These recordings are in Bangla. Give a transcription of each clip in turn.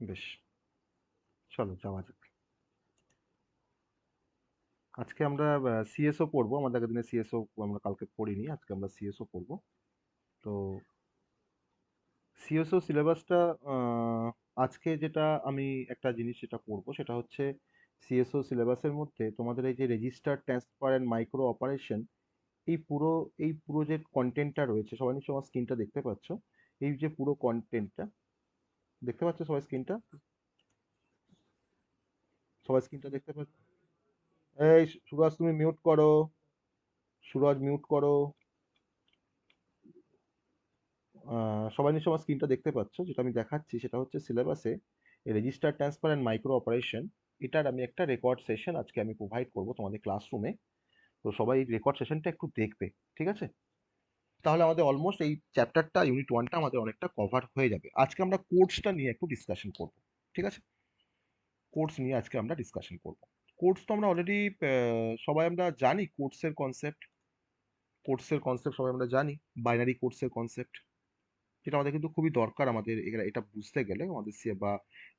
বেশ, চলো যাওয়া যাক। আজকে আমরা সিএসও পড়বো। আমাদের আগের দিনে সিএসও আমরা কালকে পড়িনি, আজকে আমরা সিএসও পড়বো। তো সিএসও সিলেবাসটা আজকে যেটা আমি একটা জিনিস যেটা করবো সেটা হচ্ছে সিএসও সিলেবাসের মধ্যে তোমাদের এই যে register transfer and micro operation, এই পুরো যে কন্টেন্টটা রয়েছে, সবাই নিশ্চয়ই আমার স্ক্রিনটা দেখতে পাচ্ছ। এই যে পুরো কন্টেন্টটা দেখতে পাচ্ছ, সবাই স্ক্রিনটা, সবাই স্ক্রিনটা দেখতে পাচ্ছ? এই সুরজ তুমি মিউট করো, সুরজ মিউট করো। সবাই নিশ্চয়ই আমার স্ক্রিনটা দেখতে পাচ্ছ। যেটা আমি দেখাচ্ছি সেটা হচ্ছে সিলেবাসে register transfer and micro operation, এটার আমি একটা রেকর্ড সেশন আজকে আমি প্রোভাইড করব তোমাদের ক্লাসরুমে। তো সবাই এই রেকর্ড সেশনটা একটু দেখবে, ঠিক আছে? তাহলে আমাদের অলমোস্ট এই চ্যাপ্টারটা, ইউনিট ওয়ানটা আমাদের অনেকটা কভার হয়ে যাবে। আজকে আমরা কোর্সটা নিয়ে একটু ডিসকাশন করব, ঠিক আছে? কোর্স নিয়ে আজকে আমরা ডিসকাশন করব। কোর্স তো আমরা অলরেডি সবাই আমরা জানি কোর্সের কনসেপ্ট সবাই আমরা জানি। বাইনারি কোর্সের কনসেপ্ট, যেটা আমাদের কিন্তু খুবই দরকার। আমাদের এটা বুঝতে গেলে, আমাদের বা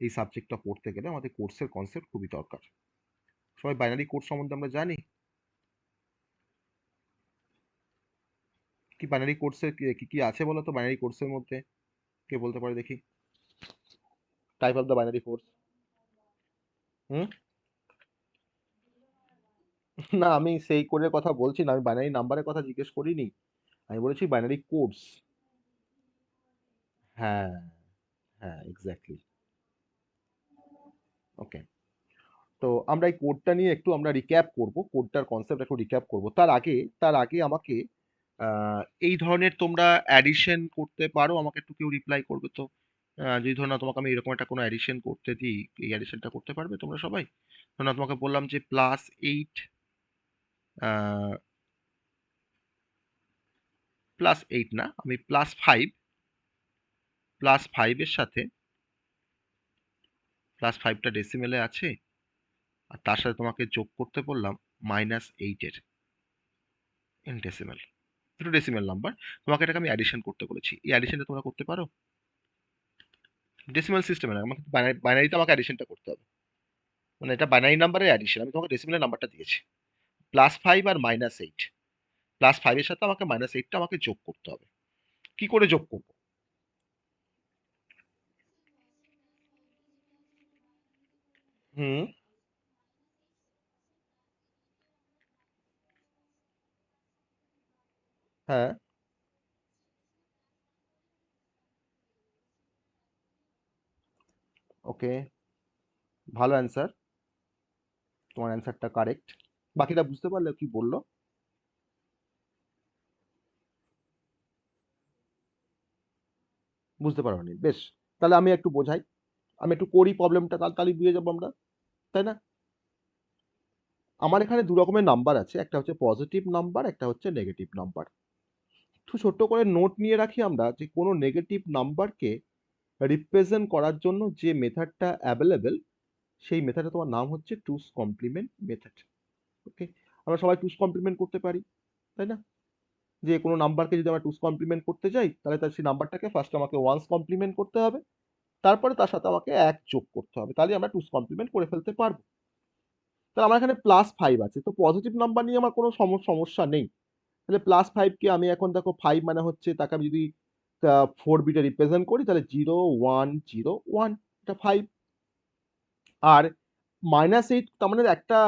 এই সাবজেক্টটা পড়তে গেলে আমাদের কোর্সের কনসেপ্ট খুবই দরকার। সবাই বাইনারি কোর্স সম্বন্ধে আমরা জানি। কি বাইনারি কোর্সে কি কি আছে বলো তো বাইনারি কোর্সের মধ্যে? কে বলতে পারে দেখি? Type of the binary course. Hmm. না, আমি সেই কোডের কথা বলছি না, আমি বাইনারি নাম্বারের কথা জিজ্ঞেস করিনি। আমি বলেছি বাইনারি কোডস। হ্যাঁ, হ্যাঁ, এক্স্যাক্টলি। ওকে। তো আমরা এই কোডটা নিয়ে একটু আমরা রিক্যাপ করব, কোডটার কনসেপ্ট একটু রিক্যাপ করব। তার আগে আমাকে এই ধরনের তোমরা অ্যাডিশন করতে পারো, আমাকে একটু কেউ রিপ্লাই করবে তো? যদি ধরো না তোমাকে আমি এরকম একটা কোনো অ্যাডিশন করতে দিই, এই অ্যাডিশনটা করতে পারবে তোমরা সবাই? ধরো না তোমাকে বললাম যে +8, +8 না, আমি +5 এর সাথে, +5টা ডেসিমেলে আছে, আর তার সাথে তোমাকে যোগ করতে বললাম -8 ইন ডেসিমেল, দুটো ডেসিমেল নাম্বার। তোমাকে এটাকে আমি অ্যাডিশন করতে বলেছি, এই অ্যাডিশনটা তোমরা করতে পারো? ডেসিমাল সিস্টেমে না, আমাকে বাইনারিতে আমাকে অ্যাডিশনটা করতে হবে। মানে এটা বাইনারি নাম্বারের অ্যাডিশন, আমি তোমাকে ডেসিমেলের নাম্বারটা দিয়েছি। +5 আর -8, +5 এর সাথে আমাকে -8টা আমাকে যোগ করতে হবে। কি করে যোগ করবো? হুম। হ্যাঁ। ওকে, ভালো অ্যান্সার, তোমার অ্যান্সারটা কারেক্ট। বাকিটা বুঝতে পারলে কি বললো? বুঝতে পারোনি? বেশ, তাহলে আমি একটু বোঝাই, আমি একটু করি প্রবলেমটা, তাহলে বুঝে যাবো আমরা, তাই না? আমার এখানে দু রকমের নাম্বার আছে, একটা হচ্ছে পজিটিভ নাম্বার, একটা হচ্ছে নেগেটিভ নাম্বার। একটু ছোট্ট করে নোট নিয়ে রাখি আমরা যে কোনো নেগেটিভ নাম্বারকে রিপ্রেজেন্ট করার জন্য যে মেথডটা অ্যাভেলেবেল, সেই মেথডে তোমার নাম হচ্ছে টুস কমপ্লিমেন্ট মেথড। ওকে, আমরা সবাই টুস কমপ্লিমেন্ট করতে পারি, তাই না? যে কোনো নাম্বারকে যদি আমরা টুস কমপ্লিমেন্ট করতে যাই, তাহলে তার সেই নাম্বারটাকে ফার্স্ট আমাকে ওয়ান্স কমপ্লিমেন্ট করতে হবে, তারপরে তার সাথে আমাকে এক যোগ করতে হবে, তাহলে আমরা টুস কমপ্লিমেন্ট করে ফেলতে পারবো। তাহলে আমার এখানে +5 আছে, তো পজিটিভ নাম্বার নিয়ে আমার কোনো সমস্যা নেই। তাহলে +5 কে আমি এখন দেখো, 5 মানে হচ্ছে, তাকে আমি যদি 4 বিটে রিপ্রেজেন্ট করি, তাহলে 0 1 0 1, এটা 5। আর -8, তার মানে একটা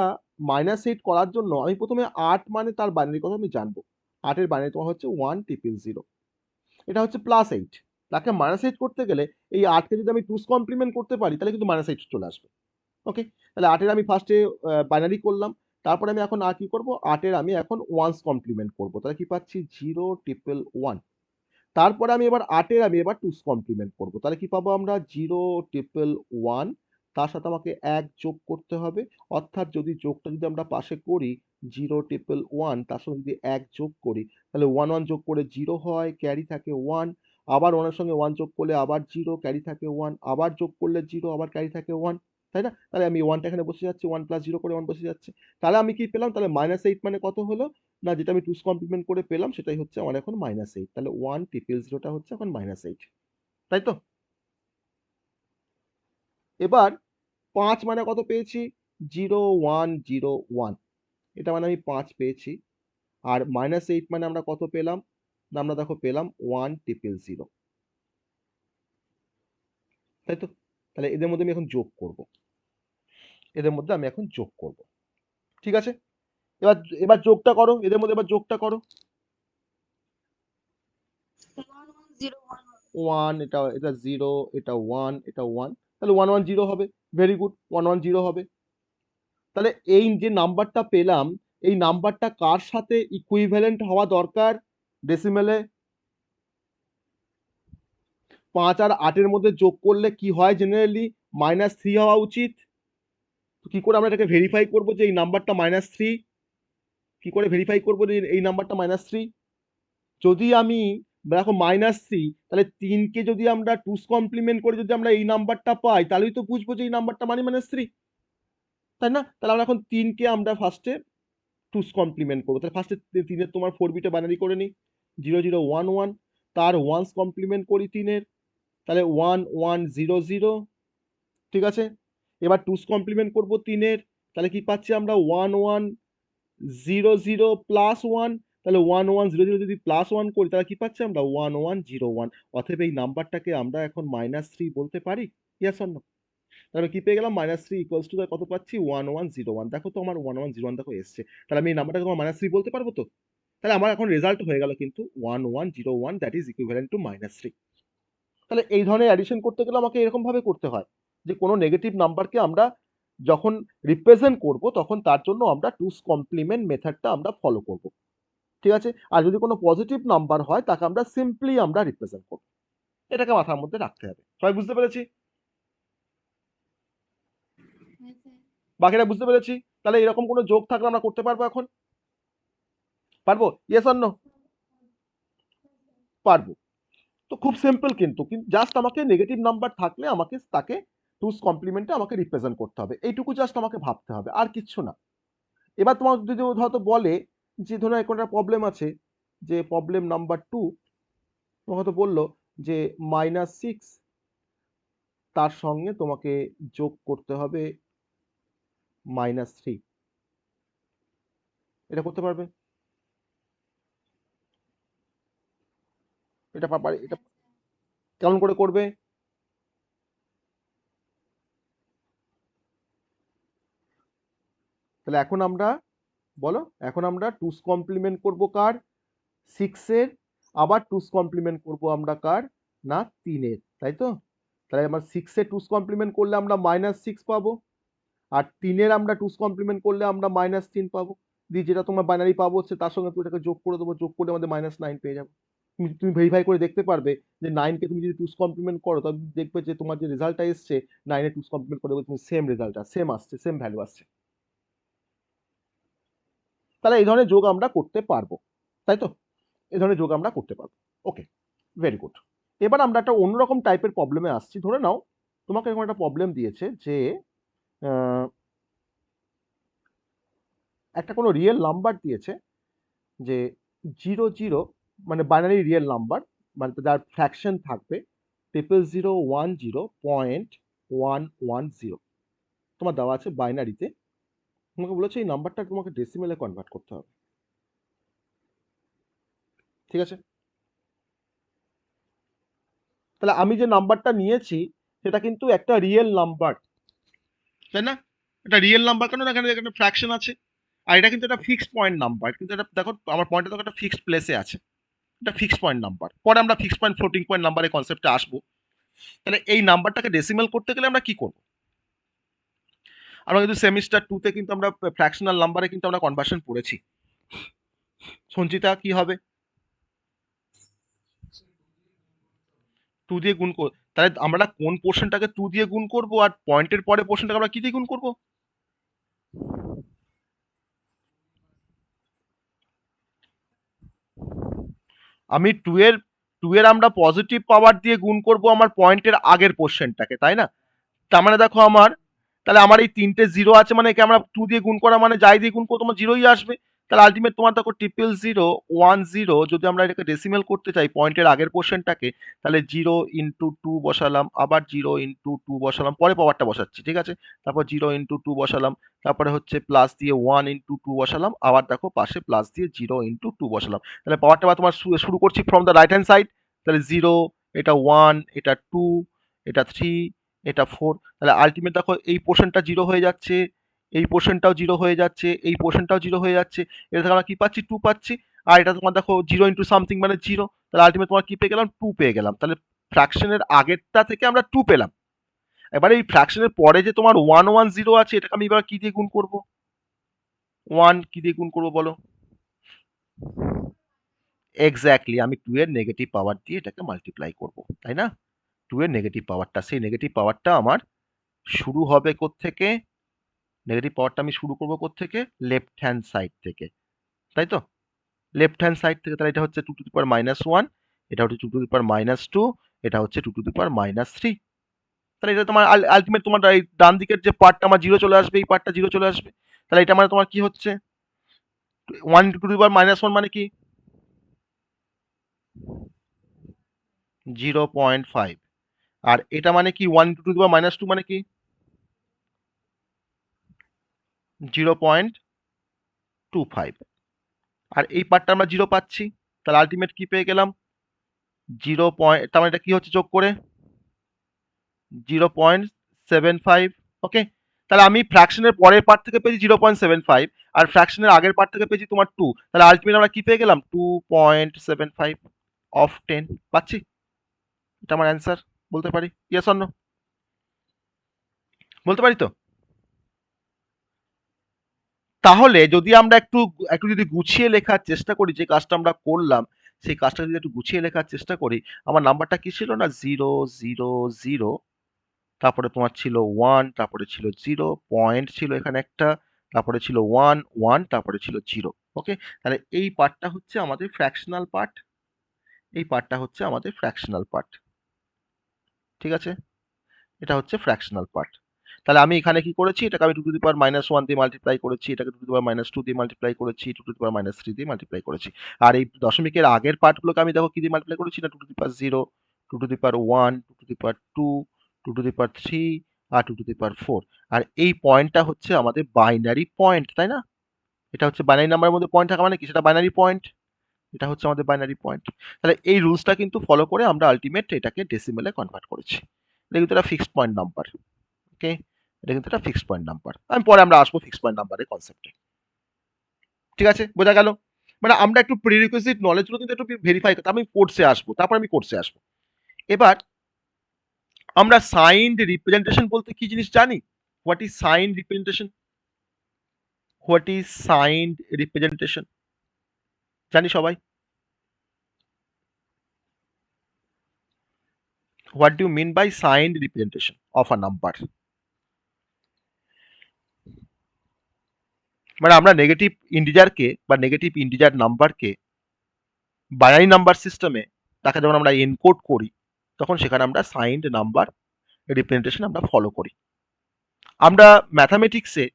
-8 করার জন্য আমি প্রথমে 8 মানে তার বাইনারি কথা আমি জানবো। 8 এর বাইনারি তোমার হচ্ছে 1000, এটা হচ্ছে +8। তাকে -8 করতে গেলে এই 8 কে যদি আমি টুস কমপ্লিমেন্ট করতে পারি, তাহলে কিন্তু -8 চলে আসবে। ওকে, তাহলে 8 এর আমি ফার্স্টে বাইনারি করলাম, তারপরে আমি এখন আর কি করব, 8 এর আমি এখন ওয়ান্স কমপ্লিমেন্ট করব, তাহলে কি পাচ্ছি 0 1 1। তারপরে আমি এবার 8 এর আমি এবার টুস কমপ্লিমেন্ট করব, তাহলে কি পাবো আমরা 0 1 1, তার সাথে আমাকে এক যোগ করতে হবে। অর্থাৎ যদি যোগটা যদি আমরা পাশে করি, 0 1 1 তার সঙ্গে যদি এক যোগ করি, তাহলে 1 1 যোগ করে 0 হয়, ক্যারি থাকে 1। আবার 1 এর সঙ্গে 1 যোগ করলে আবার 0, ক্যারি থাকে 1, আবার যোগ করলে 0, আবার ক্যারি থাকে 1, তাই না? তাহলে আমি 1টা এখানে বসে যাচ্ছে, 1 + 0 করে 1 বসে যাচ্ছে। তাহলে আমি কি পেলাম? তাহলে -8 মানে কত হলো? না, যেটা আমি টুস কমপ্লিমেন্ট করে পেলাম সেটাই হচ্ছে আমার এখন -8। তাহলে 1 0 0টা হচ্ছে এখন -8, তাই তো? এবার 5 মানে কত পেয়েছি? 0101, এটা মানে আমি 5 পেয়েছি। আর -8 মানে আমরা কত পেলাম? না আমরা দেখো পেলাম 1000, তাই তো? তাহলে এদের মধ্যে আমি এখন যোগ করব, এদের মধ্যে আমি এখন যোগ করব। ঠিক আছে, এবার এবার যোগটা করো, এদের মধ্যে এবার যোগটা করো। 1, এটা এটা 0, এটা 1, এটা 1, তাহলে 110 হবে। ভেরি গুড, 110 হবে। তাহলে এই যে নাম্বারটা পেলাম, এই নাম্বারটা কার সাথে ইকুইভ্যালেন্ট হওয়া দরকার ডেসিমেলে? 5 আর 8 মধ্যে যোগ করলে কি হয় জেনারেলি? -3 হওয়া উচিত। তো কি করে আমরা এটাকে ভেরিফাই করবো যে এই নাম্বারটা -3? কি করে ভেরিফাই করবো যে এই নাম্বারটা -3? যদি আমি দেখো -3, তাহলে 3কে যদি আমরা 2's কমপ্লিমেন্ট করে যদি আমরা এই নাম্বারটা পাই, তাহলেই তো বুঝবো যে এই নাম্বারটা মানে -3, তাই না? তাহলে আমরা এখন 3কে আমরা ফার্স্টে 2's কমপ্লিমেন্ট করবো। তাহলে ফার্স্টে 3-এর তোমার 4 বিটে বাইনারি করে নিই, 0011, তার 1's কমপ্লিমেন্ট করি 3-এর, তাহলে 1100। ঠিক আছে, এবার 2's কমপ্লিমেন্ট করবো 3-এর, তাহলে কি পাচ্ছি আমরা? 1100 প্লাস 1, তাহলে 1100 যদি প্লাস 1 করি তাহলে কি পাচ্ছি আমরা? 1101। অতএব এই নাম্বারটাকে আমরা এখন -3 বলতে পারি। Yes or no? তাহলে কি পেয়ে গেলাম? -3 ইকুয়ালস টু কত পাচ্ছি? 1101। দেখো তো আমার 1101 দেখো এসছে। তাহলে আমি এই নাম্বারটাকে তোমার -3 বলতে পারবো তো? তাহলে আমার এখন রেজাল্ট হয়ে গেল কিন্তু 1101, দ্যাট ইজ ইকুইভ্যালেন্ট টু -3। তাহলে এই ধরনের অ্যাডিশন করতে গেলে আমাকে এরকম ভাবে করতে হয় যে কোনো নেগেটিভ নাম্বারকে আমরা যখন রিপ্রেজেন্ট করব তখন তার জন্য আমরা 2's কমপ্লিমেন্ট মেথডটা আমরা ফলো করব। ঠিক আছে, আর যদি কোনো পজিটিভ নাম্বার হয় তাকে আমরা সিম্পলি আমরা রিপ্রেজেন্ট করব। এটাকে মাথার মধ্যে রাখতে হবে। সবাই বুঝতে পেরেছি? বাকিরা বুঝতে পেরেছি? তাহলে এরকম কোনো যোগ থাকলে আমরা করতে পারবো এখন? পারবো? Yes or no? পারবো। তো খুব সিম্পল, কিন্তু জাস্ট আমাকে নেগেটিভ নাম্বার থাকলে আমাকে তাকে 2's কমপ্লিমেন্টে আমাকে রিপ্রেজেন্ট করতে হবে, এইটুকু জাস্ট আমাকে ভাবতে হবে, আর কিচ্ছু না। এবার তোমার যদি হয়তো বলে যে ধরো একটা প্রবলেম আছে, যে প্রবলেম নাম্বার 2 তোমাকে হয়তো বললো যে -6 তার সঙ্গে তোমাকে যোগ করতে হবে -3, এটা করতে পারবে? এটা এটা কেমন করে করবে? তাহলে এখন আমরা বলো, এখন আমরা 2's কমপ্লিমেন্ট করবো কার? 6-এর, আবার 2's কমপ্লিমেন্ট করবো আমরা কার? না 3-এর, তাই তো? তাহলে আমরা 6-এর 2's কমপ্লিমেন্ট করলে আমরা -6 পাবো, আর 3-এর আমরা 2's কমপ্লিমেন্ট করলে আমরা -3 পাবো। দিয়ে যেটা তোমার বাইনারি পাবো হচ্ছে তার সঙ্গে তুমি এটাকে যোগ করে দেবো, যোগ করলে আমাদের -9 পেয়ে যাবো। তুমি ভেরিফাই করে দেখতে পারবে যে 9কে তুমি যদি 2's কমপ্লিমেন্ট করো তবে দেখবে যে তোমার যে রেজাল্টটা এসছে 9-এর 2's কমপ্লিমেন্ট করে দেবে, তুমি সেম রেজাল্ট সেম আসছে, সেম ভ্যালু আসছে। তাহলে এই ধরনের যোগ আমরা করতে পারবো, তাই তো? এই ধরনের যোগ আমরা করতে পারবো। ওকে, ভেরি গুড। এবার আমরা একটা অন্যরকম টাইপের প্রবলেমে আসছি। ধরে নাও তোমাকে এরকম একটা প্রবলেম দিয়েছে যে একটা কোনো রিয়েল নাম্বার দিয়েছে যে 00, মানে বাইনারি রিয়েল নাম্বার, মানে যার ফ্র্যাকশন থাকবে 0010.110, তোমার দেওয়া আছে বাইনারিতে। তোমাকে বলেছে এই নাম্বারটা তোমাকে ডেসিমেলে কনভার্ট করতে হবে। ঠিক আছে, তাহলে আমি যে নাম্বারটা নিয়েছি সেটা কিন্তু একটা রিয়েল নাম্বার, তাই না? এটা রিয়েল নাম্বার কেন? এখানে এখানে ফ্র্যাকশন আছে, আর এটা কিন্তু একটা ফিক্সড পয়েন্ট নাম্বার, কিন্তু এটা দেখো আমার পয়েন্টটা তো একটা ফিক্সড প্লেসে আছে, এটা ফিক্সড পয়েন্ট নাম্বার। পরে আমরা ফিক্সড পয়েন্ট ফ্লোটিং পয়েন্ট নাম্বারের কনসেপ্টে আসবো। তাহলে এই নাম্বারটাকে ডেসিমেল করতে গেলে আমরা কি করব? আমরা কিন্তু সেমিস্টার 2-তে কিন্তু আমরা ফ্র্যাকশনাল নাম্বারে কিন্তু আমরা কনভার্সন পড়েছি। সঞ্চিতা কি হবে? 2 দিয়ে গুণ করব। তাহলে আমরা কোন পোর্শনটাকে 2 দিয়ে গুণ করব আর পয়েন্টের পরে পোর্শনটাকে আমরা কি দিয়ে গুণ করব? আমি 2 এর আমরা পজিটিভ পাওয়ার দিয়ে গুণ করব আমার পয়েন্টের আগের পোর্শনটাকে, তাই না? তার মানে দেখো আমার, তাহলে আমার এই 3টে 0 আছে, মানে একে আমরা 2 দিয়ে গুণ করা মানে যাই দিয়ে গুণ করবো তোমার 0ই আসবে। তাহলে আলটিমেট তোমার দেখো 00010 যদি আমরা এটাকে ডেসিমেল করতে চাই পয়েন্টের আগের পোর্শনটাকে, তাহলে 0 × 2 বসালাম, আবার 0 × 2 বসালাম, পরে পাওয়ারটা বসাচ্ছি, ঠিক আছে? তারপর 0 × 2 বসালাম, তারপরে হচ্ছে প্লাস দিয়ে 1 × 2 বসালাম, আবার দেখো পাশে প্লাস দিয়ে 0 × 2 বসালাম। তাহলে পাওয়ারটা আবার তোমার শুরু করছি from the right hand side. তাহলে 0, এটা 1, এটা 2, এটা 3, এটা 4। তাহলে আলটিমেট দেখো এই পোর্শনটা 0 হয়ে যাচ্ছে, এই পোর্শনটাও 0 হয়ে যাচ্ছে, এই পোর্শনটাও 0 হয়ে যাচ্ছে। এটা থেকে আমরা কি পাচ্ছি? 2 পাচ্ছি। আর এটা তোমার দেখো 0 × সামথিং মানে 0। তাহলে আলটিমেট তোমার কি পেয়ে গেলাম? 2 পেয়ে গেলাম। তাহলে ফ্র্যাকশনের আগেরটা থেকে আমরা 2 পেলাম। এবারে এই ফ্র্যাকশনের পরে যে তোমার 110 আছে, এটাকে আমি এবার কি দিয়ে গুণ করব? 1 কি দিয়ে গুণ করব বলো? এক্স্যাক্টলি, আমি 2 এর নেগেটিভ পাওয়ার দিয়ে এটাকে মাল্টিপ্লাই করব, তাই না? 2 এর নেগেটিভ পাওয়ারটা, সেই নেগেটিভ পাওয়ারটা আমার শুরু হবে কোত্থেকে? নেগেটিভ পাওয়ারটা আমি শুরু করব কোত্থেকে? লেফট হ্যান্ড সাইড থেকে, তাই তো? লেফট হ্যান্ড সাইড থেকে। তাহলে এটা হচ্ছে 2⁻1, এটা হচ্ছে 2⁻2, এটা হচ্ছে 2⁻3। তাহলে এটা তোমার আলটিমেট তোমার এই ডান দিকের যে পার্টটা আমার 0 চলে আসবে, এই পার্টটা 0 চলে আসবে। তাহলে এটা মানে তোমার কি হচ্ছে? 1 × 2⁻1 মানে কি? 0.5। আর এটা মানে কি? 1 × 2⁻2 মানে কি? 0.25। আর এই পার্টটা আমরা 0 পাচ্ছি। তাহলে আলটিমেট কি পেয়ে গেলাম? 0. তার মানে এটা কি হচ্ছে যোগ করে? 0.75। ওকে, তাহলে আমি ফ্র্যাকশনের পরের পার্ট থেকে পেয়েছি 0.75, আর ফ্র্যাকশনের আগের পার্ট থেকে পেয়েছি তোমার 2। তাহলে আলটিমেট আমরা কি পেয়ে গেলাম? 2.75 অফ 10 পাচ্ছি। এটা আমার অ্যান্সার বলতে পারি, ইয়েস অর নো? বলতে পারি তো? তাহলে যদি আমরা একটু একটু যদি গুছিয়ে লেখার চেষ্টা করি, যে কাজটা আমরা করলাম সেই কাজটা যদি একটু গুছিয়ে লেখার চেষ্টা করি, আমার নাম্বারটা কি ছিল না? 0 0 0, তারপরে তোমার ছিল 1, তারপরে ছিল 0, পয়েন্ট ছিল এখানে একটা, তারপরে ছিল 1 1, তারপরে ছিল 0। ওকে, তাহলে এই পার্টটা হচ্ছে আমাদের ফ্র্যাকশনাল পার্ট, এই পার্টটা হচ্ছে আমাদের ফ্র্যাকশনাল পার্ট, ঠিক আছে? এটা হচ্ছে ফ্র্যাকশনাল পার্ট। তাহলে আমি এখানে কি করেছি? এটাকে আমি 2⁻1 দিয়ে মাল্টিপ্লাই করেছি, এটাকে 2⁻2 দিয়ে মাল্টিপ্লাই করেছি, 2⁻3 দিয়ে মাল্টিপ্লাই করেছি। আর এই দশমিকের আগের পার্টগুলোকে আমি দেখো কি দিয়ে মাল্টিপ্লাই করেছি না? 2⁻0, 2⁻1, 2⁻2, 2⁻3 আর 2⁻4। আর এই পয়েন্টটা হচ্ছে আমাদের বাইনারি পয়েন্ট, তাই না? এটা হচ্ছে বাইনারি নাম্বারের মধ্যে পয়েন্ট থাকা মানে কি? সেটা বাইনারি পয়েন্ট। এটা হচ্ছে আমাদের বাইনারি পয়েন্ট। তাহলে এই রুলসটা কিন্তু ফলো করে আমরা আলটিমেট এটাকে ডেসিমেলে কনভার্ট করেছি। এটা কিন্তু একটা ফিক্সড পয়েন্ট নাম্বার। ওকে, এটা কিন্তু একটা ফিক্সড পয়েন্ট নাম্বার। আমি পরে আমরা আসবো ফিক্সড পয়েন্ট নাম্বারের কনসেপ্টে, ঠিক আছে? বোঝা গেল? মানে আমরা একটু প্রিরিকুইজিট নলেজগুলো কিন্তু একটু ভেরিফাই করতে, আমি কোর্সে আসবো, তারপর আমি কোর্সে আসবো। এবার আমরা সাইন্ড রিপ্রেজেন্টেশন বলতে কি জিনিস জানি? What is signed representation? What is signed representation? জানি সবাই? What do you mean by signed representation of a number? মানে আমরা নেগেটিভ ইন্টিজারকে বা নেগেটিভ ইন্টিজার নাম্বারকে বাইনারি নাম্বার সিস্টেমে তাকে যখন আমরা এনকোড করি, তখন সেখানে আমরা সাইন্ড নাম্বার রিপ্রেজেন্টেশন আমরা ফলো করি। আমরা ম্যাথামেটিক্সে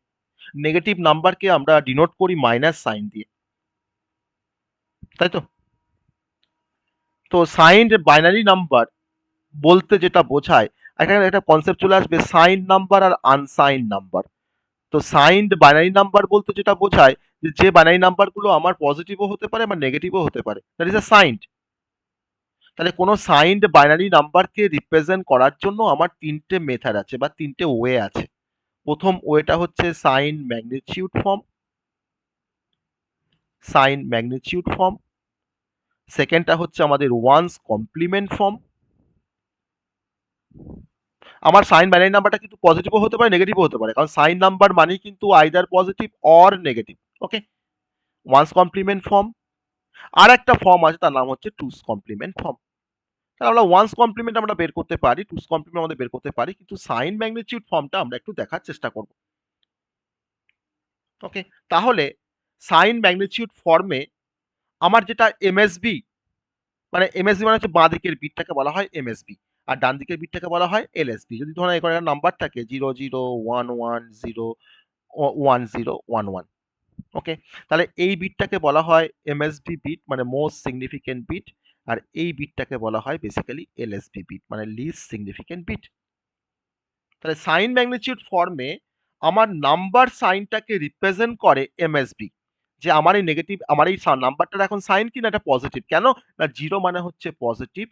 নেগেটিভ নাম্বারকে আমরা ডিনোট করি মাইনাস সাইন দিয়ে, তাই তো? তো সাইন্ড বাইনারি নাম্বার বলতে যেটা বোঝায়, এখানে একটা কনসেপ্ট চলে আসবে সাইন নাম্বার আর আনসাইন নাম্বার। তো সাইন্ড বাইনারি নাম্বার বলতে যেটা বোঝায় যে বাইনারি নাম্বারগুলো আমার পজিটিভও হতে পারে বা নেগেটিভও হতে পারে, দ্যাট ইজ আ সাইন্ড। তাহলে কোনো সাইন্ড বাইনারি নাম্বারকে রিপ্রেজেন্ট করার জন্য আমার তিনটে মেথড আছে বা তিনটে ওয়ে আছে। প্রথম ওয়েটা হচ্ছে sign magnitude form, sign magnitude form. সেকেন্ডটা হচ্ছে আমাদের ওয়ান্স কমপ্লিমেন্ট ফর্ম। আমার সাইন বাইনারি নাম্বারটা কিন্তু পজিটিভও হতে পারে, নেগেটিভও হতে পারে, কারণ সাইন নাম্বার মানেই কিন্তু either positive or negative. Okay, one's complement form. আর একটা ফর্ম আছে, তার নাম হচ্ছে টুস কমপ্লিমেন্ট ফর্ম। তাহলে আমরা ওয়ান্স কমপ্লিমেন্ট আমরা বের করতে পারি, টুস কমপ্লিমেন্ট আমাদের বের করতে পারি, কিন্তু সাইন ম্যাগনিটিউড ফর্মটা আমরা একটু দেখার চেষ্টা করব। ওকে, তাহলে সাইন ম্যাগনিটিউড ফর্মে আমার যেটা এমএসবি, মানে এমএসবি মানে হচ্ছে বাঁ দিকের বিটটাকে বলা হয় এমএসবি, আর ডান দিকের বিটটাকে বলা হয় এলএসবি। যদি ধরুন এখানে একটা নাম্বার থাকে 0 0 1 1 0 1 0 1 1, ওকে, তাহলে এই বিটটাকে বলা হয় এমএসবি বিট, মানে মোস্ট সিগনিফিকেন্ট বিট, আর এই বিটটাকে বলা হয় বেসিক্যালি এলএসবি বিট, মানে লিস্ট সিগনিফিকেন্ট বিট। তাহলে সাইন ম্যাগনিটিউড ফর্মে আমার নাম্বার সাইনটাকে রিপ্রেজেন্ট করে এমএসবি, যে আমার এই নেগেটিভ, আমার এই নাম্বারটা এখন সাইন কি না, এটা পজিটিভ। কেন না, জিরো মানে হচ্ছে পজিটিভ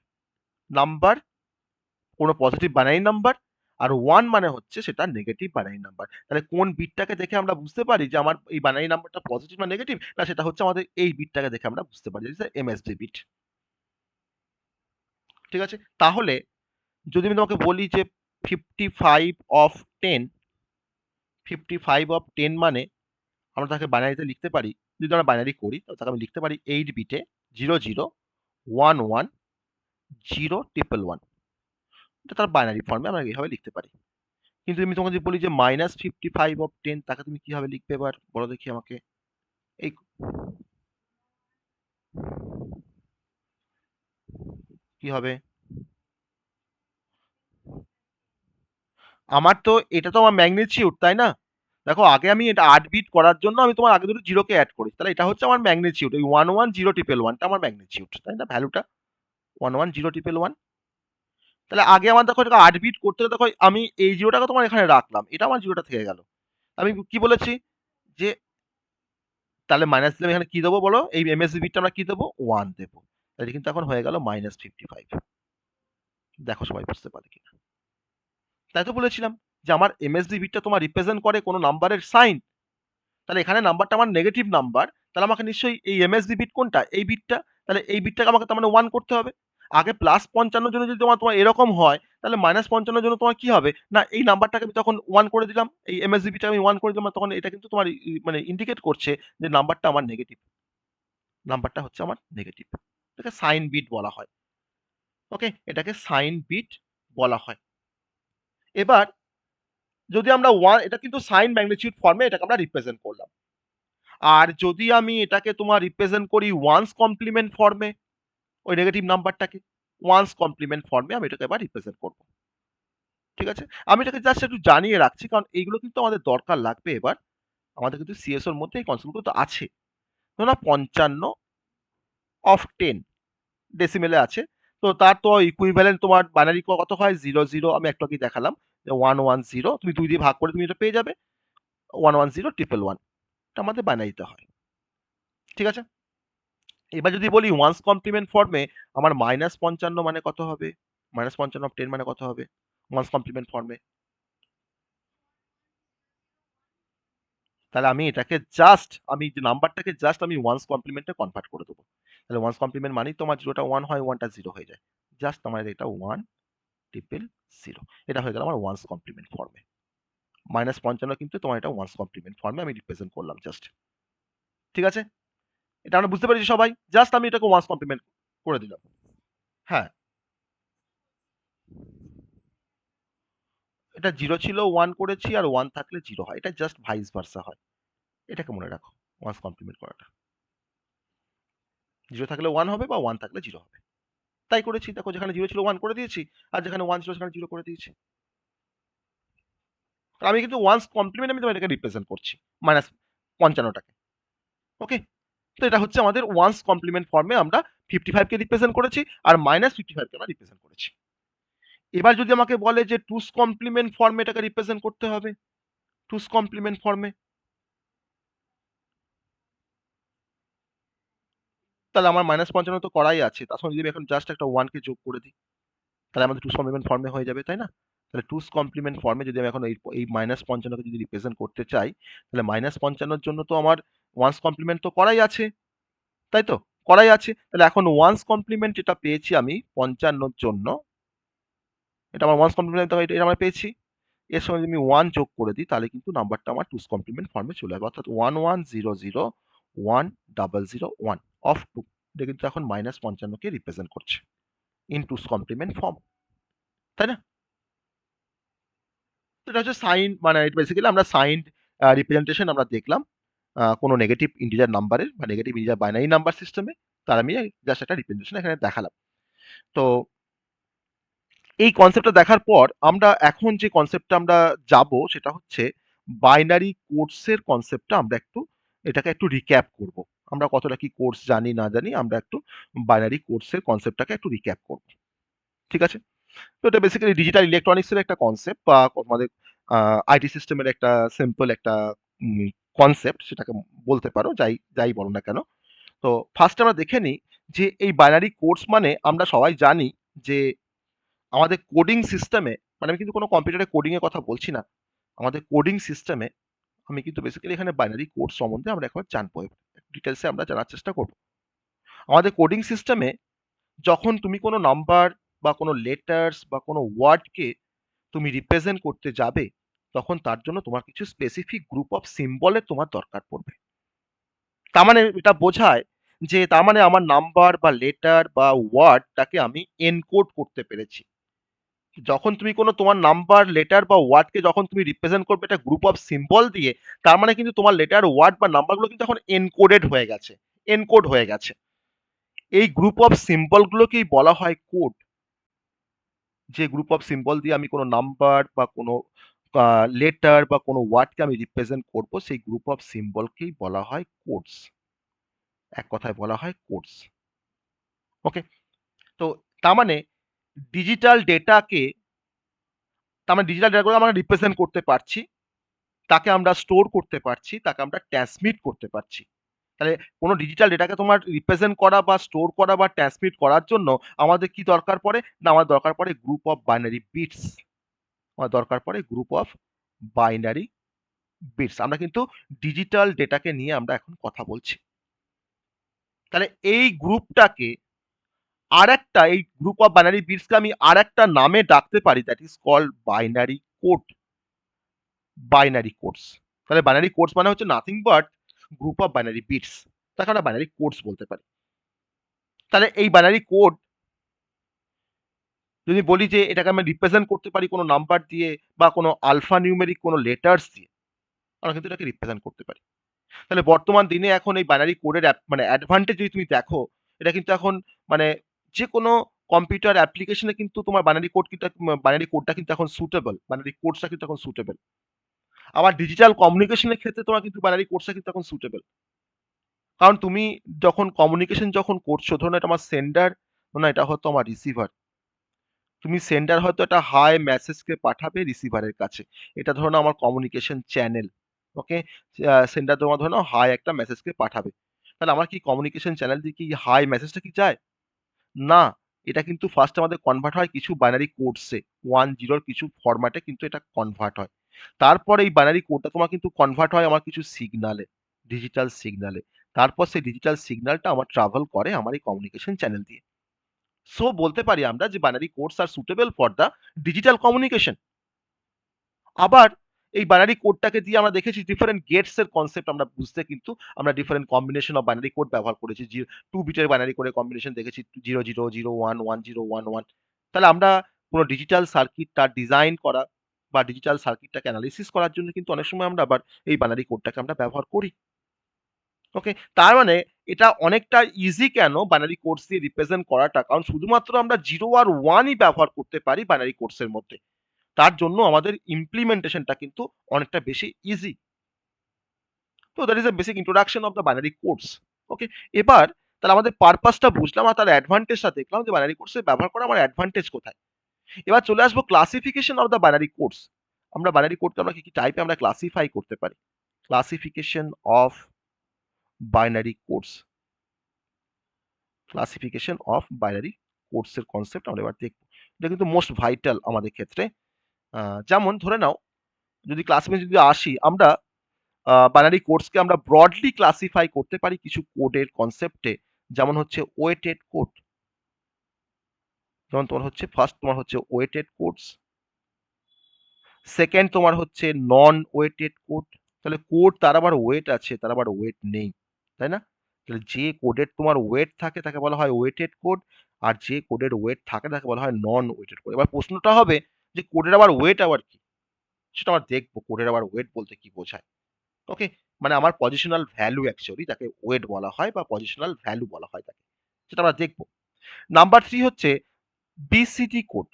নাম্বার, কোনো পজিটিভ বাইনারি নাম্বার, আর ওয়ান মানে হচ্ছে সেটা নেগেটিভ বাইনারি নাম্বার। তাহলে কোন বিটটাকে দেখে আমরা বুঝতে পারি যে আমার এই বাইনারি নাম্বারটা পজিটিভ না নেগেটিভ, না সেটা হচ্ছে আমাদের এই বিটটাকে দেখে আমরা বুঝতে পারি, যে এমএসবি বিট। ঠিক আছে, তাহলে যদি আমি তোমাকে বলি যে 55 অফ 10 মানে আমরা তাকে বাইনারিতে লিখতে পারি, যদি আমরা বাইনারি করি তাহলে আমি লিখতে পারি 8 বিটে 0011010111, এটা তার বাইনারি ফর্মে আমরা এইভাবে লিখতে পারি। কিন্তু আমি তোমাকে যদি বলি যে -55 তাকে তুমি কিভাবে লিখবে, এবার বলো দেখি আমাকে। এই কি হবে? আমার তো এটা তো আমার ম্যাগনিটিউড, তাই না? দেখো আগে আমি এটা 8 বিট করার জন্য আমি তোমার আগে দুটো জিরোকে অ্যাড করি, তাহলে এটা হচ্ছে আমার ম্যাগনিটিউড, ওই 110111টা আমার ম্যাগনিটিউড, তাই না? ভ্যালুটা 110111। তাহলে আগে আমার দেখো এটা 8 বিট করতে হলে, দেখো আমি এই জিরোটাকে তোমার এখানে রাখলাম, এটা আমার জিরোটা থেকে গেল। আমি কি বলেছি যে তাহলে মাইনাস দিলে এখানে কি দেবো বলো, এই এমএসবি বিটটা আমরা কি দেবো, 1 দেবো। তাহলে কিন্তু এখন হয়ে গেল -55। দেখো সবাই বুঝতে পারে কিনা। তাই তো বলেছিলাম যে আমার এমএসবি বিটটা তোমার রিপ্রেজেন্ট করে কোনো নাম্বারের সাইন। তাহলে এখানে নাম্বারটা আমার নেগেটিভ নাম্বার, তাহলে আমাকে নিশ্চয়ই এই এমএসবি বিট কোনটা, এই বিটটা, তাহলে এই বিটটাকে আমাকে তার মানে 1 করতে হবে। আগে +55 জন্য যদি তোমার তোমার এরকম হয়, তাহলে -55 জন্য তোমার কি হবে না, এই নাম্বারটাকে আমি তখন 1 করে দিলাম, এই এমএসবি বিটটা আমি 1 করে দিলাম, তখন এটা কিন্তু তোমার মানে ইন্ডিকেট করছে যে নাম্বারটা আমার নেগেটিভ, নাম্বারটা হচ্ছে আমার নেগেটিভ। এটাকে সাইন বিট বলা হয়। ওকে, এটাকে সাইন বিট বলা হয়। এবার যদি আমরা এটা কিন্তু সাইন ম্যাগনিটিউড ফর্মে এটাকে আমরা রিপ্রেজেন্ট করলাম। আর যদি আমি এটাকে তোমার রিপ্রেজেন্ট করি ওয়ান্স কমপ্লিমেন্ট ফর্মে, ওই নেগেটিভ নাম্বারটাকে ওয়ান্স কমপ্লিমেন্ট ফর্মে আমি এটাকে এবার রিপ্রেজেন্ট করব। ঠিক আছে, আমি এটাকে জাস্ট একটু জানিয়ে রাখছি, কারণ এইগুলো কিন্তু আমাদের দরকার লাগবে এবার। আমাদের কিন্তু সিএসওর মধ্যে এই কনসেপ্টগুলো তো আছে। ধরো না 55 অফ 10 ডেসিমেলে আছে, তো তার তো ইকুইভ্যালেন্ট তোমার বাইনারি কত হয়, 00, আমি একটু আগে দেখালাম 110, তুমি 2 দিয়ে ভাগ করে তুমি এটা পেয়ে যাবে 110111, এটা আমাদের বাইনারিতে হয়। ঠিক আছে, এবার যদি বলি ওয়ান্স কমপ্লিমেন্ট ফর্মে আমার -55 মানে কত হবে, -55 অফ 10 মানে কত হবে ওয়ান্স কমপ্লিমেন্ট ফর্মে। তাহলে আমি এটাকে জাস্ট, আমি যে নাম্বারটাকে জাস্ট আমি ওয়ান্স কমপ্লিমেন্টে কনভার্ট করে দেবো। তাহলে ওয়ান্স কমপ্লিমেন্ট মানেই তোমার জিরোটা 1 হয়, 1টা 0 হয়ে যায়। জাস্ট আমার এটা 100, এটা হয়ে গেল আমার ওয়ান্স কমপ্লিমেন্ট ফর্মে। -55 কিন্তু তোমার এটা ওয়ান্স কমপ্লিমেন্ট ফর্মে আমি রিপ্রেজেন্ট করলাম জাস্ট। ঠিক আছে, এটা আমরা বুঝতে পেরেছি সবাই, জাস্ট আমি এটাকে ওয়ান্স কমপ্লিমেন্ট করে দিলাম। হ্যাঁ, এটা 0 ছিল 1 করেছি, আর 1 থাকলে 0 হয়, এটা জাস্ট ভাইস ভার্সা হয়। এটাকে মনে রাখো, ওয়ান্স কমপ্লিমেন্ট করাটা 0 থাকলে 1 হবে, বা 1 থাকলে 0 হবে। তাই করেছি, দেখো যেখানে 0 ছিল 1 করে দিয়েছি, আর যেখানে 1 ছিল সেখানে 0 করে দিয়েছি। আমি কিন্তু ওয়ান্স কমপ্লিমেন্ট আমি তোমার এটাকে রিপ্রেজেন্ট করছি, -55টাকে। ওকে, তো এটা হচ্ছে আমাদের ওয়ান্স কমপ্লিমেন্ট ফর্মে আমরা 55 কে রিপ্রেজেন্ট করেছি, আর -55 কে আমরা রিপ্রেজেন্ট করেছি। এবার যদি আমাকে বলে যে টুস কমপ্লিমেন্ট ফর্মে এটাকে রিপ্রেজেন্ট করতে হবে, টুস কমপ্লিমেন্ট ফর্মে, তাহলে আমার -55 তো করাই আছে, তার সঙ্গে যদি আমি এখন জাস্ট একটা 1 কে যোগ করে দিই, তাহলে আমাদের টুস কমপ্লিমেন্ট ফর্মে হয়ে যাবে, তাই না? তাহলে টুস কমপ্লিমেন্ট ফর্মে যদি আমি এখন এই -55 কে যদি রিপ্রেজেন্ট করতে চাই, তাহলে -55 জন্য তো আমার ওয়ান্স কমপ্লিমেন্ট তো করাই আছে, তাই তো? করাই আছে। তাহলে এখন ওয়ান্স কমপ্লিমেন্ট যেটা পেয়েছি আমি 55 জন্য, এটা আমার ওয়ান্স কমপ্লিমেন্ট, এটা আমরা পেয়েছি। এর সঙ্গে যদি আমি 1 যোগ করে দিই, তাহলে কিন্তু নাম্বারটা আমার টুস কমপ্লিমেন্ট ফর্মে চলে যাবে, অর্থাৎ 11001001 অফ 2, এটা কিন্তু এখন -55 কে রিপ্রেজেন্ট করছে ইন টুস কমপ্লিমেন্ট ফর্ম, তাই না? তো এটা হচ্ছে সাইন, মানে বেসিক্যালি আমরা সাইন রিপ্রেজেন্টেশন আমরা দেখলাম কোনো নেগেটিভ ইন্টিজার নাম্বারের, বা নেগেটিভ ইন্টিজার বাইনারি নাম্বার সিস্টেমে, তার আমি জাস্ট একটা রিপ্রেজেন্টেশন এখানে দেখালাম। তো এই কনসেপ্টটা দেখার পর আমরা এখন যে কনসেপ্টটা আমরা যাব, সেটা হচ্ছে বাইনারি কোডসের কনসেপ্টটা আমরা একটু এটাকে একটু রিক্যাপ করব। আমরা কতটা কি কোর্স জানি না জানি আমরা একটু বাইনারি কোর্সের কনসেপ্টটাকে একটু রিক্যাপ করব। ঠিক আছে? তো এটা বেসিক্যালি ডিজিটাল ইলেকট্রনিক্স এর একটা কনসেপ্ট বা আমাদের আইটি সিস্টেমের একটা সিম্পল একটা কনসেপ্ট সেটাকে বলতে পারো, যাই যাই বলো না কেন। তো ফার্স্ট আমরা দেখে নিই যে এই বাইনারি কোডস মানে আমরা সবাই জানি যে আমাদের কোডিং সিস্টেমে, মানে আমি কিন্তু কোনো কম্পিউটারে কোডিং এর কথা বলছি না, আমাদের কোডিং সিস্টেমে আমি কিন্তু বেসিক্যালি এখানে বাইনারি কোড সম্বন্ধে আমরা একবার জানবো, ডিটেলসে আমরা জানার চেষ্টা করব। আমাদের কোডিং সিস্টেমে যখন তুমি কোনো নাম্বার বা কোনো লেটার্স বা কোনো ওয়ার্ডকে তুমি রিপ্রেজেন্ট করতে যাবে, তখন তার জন্য তোমার কিছু স্পেসিফিক গ্রুপ অফ সিম্বলের তোমার দরকার পড়বে। তার মানে এটা বোঝায় যে তার মানে আমার নাম্বার বা লেটার বা ওয়ার্ডটাকে আমি এনকোড করতে পেরেছি। যখন তুমি কোনো তোমার নাম্বার, লেটার বা ওয়ার্ডকে যখন তুমি রিপ্রেজেন্ট করবে একটা গ্রুপ অফ সিম্বল দিয়ে, তার মানে কিন্তু তোমার লেটার, ওয়ার্ড বা নাম্বারগুলো কিন্তু এখন এনকোডেড হয়ে গেছে, এনকোড হয়ে গেছে। এই গ্রুপ অফ সিম্বলগুলোকেই বলা হয় কোড। যে গ্রুপ অফ সিম্বল দিয়ে আমি কোনো নাম্বার বা কোনো লেটার বা কোনো ওয়ার্ডকে আমি রিপ্রেজেন্ট করব, সেই গ্রুপ অফ সিম্বলকেই বলা হয় কোডস। এক কথায় বলা হয় কোডস। ওকে? তো তার মানে ডিজিটাল ডেটাকে, তার মানে ডিজিটাল ডেটাগুলো আমরা রিপ্রেজেন্ট করতে পারছি, তাকে আমরা স্টোর করতে পারছি, তাকে আমরা ট্রান্সমিট করতে পারছি। তাহলে কোনো ডিজিটাল ডেটাকে তোমার রিপ্রেজেন্ট করা বা স্টোর করা বা ট্রান্সমিট করার জন্য আমাদের কি দরকার পড়ে? না, আমার দরকার পড়ে গ্রুপ অফ বাইনারি বিটস। আমার দরকার পড়ে গ্রুপ অফ বাইনারি বিটস। আমরা কিন্তু ডিজিটাল ডেটাকে নিয়ে আমরা এখন কথা বলছি। তাহলে এই গ্রুপটাকে আরেকটা, এই গ্রুপ অফ বাইনারি বিটসকে আমি আরেকটা নামে ডাকতে পারি, that is called binary code. Binary codes. তাহলে বাইনারি কোডস মানে হচ্ছে nothing but group of binary bits. তাকে আমরা বাইনারি কোডস বলতে পারি। তাহলে এই বাইনারি কোড যদি বলি যে এটাকে আমি রিপ্রেজেন্ট করতে পারি কোনো নাম্বার দিয়ে বা কোনো আলফা নিউমেরিক কোনো লেটার্স দিয়ে, আমরা কিন্তু এটাকে রিপ্রেজেন্ট করতে পারি। তাহলে বর্তমান দিনে এখন এই বাইনারি কোডের মানে অ্যাডভান্টেজ যদি তুমি দেখো, এটা কিন্তু এখন মানে যে কোনো কম্পিউটার অ্যাপ্লিকেশনে কিন্তু তোমার বাইনারি কোড কিন্তু বাইনারি কোডটা কিন্তু এখন সুটেবল, বাইনারি কোডসটা কিন্তু এখন সুটেবল। আবার ডিজিটাল কমিউনিকেশনের ক্ষেত্রে তোমার কিন্তু বাইনারি কোডসটা কিন্তু এখন সুটেবল। কারণ তুমি যখন কমিউনিকেশন যখন করছো, ধরুন এটা আমার সেন্ডার, না এটা হয়তো আমার রিসিভার, তুমি সেন্ডার হয়তো একটা হাই মেসেজকে পাঠাবে রিসিভারের কাছে, এটা ধরো না আমার কমিউনিকেশন চ্যানেল। ওকে? সেন্ডার তোমার ধরো হাই একটা মেসেজকে পাঠাবে, তাহলে আমার কি কমিউনিকেশন চ্যানেল দিয়ে কি হাই মেসেজটা কি যায়? না, এটা কিন্তু ফার্স্ট আমাদের কনভার্ট হয় কিছু বাইনারি কোডসে, 1-0 কিছু ফরম্যাটে কিন্তু এটা কনভার্ট হয়। তারপর এই বাইনারি কোডটা তোমার কিন্তু কনভার্ট হয় আমার কিছু সিগনালে, ডিজিটাল সিগনালে। তারপর সেই ডিজিটাল সিগন্যালটা আমার ট্রাভেল করে আমার এই কমিউনিকেশন চ্যানেল দিয়ে। সো বলতে পারি আমরা যে binary codes are suitable for the digital communication. আবার এই বাইনারি কোডটাকে দিয়ে আমরা দেখেছি ডিফারেন্ট গেটস এর কনসেপ্ট আমরা বুঝতে, কিন্তু আমরা different combination of binary code ব্যবহার করেছি। 2 বিটের বাইনারি কোডের কম্বিনেশন দেখেছি, 0 0 0 1 1 0 1 1। তাহলে আমরা কোনো ডিজিটাল সার্কিট তার ডিজাইন করা বা ডিজিটাল সার্কিটটাকে অ্যানালিসিস করার জন্য কিন্তু অনেক সময় আমরা আবার এই বাইনারি কোডটাকে আমরা ব্যবহার করি। ওকে? তার মানে এটা অনেকটা ইজি কেন বাইনারি কোডস দিয়ে রিপ্রেজেন্ট করাটা, কারণ শুধুমাত্র আমরা 0 আর 1 ই ব্যবহার করতে পারি বাইনারি কোডস এর মধ্যে। তার জন্য আমাদের ইমপ্লিমেন্টেশনটা কিন্তু অনেকটা বেশি ইজি। তো that is a basic introduction of the binary codes. Okay? এবার তাহলে আমাদের পারপাসটা বুঝলাম আর তার অ্যাডভান্টেজটা দেখলাম যে বাইনারি কোডস এর ব্যবহার করা আমার অ্যাডভান্টেজ কোথায়। এবার চলে আসবো classification of the binary codes. আমরা বাইনারি কোডকে আমরা কি কি টাইপে আমরা ক্লাসিফাই করতে পারি। Classification of binary codes. Classification of binary codes এর কনসেপ্ট আমরা এবার দেখব। এটা কিন্তু মোস্ট ভাইটাল আমাদের ক্ষেত্রে। যেমন ধরে নাও, যদি ক্লাসিফিকেশন যদি আসি, আমরা বাইনারি কোডসকে আমরা ব্রডলি ক্লাসিফাই করতে পারি কিছু কোডের কনসেপ্টে। যেমন হচ্ছে ওয়েটেড কোড। যেমন তোমার হচ্ছে ফার্স্ট তোমার হচ্ছে ওয়েটেড কোডস, সেকেন্ড তোমার হচ্ছে নন ওয়েটেড কোড। তাহলে কোড তার আবার ওয়েট আছে, তার আবার ওয়েট নেই, তাই না? তাহলে যে কোডের তোমার ওয়েট থাকে তাকে বলা হয় ওয়েটেড কোড, আর যে কোডের ওয়েট থাকে তাকে বলা হয় নন ওয়েটেড কোড। এবার প্রশ্নটা হবে যে কোডের আবার ওয়েট আবার কি? সেটা আমরা দেখবো কোডের আবার ওয়েট বলতে কি বোঝায়। ওকে? মানে আমার পজিশনাল ভ্যালু অ্যাকচুয়ালি যাকে ওয়েট বলা হয় বা পজিশনাল ভ্যালু বলা হয় তাকে। সেটা আমরা দেখব। নাম্বার 3 হচ্ছে বিসিডি কোড।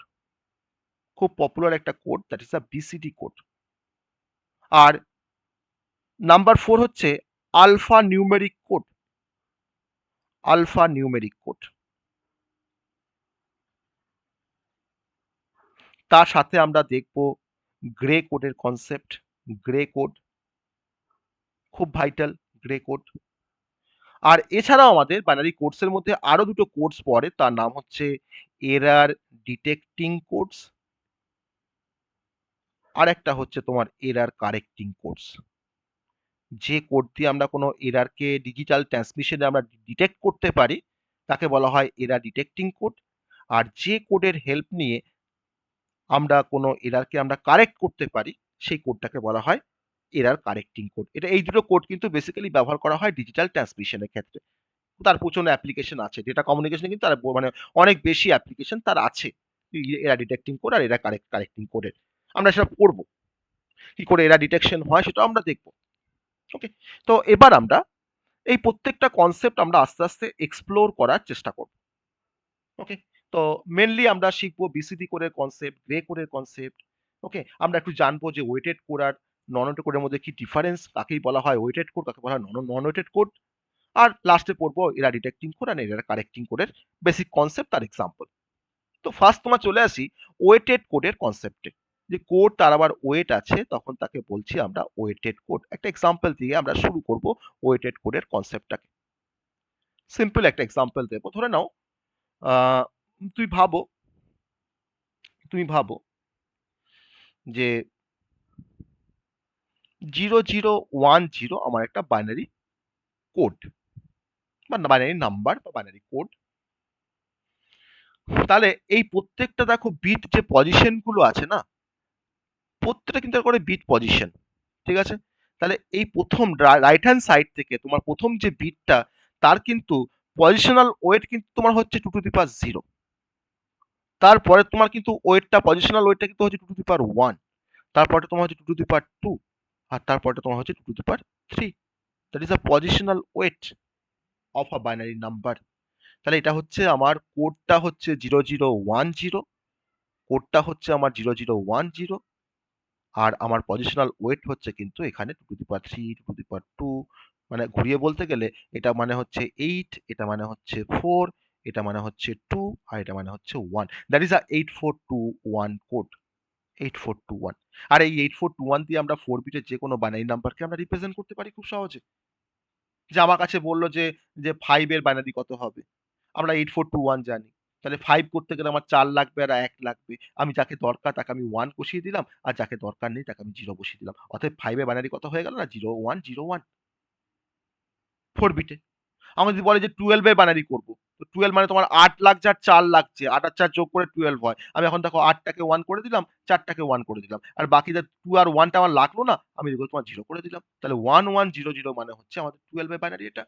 খুব পপুলার একটা code, that is a BCD code. আর নাম্বার 4 হচ্ছে alphanumeric code, alphanumeric code. তার সাথে আমরা দেখব গ্রে কোডের কনসেপ্ট, গ্রে কোড খুব ভাইটাল, গ্রে কোড। আর এছাড়াও আমাদের বাইনারি কোডসের মধ্যে আরো দুটো কোডস পড়ে, তার নাম হচ্ছে এরার ডিটেক্টিং কোডস, আর একটা হচ্ছে তোমার এরার কারেক্টিং কোডস। যে কোড দিয়ে আমরা কোনো এরারকে ডিজিটাল ট্রান্সমিশনে আমরা ডিটেক্ট করতে পারি তাকে বলা হয় এরার ডিটেক্টিং কোড। আর যে কোডের হেল্প নিয়ে আমরা কোনো এরারকে আমরা কারেক্ট করতে পারি সেই কোডটাকে বলা হয় এরার কারেক্টিং কোড। এটা এই দুটো কোড কিন্তু বেসিক্যালি ব্যবহার করা হয় ডিজিটাল ট্রান্সমিশনের ক্ষেত্রে। তার প্রচন্ড অ্যাপ্লিকেশন আছে, ডেটা কমিউনিকেশনে কিন্তু তার মানে অনেক বেশি অ্যাপ্লিকেশন তার আছে এরা ডিটেক্টিং কোড আর এরা কারেক্টিং কোডের। আমরা সেটা পড়বো, কি করে এরা ডিটেকশন হয় সেটাও আমরা দেখবো। ওকে, তো এবার আমরা এই প্রত্যেকটা কনসেপ্ট আমরা আস্তে আস্তে এক্সপ্লোর করার চেষ্টা করব। ওকে, তো মেনলি আমরা শিখবো বিসিডি কোডের কনসেপ্ট, গ্রে কোডের কনসেপ্ট। ওকে, আমরা একটু জানবো যে ওয়েটেড কোড আর নন ওয়েটেড কোডের মধ্যে কি ডিফারেন্স, কাকেই বলা হয় ওয়েটেড কোড, কাকে বলা হয় নন ওয়েটেড কোড। আর লাস্টে পড়বো এরা ডিটেক্টিং কোড আর এরা কারেক্টিং কোডের বেসিক কনসেপ্ট আর এক্সাম্পল। তো ফার্স্ট তোমার চলে আসি ওয়েটেড কোডের কনসেপ্টে। যে কোড তার আবার ওয়েট আছে তখন তাকে বলছি আমরা ওয়েটেড কোড। একটা এক্সাম্পল দিয়ে আমরা শুরু করব ওয়েটেড কোডের কনসেপ্টটাকে। সিম্পল একটা এক্সাম্পল দেবো, ধরে নাও আহ, তুই ভাবো তুমি ভাবো যে 0010 আমার একটা বাইনারি কোড বা বাইনারি নাম্বার বা বাইনারি কোড। তাহলে এই প্রত্যেকটা দেখো বিট যে পজিশন গুলো আছে না, প্রত্যেকটা কিন্তু করে বিট পজিশন, ঠিক আছে? তাহলে এই প্রথম রাইট হ্যান্ড সাইড থেকে তোমার প্রথম যে বিটটা তার কিন্তু পজিশনাল ওয়েট কিন্তু তোমার হচ্ছে 2^0। তারপরে তোমার কিন্তু ওয়েটটা পজিশনাল ওয়েটটা কিন্তু হচ্ছে 2^1। তারপরে তোমার হচ্ছে 2^2, আর তারপরে তোমার হচ্ছে 2^3। That is a positional weight of a binary number. তাহলে এটা হচ্ছে আমার কোডটা হচ্ছে 0010, কোডটা হচ্ছে আমার 0010, আর আমার পজিশনাল ওয়েট হচ্ছে কিন্তু এখানে 2^3, 2^2, মানে ঘুরিয়ে বলতে গেলে এটা মানে হচ্ছে 8, এটা মানে হচ্ছে 4, এটা মানে হচ্ছে 2, আর এটা মানে হচ্ছে 1। That is a 8421 code, 8421। আর এই 8421 দিয়ে আমরা 4 বিটের যে কোনো বাইনারি নাম্বারকে আমরা রিপ্রেজেন্ট করতে পারি খুব সহজে। যে আমার কাছে বললো যে 5 এর বাইনারি কত হবে, আমরা 8421 জানি। তাহলে 5 করতে গেলে আমার 4 লাগবে আর 1 লাগবে। আমি যাকে দরকার তাকে আমি 1 বসিয়ে দিলাম, আর যাকে দরকার নেই তাকে আমি 0 বসিয়ে দিলাম। অতএব 5 এর বাইনারি কত হয়ে গেল না, 0101, 4 বিটে। আমার যদি বলে যে 12 এর বাইনারি করব, তো 12 মানে তোমার 8 লাগছে আর 4 লাগছে, 8 আর 4 যোগ করে 12 হয়। আমি এখন দেখো 8 টাকে 1 করে দিলাম, 4 টাকে 1 করে দিলাম, আর বাকি যে 2 আর 1 টা আমার লাগলো না, আমি এগুলো তোমার 0 করে দিলাম। তাহলে 1100 মানে হচ্ছে আমাদের 12 এর বাইনারি এটা।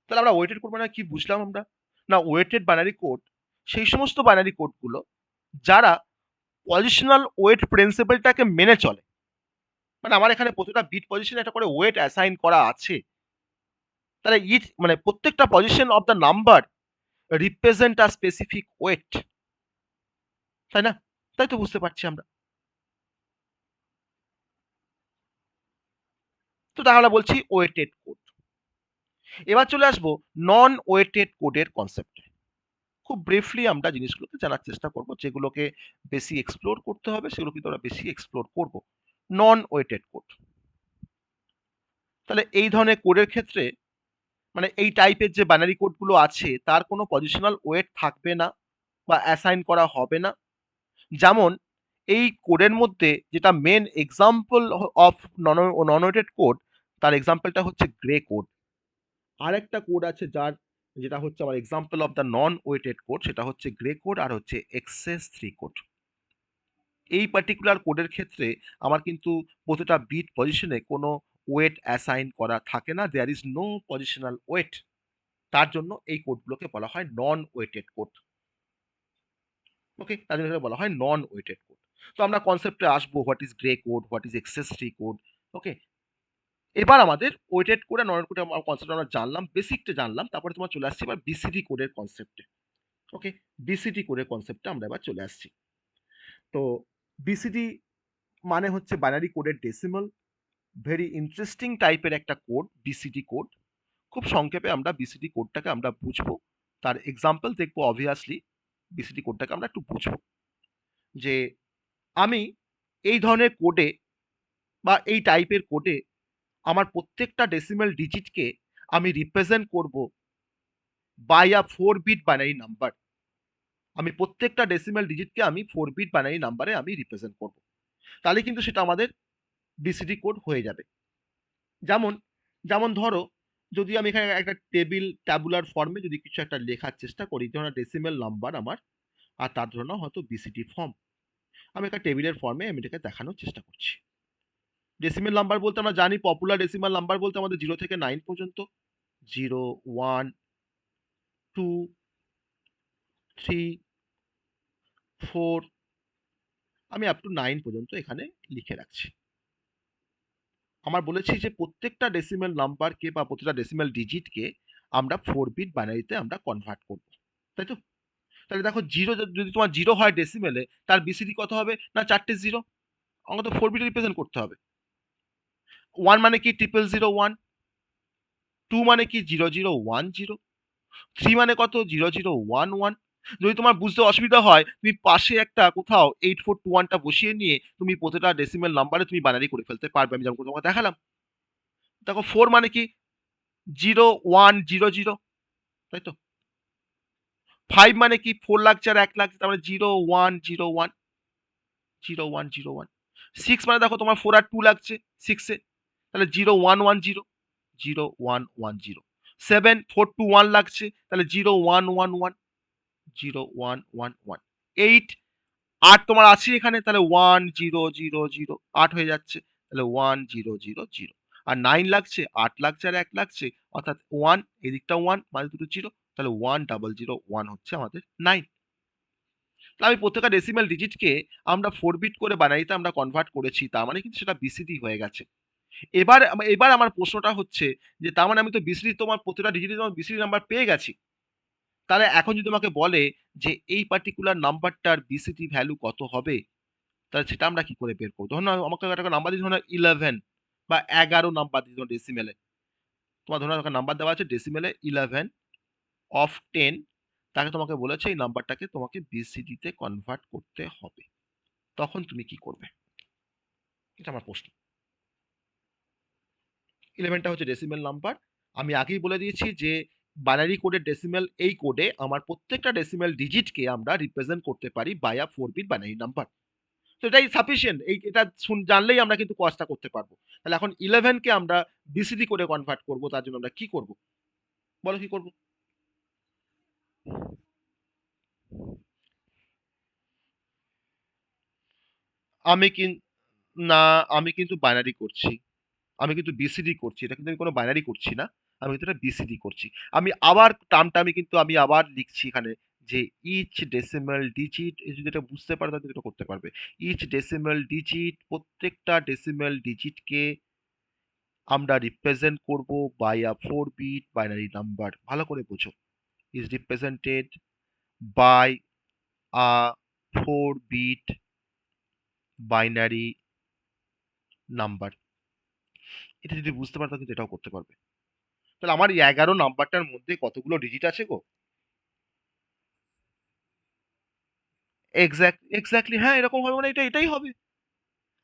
তাহলে আমরা ওয়েটেড কোড মানে কি বুঝলাম আমরা? না, ওয়েটেড বাইনারি কোড সেই সমস্ত বাইনারি কোডগুলো যারা পজিশনাল ওয়েট প্রিন্সিপালটাকে মেনে চলে। মানে আমার এখানে প্রতিটা বিট পজিশনে একটা করে ওয়েট অ্যাসাইন করা আছে। তাহলে ইচ মানে প্রত্যেকটা position of the number represent a specific weight, তাই না? তাই তো বুঝতে পারছি আমরা। তো তাহলে বলছি ওয়েটেড কোড। এবার চলে আসবো নন ওয়েটেড কোডের কনসেপ্টে। খুব ব্রিফলি আমরা জিনিসগুলোকে জানার চেষ্টা করব, যেগুলোকে বেশি এক্সপ্লোর করতে হবে সেগুলো কিন্তু আমরা বেশি এক্সপ্লোর করব। নন ওয়েটেড কোড, তাহলে এই ধরনের কোডের ক্ষেত্রে মানে এই টাইপের যে বাইনারি কোডগুলো আছে তার কোনো পজিশনাল ওয়েট থাকবে না বা অ্যাসাইন করা হবে না। যেমন এই কোডের মধ্যে যেটা main example of non weighted code, তার এক্সাম্পলটা হচ্ছে গ্রে কোড। আরেকটা কোড আছে যার যেটা হচ্ছে আমার example of the non weighted code, সেটা হচ্ছে গ্রে কোড আর হচ্ছে XS3 কোড। এই পার্টিকুলার কোডের ক্ষেত্রে আমার কিন্তু প্রতিটা বিট পজিশনে কোনো ওয়েট অ্যাসাইন করা থাকে না, there is no positional weight. তার জন্য এই কোডগুলোকে বলা হয় নন ওয়েটেড কোড। ওকে, তার জন্য এটাকে বলা হয় নন ওয়েটেড কোড। তো আমরা কনসেপ্টে আসবো, what is gray code, what is XS3 code. Okay, এবার আমাদের ওয়েটেড কোড আর নন কোড কনসেপ্ট আমরা জানলাম, বেসিকটা জানলাম, তারপরে তোমার চলে আসছে এবার বিসিডি কোডের কনসেপ্টে। ওকে, বিসিডি কোডের কনসেপ্টে আমরা এবার চলে আসছি। তো বিসিডি মানে হচ্ছে বাইনারি কোডের ডেসিমাল, ভেরি ইন্টারেস্টিং টাইপের একটা কোড, বিসিডি কোড। খুব সংক্ষেপে আমরা বিসিডি কোডটাকে আমরা বুঝবো, তার এক্সাম্পল দেখবো। অবভিয়াসলি বিসিডি কোডটাকে আমরা একটু বুঝবো যে আমি এই ধরনের কোডে বা এই টাইপের কোডে আমার প্রত্যেকটা ডেসিমেল ডিজিটকে আমি রিপ্রেজেন্ট করব by a 4 bit binary number. আমি প্রত্যেকটা ডেসিমেল ডিজিটকে আমি 4 বিট বাইনারি নাম্বারে আমি রিপ্রেজেন্ট করব। তাহলে কিন্তু সেটা আমাদের বিসিডি কোড হয়ে যাবে। যেমন যেমন ধরো, যদি আমি এখানে একটা ট্যাবুলার ফর্মে যদি কিছু একটা লেখার চেষ্টা করি, ধরো ডেসিমেল নাম্বার আমার, আর তার জন্য হয়তো বিসিডি ফর্ম, আমি একটা টেবিলের ফর্মে আমি এটাকে দেখানোর চেষ্টা করছি। ডেসিমেল নাম্বার বলতে আমরা জানি, পপুলার ডেসিমাল নাম্বার বলতে আমাদের 0 থেকে 9 পর্যন্ত, 0, 1, 2, 3, 4, আমি আপ টু 9 পর্যন্ত এখানে লিখে রাখছি। আমার বলেছি যে প্রত্যেকটা ডেসিমেল নাম্বারকে বা প্রত্যেকটা ডেসিমেল ডিজিটকে আমরা 4 বিট বাইনারিতে আমরা কনভার্ট করব, তাই তো? তাহলে দেখো, জিরো যদি তোমার 0 হয় ডেসিমেলে, তার বিসিডি কত হবে না 4টে 0, আমাকে তো 4 বিটে রিপ্রেজেন্ট করতে হবে। 1 মানে কি 00001, 2 মানে কি 0010, 3 মানে কত 0011। যদি তোমার বুঝতে অসুবিধা হয়, তুমি পাশে একটা কোথাও 8421টা বসিয়ে নিয়ে তুমি প্রতিটা ডেসিমেল নাম্বারে তুমি বাইনারি করে ফেলতে পারবে, আমি যেমন করে তোমাকে দেখালাম। দেখো 4 মানে কি 0100, তাই তো? 5 মানে কি 4 লাগছে আর 1 লাগছে, তার মানে 0101, 0101। 6 মানে দেখো তোমার 4 আর 2 লাগছে 6 এ, তাহলে 0110, 0110। 7 4 2 1 লাগছে, তাহলে 0111, 0111। 8 8 তোমার আছে এখানে, তাহলে 1000, 8 হয়ে যাচ্ছে, তাহলে 1000। আর 9 লাগছে, 8 লাগছে আর 1 লাগছে, অর্থাৎ 1, এদিকটা 1 মানে দুটো 0, তাহলে 1001 হচ্ছে আমাদের 9। তাহলে আমি প্রত্যেকটা ডেসিমেল ডিজিটকে আমরা 4 বিট করে বাইনারিতে আমরা কনভার্ট করেছি, তার মানে কিন্তু সেটা বিসিডি হয়ে গেছে। এবার আমার প্রশ্নটা হচ্ছে যে তার মানে আমি তো বিসিডি, তোমার প্রতিটা ডিজিটে তোমার বিসিডি নাম্বার পেয়ে গেছি। তাহলে এখন যদি তোমাকে বলে যে এই পার্টিকুলার নাম্বারটার বিসিডি ভ্যালু কত হবে, তাহলে সেটা আমরা কি করে বের করবো? ধরুন আমাকে একটা নাম্বার দিয়েছে, ধরুন 11 বা 11 নাম্বার দিয়েছে ডেসিমেলে। তোমার ধরুন একটা নাম্বার দেওয়া আছে ডেসিমেলে 11 অফ 10, তাকে তোমাকে বলেছে এই নাম্বারটাকে তোমাকে বিসিডি তে কনভার্ট করতে হবে। তখন তুমি কি করবে? এটা আমার প্রশ্ন। 11টা হচ্ছে ডেসিমেল নাম্বার। আমি আগেই বলে দিয়েছি যে বাইনারি কোডের ডেসিমেল, এই কোডে আমার প্রত্যেকটা ডেসিমেল ডিজিটকে আমরা রিপ্রেজেন্ট করতে পারি by a 4 bit binary number. তো এটাই সাফিসিয়েন্ট, এটা জানলেই আমরা কিন্তু কাজটা করতে পারবো। তাহলে এখন 11 কে আমরা বিসিডি কোডে কনভার্ট করব, তার জন্য আমরা কি করব? বলো কি করব? আমি কিন না, আমি কিন্তু বাইনারি করছি। আমি কিন্তু বিসিডি করছি। এটা কিন্তু আমি কোনো বাইনারি করছি না। আমি কিন্তু এটা বিসিডি করছি। আমি আবার টার্মটা আমি আবার লিখছি এখানে যে ইচ ডেসিমাল ডিজিট, যদি এটা বুঝতে পারো তাহলে এটা করতে পারবে। ইচ ডেসিমাল ডিজিট, প্রত্যেকটা ডেসিমাল ডিজিটকে আমরা রিপ্রেজেন্ট করব by a 4 bit binary number. ভালো করে বোঝো। Is represented by a 4 bit binary number. এটা যদি বুঝতে পারো তাহলে কিন্তু এটাও করতে পারবে। তাহলে আমার এই 11 নাম্বারটার মধ্যে কতগুলো ডিজিট আছে গো? এক্স্যাক্টলি, হ্যাঁ, এরকম হবে, মানে এটাই হবে।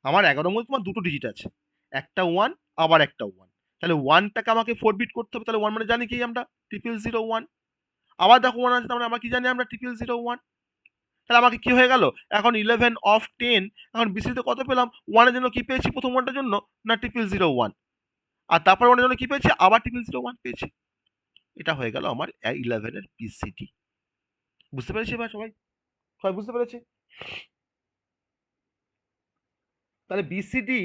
আমার 11 মধ্যে তোমার দুটো ডিজিট আছে, একটা 1 আবার একটা 1। তাহলে 1টাকে আমাকে 4 বিট করতে হবে, তাহলে 1 মানে জানি কি আমরা 0001। আবার দেখো 1 আছে, তার মানে আমরা কি জানি আমরা 0001। তাহলে আমাকে কি হয়ে গেল? এখন 11 অফ 10, এখন বিসিতে কত পেলাম? 1 এর জন্য কি পেয়েছি প্রথম 1টার জন্য? না 0001। আর তারপর 1 এর জন্য কি পেয়েছি? আবার 0001 পেয়েছি। এটা হয়ে গেল আমার 11 এর বিসিডি। বুঝতে পেরেছি এবার সবাই? সবাই বুঝতে পেরেছে? তাহলে বিসিডি,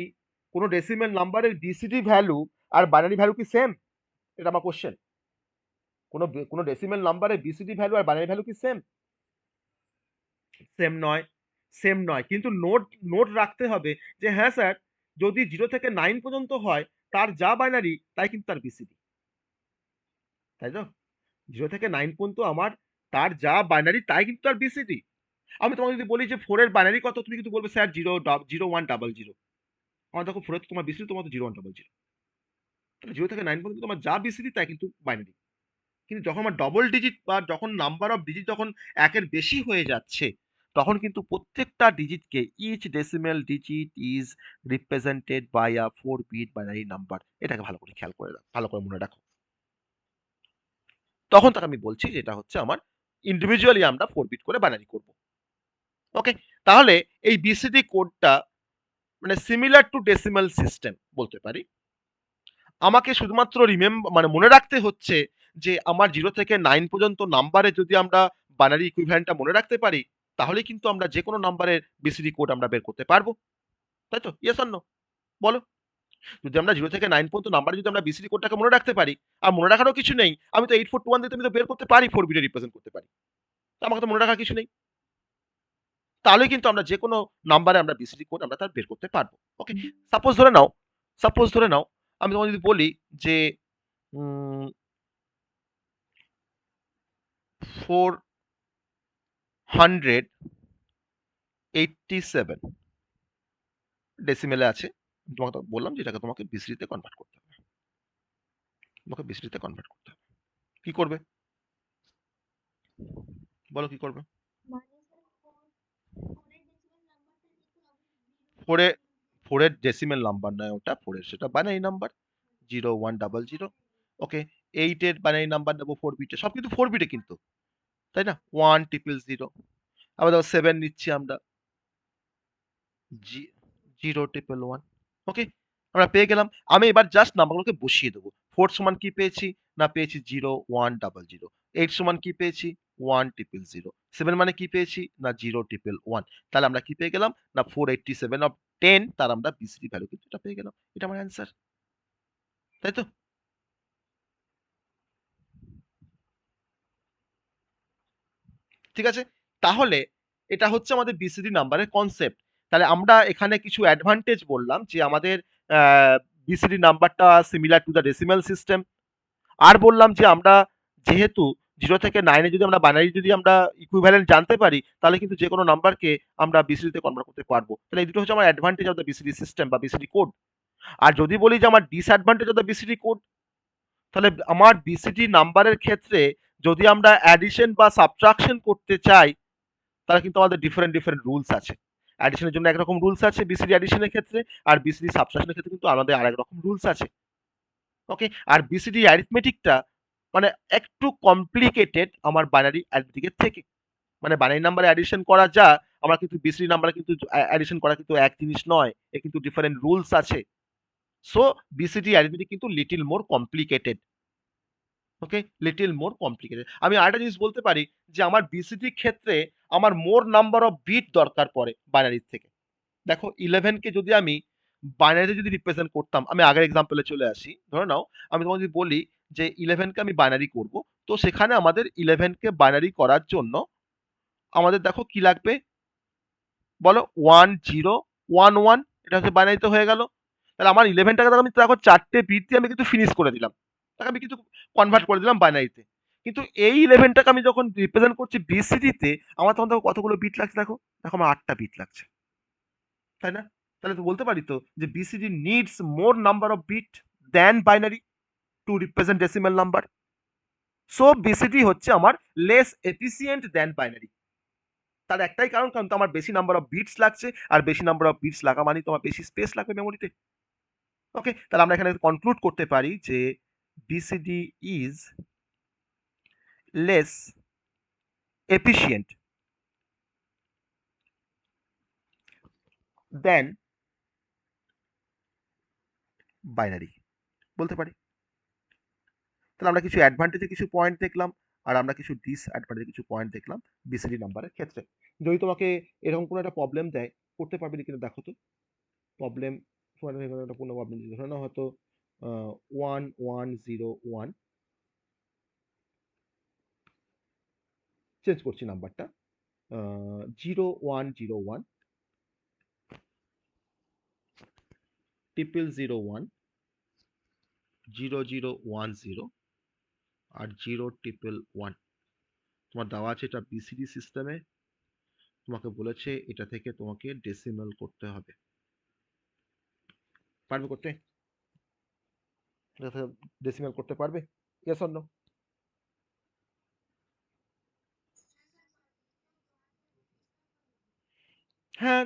কোনো ডেসিমেল নাম্বারের বিসিডি ভ্যালু আর বাইনারি ভ্যালু কি সেম? এটা আমার কোশ্চেন। কোনো ডেসিমেল নাম্বারের বিসিডি ভ্যালু আর বাইনারি ভ্যালু কি সেম? সেম নয়। সেম নয়, কিন্তু নোট নোট রাখতে হবে যে হ্যাঁ স্যার, যদি 0 থেকে 9 পর্যন্ত হয়, তার যা বাইনারি তাই কিন্তু তার বিসিডি, তাই তো? 0 থেকে 9 পর্যন্ত আমার তার যা বাইনারি তাই কিন্তু তার বিসিডি। আমি তোমাকে যদি বলি যে 4 এর বাইনারি কত, তুমি কিন্তু বলবে স্যার 0 0100। আমার দেখো 4 তোমার বিসিডি তোমার তো 0100, তাহলে 0 থেকে 9 পর্যন্ত তোমার যা বিসিডি তাই কিন্তু বাইনারি। কিন্তু যখন আমার ডবল ডিজিট বা যখন নাম্বার অফ ডিজিট যখন একের বেশি হয়ে যাচ্ছে, তখন কিন্তু প্রত্যেকটা ডিজিটকে each decimal digit is represented by a 4 bit binary number. এটাকে ভালো করে খেয়াল করে ভালো করে মনে রাখো। তখন তাকে আমি বলছি যে এটা হচ্ছে আমার ইন্ডিভিজুয়ালি আমরা 4 বিট করে বাইনারি করব। ওকে, তাহলে এই বিসিডি কোডটা মানে সিমিলার টু ডেসিমাল সিস্টেম বলতে পারি। আমাকে শুধুমাত্র মানে মনে রাখতে হচ্ছে যে আমার 0 থেকে 9 পর্যন্ত নাম্বারে যদি আমরা বাইনারি ইকুইভ্যালেন্টটা মনে রাখতে পারি, তাহলে কিন্তু আমরা যে কোনো নাম্বারের বিসিডি কোড আমরা বের করতে পারবো। তাই তো? Yes or no? বলো। যদি আমরা 0 থেকে 9 পর্যন্ত নাম্বারে যদি আমরা বিসিডি কোডটাকে মনে রাখতে পারি, আর মনে রাখারও কিছু নেই, আমি তো 8421 দিয়ে আমি তো বের করতে পারি 4 বিটে রিপ্রেজেন্ট করতে পারি। তো আমাকে তো মনে রাখার কিছু নেই। তাহলে কিন্তু আমরা যে কোনো নাম্বারে আমরা বিসিডি কোড আমরা তার বের করতে পারবো। ওকে? সাপোজ ধরে নাও, সাপোজ ধরে নাও আমি তোমাকে যদি বলি যে 487 ডেসিমেলে আছে। তোমাকে তো বললাম যে এটাকে তোমাকে বিসিডিতে কনভার্ট করতে হবে। তোমাকে বিসিডিতে কনভার্ট করতে হবে। কি করবে? বলো কি করবে? 4 এর ডেসিমেল নাম্বার নয় ওটা, 4 এর সেটা বাইনারি নাম্বার 0100। ওকে, 8 এর বাইনারি নাম্বার নেবো 4 বিটে। সব কিন্তু 4 বিটে কিন্তু, তাই না? 1000। আবার দেখো 7 নিচ্ছি আমরা 0111। ওকে, আমরা পেয়ে গেলাম। আমি এবার জাস্ট নাম্বারগুলোকে বসিয়ে দেবো। 4 সমান কি পেয়েছি? না পেয়েছি 0100। 8 সমান কি পেয়েছি? 1000। 7 মানে কি পেয়েছি? না 0111। তাহলে আমরা কি পেয়ে গেলাম? না 487 অফ 10 তার আমরা বিসিডি ভ্যালু কিন্তু এটা পেয়ে গেলাম। এটা আমার অ্যান্সার। তাই তো? ঠিক আছে? তাহলে এটা হচ্ছে আমাদের বিসিডি নাম্বারের কনসেপ্ট। তাহলে আমরা এখানে কিছু অ্যাডভান্টেজ বললাম যে আমাদের বিসিডি নাম্বারটা similar to the decimal system. আর বললাম যে আমরা যেহেতু 0 থেকে 9 এ যদি আমরা বাইনারি যদি আমরা ইকুইভ্যালেন্ট জানতে পারি, তাহলে কিন্তু যে কোনো নাম্বারকে আমরা বিসিডি তে কনভার্ট করতে পারবো। তাহলে এই দুটো হচ্ছে আমার advantage of the BCD system বা বিসিডি কোড। আর যদি বলি যে আমার disadvantage of the BCD code, তাহলে আমার বিসিডি নাম্বারের ক্ষেত্রে যদি আমরা অ্যাডিশন বা সাবট্রাকশন করতে চাই, তাহলে কিন্তু আমাদের ডিফারেন্ট রুলস আছে। অ্যাডিশনের জন্য একরকম রুলস আছে বিসিডি অ্যাডিশনের ক্ষেত্রে, আর বিসিডি সাবট্রাকশনের ক্ষেত্রে কিন্তু আমাদের আরেক রকম রুলস আছে। ওকে, আর বিসিডি অ্যারিথমেটিকটা মানে একটু কমপ্লিকেটেড আমার বাইনারি অ্যারিথমেটিকের থেকে। মানে বাইনারি নাম্বারে অ্যাডিশন করা যা, আমরা কিন্তু বিসিডি নাম্বারে কিন্তু অ্যাডিশন করা কিন্তু এক জিনিস নয়, এ কিন্তু ডিফারেন্ট রুলস আছে। সো বিসিডি অ্যারিথমেটিক কিন্তু লিটিল মোর কমপ্লিকেটেড। ওকে, লিটিল মোর কমপ্লিকেটেড। আমি আরেকটা জিনিস বলতে পারি যে আমার বিসিডি ক্ষেত্রে আমার মোর নাম্বার অফ বিট দরকার পড়ে বাইনারির থেকে। দেখো 11 কে যদি আমি বাইনারিতে যদি রিপ্রেজেন্ট করতাম, আমি আগের এক্সাম্পলে চলে আসি। ধরে নাও আমি তোমাকে যদি বলি যে 11 কে আমি বাইনারি করব, তো সেখানে আমাদের 11 কে বাইনারি করার জন্য আমাদের দেখো কি লাগবে? বলো 1011। এটা হচ্ছে বাইনারিতে হয়ে গেল। তাহলে আমার 11টাকে আমি দেখো 4টে বিট দিয়ে আমি কিন্তু ফিনিশ করে দিলাম। তাকে আমি কিন্তু কনভার্ট করে দিলাম বাইনারিতে। কিন্তু এই 11টাকে আমি যখন রিপ্রেজেন্ট করছি বিসিডিতে, আমার তখন দেখো কতগুলো বিট লাগছে দেখো। দেখো আমার 8টা বিট লাগছে। তাই না? তাহলে তো বলতে পারি তো যে BCD needs more number of bit than binary to represent decimal number. So BCD হচ্ছে আমার লেস এফিসিয়েন্ট দ্যান বাইনারি। তার একটাই কারণ, কারণ তো আমার বেশি নাম্বার অফ বিটস লাগছে, আর বেশি নাম্বার অফ বিটস লাগা মানে তোমার বেশি স্পেস লাগবে মেমোরিতে। ওকে, তাহলে আমরা এখানে কনক্লুড করতে পারি যে BCD is less efficient than binary বলতে পারি। তাহলে আমরা কিছু অ্যাডভান্টেজে কিছু পয়েন্ট দেখলাম, আর আমরা কিছু ডিসঅ্যাডভান্টেজে কিছু পয়েন্ট দেখলাম বিসিডি নাম্বারের ক্ষেত্রে। যদি তোমাকে এরকম কোনো একটা প্রবলেম দেয়, করতে পারবে কিনা দেখো তো। প্রবলেম একটা কোনো প্রবলেম ধরে নাও হয়তো 1101, চেঞ্জ করছি নাম্বারটা, 0101 00001 0010 আর 0111। তোমার দেওয়া আছে এটা বিসিডি সিস্টেমে, তোমাকে বলেছে এটা থেকে তোমাকে ডেসিমাল করতে হবে। পারবে করতে? ডেসিমেল করতে পারবে? Yes or no? হ্যাঁ,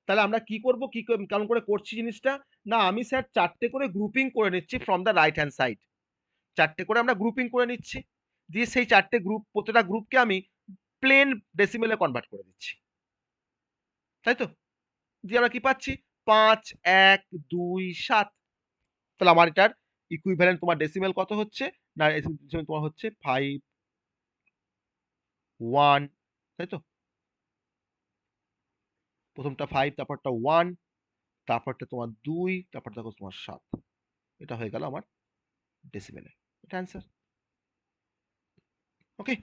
তাহলে আমরা কি করব, কেমন করে করছি জিনিসটা? না আমি স্যার 4 টে করে গ্রুপিং করে নিচ্ছি from the right hand side. 4 টে করে আমরা গ্রুপিং করে নিচ্ছি। দিয়ে সেই 4 টে গ্রুপ, প্রত্যেকটা গ্রুপকে আমি প্লেন ডেসিমেলে কনভার্ট করে দিচ্ছি। তাই তো? দিয়ে আমরা কি পাচ্ছি? 5, 1, 2, 7। তাহলে আমার এটার ইকুইভ্যালেন্ট তোমার ডেসিমেল কত হচ্ছে? না ডেসিমেল তোমার হচ্ছে 5, 1, তাই তো? প্রথমটা 5, তারপরটা 1, তারপরটা তোমার 2, তারপর দেখো তোমার 7। এটা হয়ে গেল আমার ডেসিমেলে। এটা অ্যান্সার। ওকে?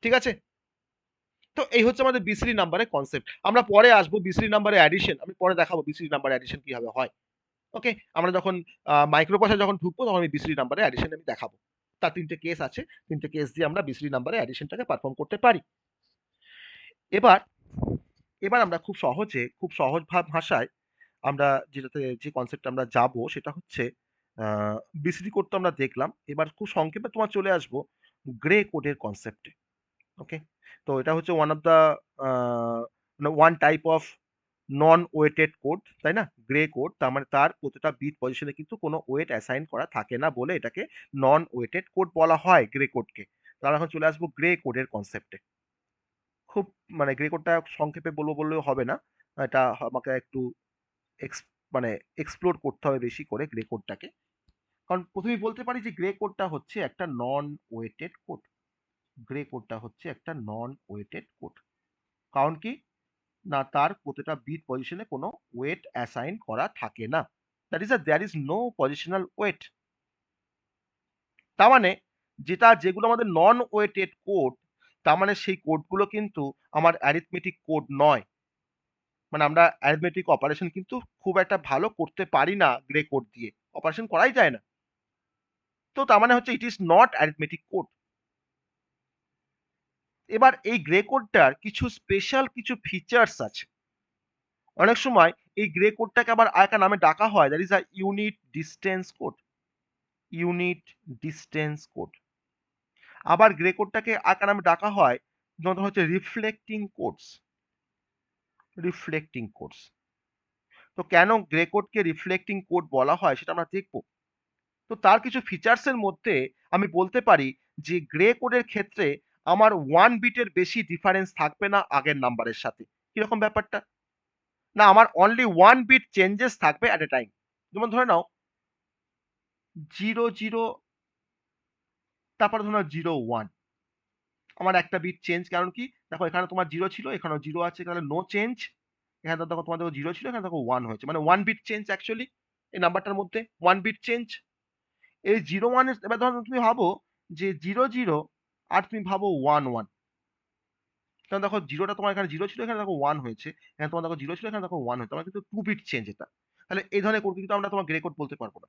ঠিক আছে? তো এই হচ্ছে আমাদের বিসিডি নাম্বারের কনসেপ্ট। আমরা পরে আসবো বিসিডি নাম্বারের অ্যাডিশন। আমি পরে দেখাবো বিসিডি নাম্বার অ্যাডিশন কিভাবে হয়। ওকে? আমরা যখন মাইক্রো ভাষায় যখন ঢুকবো তখন আমি বিসিডি নাম্বারের অ্যাডিশন আমি দেখাবো। তার 3 টে কেস আছে। 3 টে কেস দিয়ে আমরা বিসিডি নাম্বারের অ্যাডিশনটাকে পারফর্ম করতে পারি। এবার এবার আমরা খুব সহজ ভাষায় আমরা যে কনসেপ্টটা আমরা যাবো সেটা হচ্ছে বিসিডি কোড তো আমরা দেখলাম। এবার খুব সংক্ষেপে তোমার চলে আসবো গ্রে কোডের কনসেপ্টে। ওকে? তো এটা হচ্ছে ওয়ান অফ দ্য মানে one type of non weighted code, তাই না? গ্রে কোড, তার মানে তার প্রতিটা বিট পজিশনে কিন্তু কোনো ওয়েট অ্যাসাইন করা থাকে না বলে এটাকে নন ওয়েটেড কোড বলা হয় গ্রে কোডকে। তাহলে এখন চলে আসবো গ্রে কোডের কনসেপ্টে। খুব মানে গ্রে কোডটা সংক্ষেপে বললেও হবে না। এটা আমাকে একটু এক্স মানে এক্সপ্লোর করতে হবে বেশি করে গ্রে কোডটাকে। কারণ প্রথমেই বলতে পারি যে গ্রে কোডটা হচ্ছে একটা নন ওয়েটেড কোড। গ্রে কোডটা হচ্ছে একটা নন ওয়েটেড কোড। কারণ কি? না তার প্রতিটা বিট পজিশনে কোনো ওয়েট অ্যাসাইন করা থাকে না। There is no positional weight. তার মানে যেগুলো আমাদের নন ওয়েটেড কোড, তার মানে সেই কোডগুলো কিন্তু আমার অ্যারিথমেটিক কোড নয়। মানে আমরা অ্যারিথমেটিক অপারেশন কিন্তু খুব একটা ভালো করতে পারি না গ্রে কোড দিয়ে। অপারেশন করাই যায় না। তো তার মানে হচ্ছে it is not arithmetic code. এবার এই গ্রে কোডটার কিছু ফিচার্স আছে। অনেক সময় এই গ্রে কোডটাকে আবার আরেকটা নামে ডাকা হয়, that is a unit distance code. Unit distance code. আবার গ্রে কোডটাকে আরেকটা নামে ডাকা হয় যেমন হচ্ছে রিফ্লেক্টিং কোডস। Reflecting codes. তো কেন গ্রে কোডকে রিফ্লেক্টিং কোড বলা হয় সেটা আমরা দেখব। তো তার কিছু ফিচার্সের মধ্যে আমি বলতে পারি যে গ্রে কোডের ক্ষেত্রে আমার 1 বিটের বেশি ডিফারেন্স থাকবে না আগের নাম্বারের সাথে। কিরকম ব্যাপারটা? না আমার অনলি 1 বিট চেঞ্জেস থাকবে এট এ টাইম। যেমন ধরে নাও 00, তারপরে ধরে নাও 01। আমার একটা বিট চেঞ্জ, কারণ কি? দেখো এখানে তোমার 0 ছিল, এখানেও 0 আছে, তাহলে নো চেঞ্জ। এখানে দেখো তোমার 0 ছিল, এখানে দেখো 1 হয়েছে। মানে 1 বিট চেঞ্জ অ্যাকচুয়ালি এই নাম্বারটার মধ্যে 1 বিট চেঞ্জ। এই 01 এর এবার ধরো তুমি ভাবো যে 00 আর তুমি ভাবো 11। কারণ দেখো 0টা তোমার এখানে 0 ছিল, এখানে দেখো 1 হয়েছে। এখানে তোমার দেখো 0 ছিল, এখানে দেখো 1 হয়েছে। আমার কিন্তু 2 বিট চেঞ্জ এটা। তাহলে এই ধরনের কোড কিন্তু আমরা তোমার গ্রে কোড বলতে পারবো না।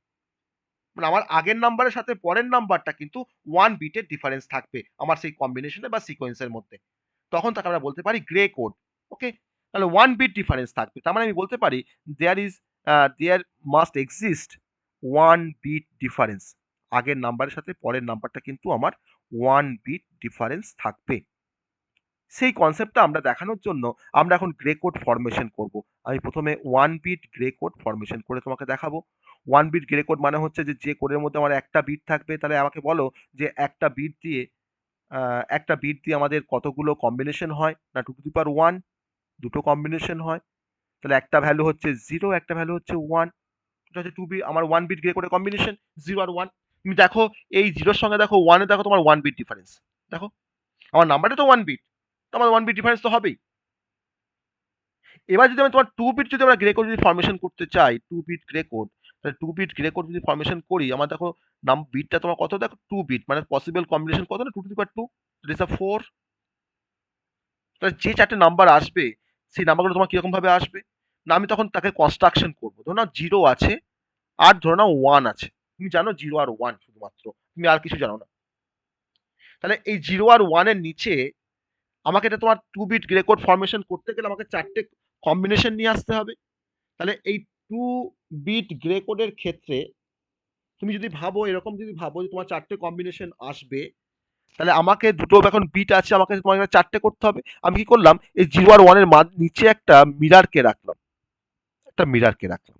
মানে আমার আগের নাম্বারের সাথে পরের নাম্বারটা কিন্তু 1 বিটের ডিফারেন্স থাকবে আমার সেই কম্বিনেশনে বা সিকোয়েন্সের মধ্যে। তখন তাকে আমরা বলতে পারি গ্রে কোড। ওকে? তাহলে 1 বিট ডিফারেন্স থাকবে। তার মানে আমি বলতে পারি there must exist 1 bit difference. আগের নাম্বারের সাথে পরের নাম্বারটা কিন্তু আমার 1 বিট ডিফারেন্স থাকবে। সেই কনসেপ্টটা আমরা দেখানোর জন্য আমরা এখন গ্রে কোড ফরমেশন করব। আমি প্রথমে 1 বিট গ্রে কোড ফরমেশন করে তোমাকে দেখাবো। 1 বিট গ্রে কোড মানে হচ্ছে যে কোডের মধ্যে আমার একটা বিট থাকবে। তাহলে আমাকে বলো যে একটা বিট দিয়ে আমাদের কতগুলো কম্বিনেশন হয়? না 2 টু দি পাওয়ার 1 দুটো কম্বিনেশন হয়। তাহলে একটা ভ্যালু হচ্ছে 0, একটা ভ্যালু হচ্ছে 1। এটা হচ্ছে 2 বিট আমার 1 বিট গ্রে কোডের কম্বিনেশন 0 আর 1। তুমি দেখো এই 0 এর সঙ্গে দেখো 1 এ দেখো তোমার 1 বিট ডিফারেন্স। দেখো আমার নাম্বারটা তো 1 বিট। তো আমার 1 বিট ডিফারেন্স তো হবেই। এবার যদি আমি তোমার 2 বিট যদি আমরা গ্রে কোড যদি ফরমেশন করতে চাই, 2 বিট গ্রে কোড, তাহলে 2 বিট গ্রে কোড যদি ফরমেশন করি, আমার দেখো বিটটা তোমার কত দেখো 2 বিট, মানে পসিবল কম্বিনেশন কত না 2 to the power 2, that is 4। তাহলে যে চারটে নাম্বার আসবে সেই নাম্বারগুলো তোমার কিরকম ভাবে আসবে? না আমি তখন তাকে কনস্ট্রাকশন করবো। ধরো নাও 0 আছে আর ধরো নাও 1 আছে। তুমি জানো 0 আর 1 শুধুমাত্র, তুমি আর কিছু জানো না। তাহলে এই 0 আর 1 এর নিচে আমাকে এটা তোমার 2 বিট গ্রে কোড ফরমেশন করতে গেলে আমাকে চারটে কম্বিনেশন নিয়ে আসতে হবে। তাহলে এই টু বিট গ্রে কোডের ক্ষেত্রে তুমি যদি ভাবো, এরকম যদি ভাবো যে তোমার 4টে কম্বিনেশন আসবে, তাহলে আমাকে দুটো এখন বিট আছে, আমাকে তোমার 4টে করতে হবে। আমি কি করলাম, এই 0 আর 1 এর নিচে একটা মিরারকে রাখলাম, একটা মিরারকে রাখলাম।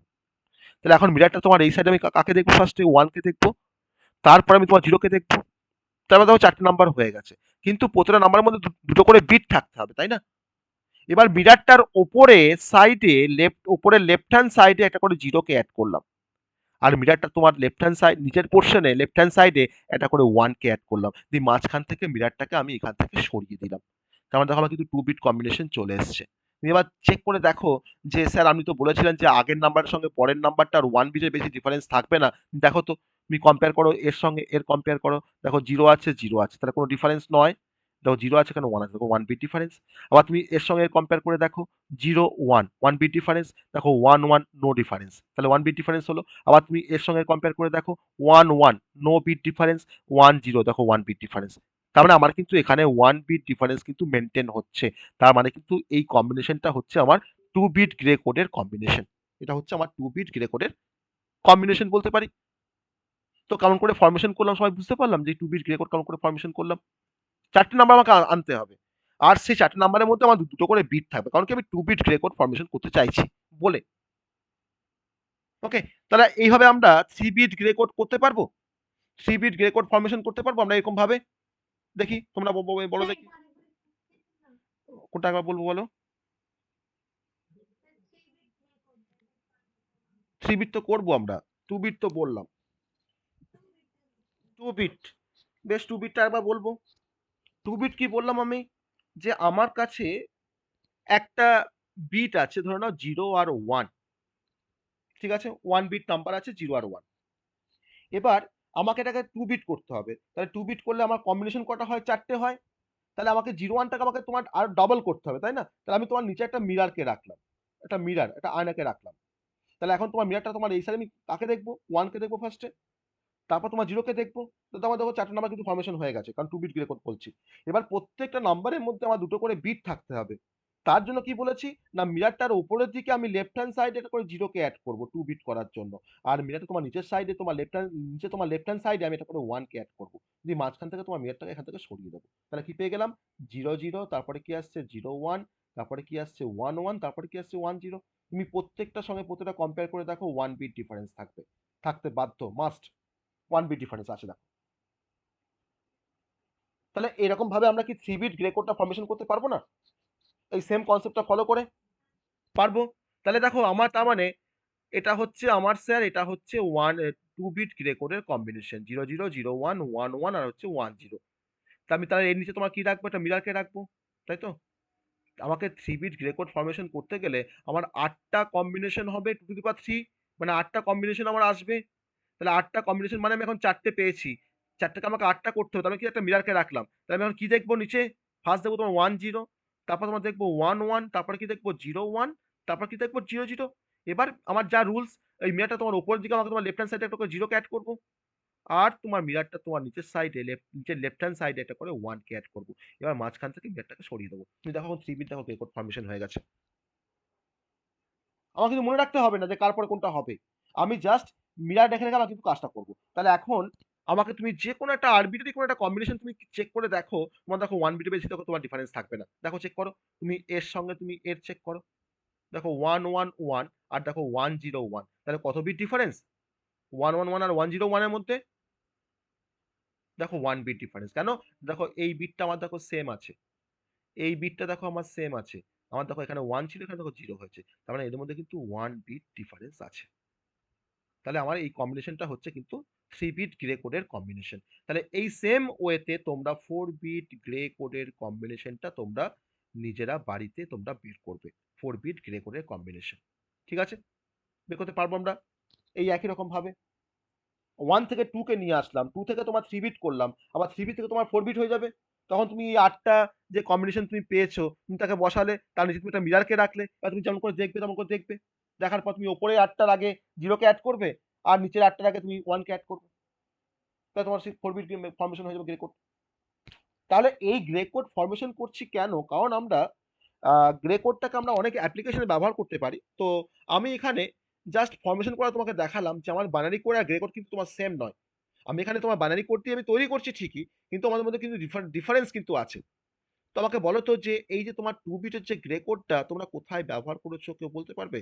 তাহলে এখন মিরারটা তোমার এই সাইডে আমি কাকে দেখবো, ফার্স্টে 1 কে দেখবো, তারপর আমি তোমার 0 কে দেখবো, তারপর দেখো 4টে নাম্বার হয়ে গেছে। কিন্তু প্রতিটা নাম্বারের মধ্যে দুটো করে বিট থাকতে হবে, তাই না? এবার মিরারটার ওপরে সাইডে ওপরে লেফট হ্যান্ড সাইডে একটা করে 0 কে অ্যাড করলাম, আর মিরারটা তোমার লেফট হ্যান্ড সাইড নিচের পোর্শনে লেফট হ্যান্ড সাইডে একটা করে 1 কে অ্যাড করলাম, দিয়ে মাঝখান থেকে মিরারটাকে আমি এখান থেকে সরিয়ে দিলাম। তার মানে দেখো আমার কিন্তু 2 বিট কম্বিনেশন চলে এসছে। তুমি এবার চেক করে দেখো যে স্যার আপনি তো বলেছিলেন যে আগের নাম্বারের সঙ্গে পরের নাম্বারটা আর 1 বিটের বেশি ডিফারেন্স থাকবে না। দেখো তো, তুমি কম্পেয়ার করো, এর সঙ্গে এর কম্পেয়ার করো, দেখো 0 আছে 0 আছে, তাহলে কোনো ডিফারেন্স নয়। দেখো 0 আছে কেন, 1 আছে, দেখো 1 বিট ডিফারেন্স। আবার তুমি এর সঙ্গে এর কম্পেয়ার করে দেখো, 0 1 1 বিট ডিফারেন্স, দেখো 1 1 নো ডিফারেন্স, তাহলে 1 বিট ডিফারেন্স হলো। আবার তুমি এর সঙ্গে কম্পেয়ার করে দেখো, 1 1 নো বিট ডিফারেন্স, 1 0, দেখো 1 বিট ডিফারেন্স। তার মানে আমার কিন্তু এখানে 1 বিট ডিফারেন্স কিন্তু মেনটেন হচ্ছে। তার মানে কিন্তু এই কম্বিনেশনটা হচ্ছে আমার 2 বিট গ্রে কোডের কম্বিনেশন। এটা হচ্ছে আমার 2 বিট গ্রে কোডের কম্বিনেশন বলতে পারি। তো কেমন করে ফরমেশন করলাম সবাই বুঝতে পারলাম যে 2 বিট গ্রে কোড কেমন করে ফরমেশন করলাম। 4টে নাম্বার আমাকে আনতে হবে, আর সেই 4টে নাম্বারের মধ্যে আমার দুটো করে বিট থাকবে, কারণ কি আমি 2 বিট গ্রে কোড ফরমেশন করতে চাইছি বলে। ওকে, তাহলে এইভাবে আমরা 3 বিট গ্রে কোড করতে পারবো, 3 বিট গ্রে কোড ফরমেশন করতে পারবো আমরা এরকম ভাবে। দেখি তোমরা বলো দেখি কোনটা একবার বলবো বলো। 3 বিট তো করবো আমরা, 2 বিট তো বললাম। 2 বিট, বেশ 2 বিটটা একবার বলবো। 2 বিট কি বললাম আমি, যে আমার কাছে একটা বিট আছে, ধরে নাও 0 আর 1, ঠিক আছে, 1 বিট নাম্বার আছে 0 আর 1। এবার আমাকে এটাকে 2 বিট করতে হবে, তাহলে 2 বিট করলে আমার কম্বিনেশন কটা হয়, 4টে হয়। তাহলে আমাকে 0 1টাকে আমাকে তোমার আর ডবল করতে হবে, তাই না? তাহলে আমি তোমার নিচে একটা মিরারকে রাখলাম, একটা মিরার, একটা আয়নাকে রাখলাম। তাহলে এখন তোমার মিরারটা তোমার এই সাইডে আমি কাকে দেখবো, 1 কে দেখবো ফার্স্টে, তারপর তোমার 0 কে দেখবো। তো আমার দেখো 4টে নাম্বার কিন্তু ফরমেশন হয়ে গেছে, কারণ 2 বিট গ্রে কোড বলছি। এবার প্রত্যেকটা নাম্বারের মধ্যে আমার দুটো করে বিট থাকতে হবে। তার জন্য কি বলেছি না, মিরারটার উপরের দিকে আমি লেফট হ্যান্ড সাইডে একটা করে 0 কে অ্যাড করবো 2 বিট করার জন্য। আর মিরারটা তোমার নিচের সাইডে, তোমার লেফট হ্যান্ড সাইডে আমি একটা করে 1 কে অ্যাড করবো। যদি মাঝখান থেকে তোমার মিরারটাকে এখান থেকে সরিয়ে দেবো, তাহলে কি পেয়ে গেলাম, 0 0, তারপরে কি আসছে 0 1, তারপরে কি আসছে 1 1, তারপরে কি আসছে 1 0। তুমি প্রত্যেকটার সঙ্গে প্রত্যেকটা কম্পেয়ার করে দেখো 1 বিট ডিফারেন্স থাকবে, থাকতে বাধ্য, মাস্ট 1 বিট ডিফারেন্স আছে দেখো। তাহলে এরকম ভাবে আমরা কি 3 বিট গ্রে কোডটা ফরমেশন করতে পারবো না, এই সেম কনসেপ্টটা ফলো করে? পারবো। তাহলে দেখো আমার তার মানে এটা হচ্ছে আমার স্যার, এটা হচ্ছে 2 বিট গ্রে কোডের কম্বিনেশন, 0 0 0 1 1 1 আর হচ্ছে 1 0। তা আমি তাহলে এর নিচে তোমার কি রাখবো, একটা মিরারকে রাখবো, তাই তো? আমাকে 3 বিট গ্রে কোড ফরমেশন করতে গেলে আমার 8টা কম্বিনেশন হবে 2 টু দি পাওয়ার 3, মানে 8টা কম্বিনেশন আমার আসবে। তাহলে 8টা কম্বিনেশন মানে আমি এখন 4টে পেয়েছি, 4টাকে আমাকে 8টা করতে হবে, তাহলে কি একটা মিরারকে রাখলাম। তাহলে আমি এখন কি দেখবো নিচে, ফার্স্ট দেখবো তোমার 1 0, তারপর তোমার দেখবো 1 1, তারপরে কি দেখবো 0 1, তারপর কি দেখবো 0 0। এবার আমার যা রুলস, এই মিরারটা তোমার উপরের দিকে আমাকে তোমার লেফট হ্যান্ড সাইডে একটা করে 0 কে অ্যাড করবো, আর তোমার মিরারটা তোমার নিচের সাইডে নিচের লেফট হ্যান্ড সাইডে একটা করে 1 কে অ্যাড করবো। এবার মাঝখান থেকে মিরারটাকে সরিয়ে দেবো। তুমি দেখো এখন 3 বিট দেখো রেকর্ড ফরমেশন হয়ে গেছে। আমার কিন্তু মনে রাখতে হবে না যে কার পরে কোনটা হবে, আমি জাস্ট মিরার দেখে রেখে আমার কিন্তু কাজটা করবো। তাহলে এখন আমাকে তুমি যে কোনো একটা আরবিটারি কোনো একটা কম্বিনেশন তুমি চেক করে দেখো, তোমার দেখো 1 বিটের বেশি দেখো তোমার ডিফারেন্স থাকবে না, দেখো চেক করো, তুমি এর সঙ্গে তুমি এর চেক করো, দেখো 1 1 1 আর দেখো 1 0 1, তাহলে কত বিট ডিফারেন্স, 1 1 1 আর 1 0 1 এর মধ্যে দেখো 1 বিট ডিফারেন্স। কেন, দেখো এই বিটটা আমার দেখো সেম আছে, এই বিটটা দেখো আমার সেম আছে, আমার দেখো এখানে 1 ছিল, এখানে দেখো 0 হয়েছে, তার মানে এদের মধ্যে কিন্তু 1 বিট ডিফারেন্স আছে। তাহলে আমার এই কম্বিনেশনটা হচ্ছে কিন্তু 3 বিট গ্রে কোডের কম্বিনেশন। তাহলে এই সেম ওয়েতে তোমরা 4 বিট গ্রে কোডের কম্বিনেশনটা তোমরা নিজেরা বাড়িতে তোমরা বের করবে, 4 বিট গ্রে কোডের কম্বিনেশন, ঠিক আছে? বের করতে পারবো আমরা এই একই রকম ভাবে। 1 থেকে 2 কে নিয়ে আসলাম, 2 থেকে তোমার 3 বিট করলাম, আবার 3 বিট থেকে তোমার 4 বিট হয়ে যাবে। তখন তুমি এই 8টা যে কম্বিনেশন তুমি পেয়েছো, তুমি তাকে বসালে, তার নিচে তুমি একটা মিরারকে রাখলে, বা তুমি যেমন করে দেখবে তেমন করে দেখবে। দেখার পর তুমি ওপরে 8টার আগে 0 কে অ্যাড করবে, আর নিচের 8টার আগে তুমি 1 কে অ্যাড করবে। তাহলে তোমার সেই 4 বিট ফরমেশন হয়ে যাবে গ্রে কোড। তাহলে এই গ্রে কোড ফরমেশন করছি কেন? কারণ আমরা গ্রে কোডটাকে আমরা অনেক অ্যাপ্লিকেশনে ব্যবহার করতে পারি। তো আমি এখানে জাস্ট ফরমেশন করা তোমাকে দেখালাম যে আমার বাইনারি কোড আর গ্রে কোড কিন্তু তোমার সেম নয়। আমি এখানে তোমার বাইনারি কোড দিয়ে আমি তৈরি করছি ঠিকই, কিন্তু আমাদের মধ্যে কিন্তু ডিফারেন্স কিন্তু আছে। তো আমাকে বলো তো যে এই যে তোমার 2 বিটের যে গ্রে কোডটা তোমরা কোথায় ব্যবহার করেছো কেউ বলতে পারবে?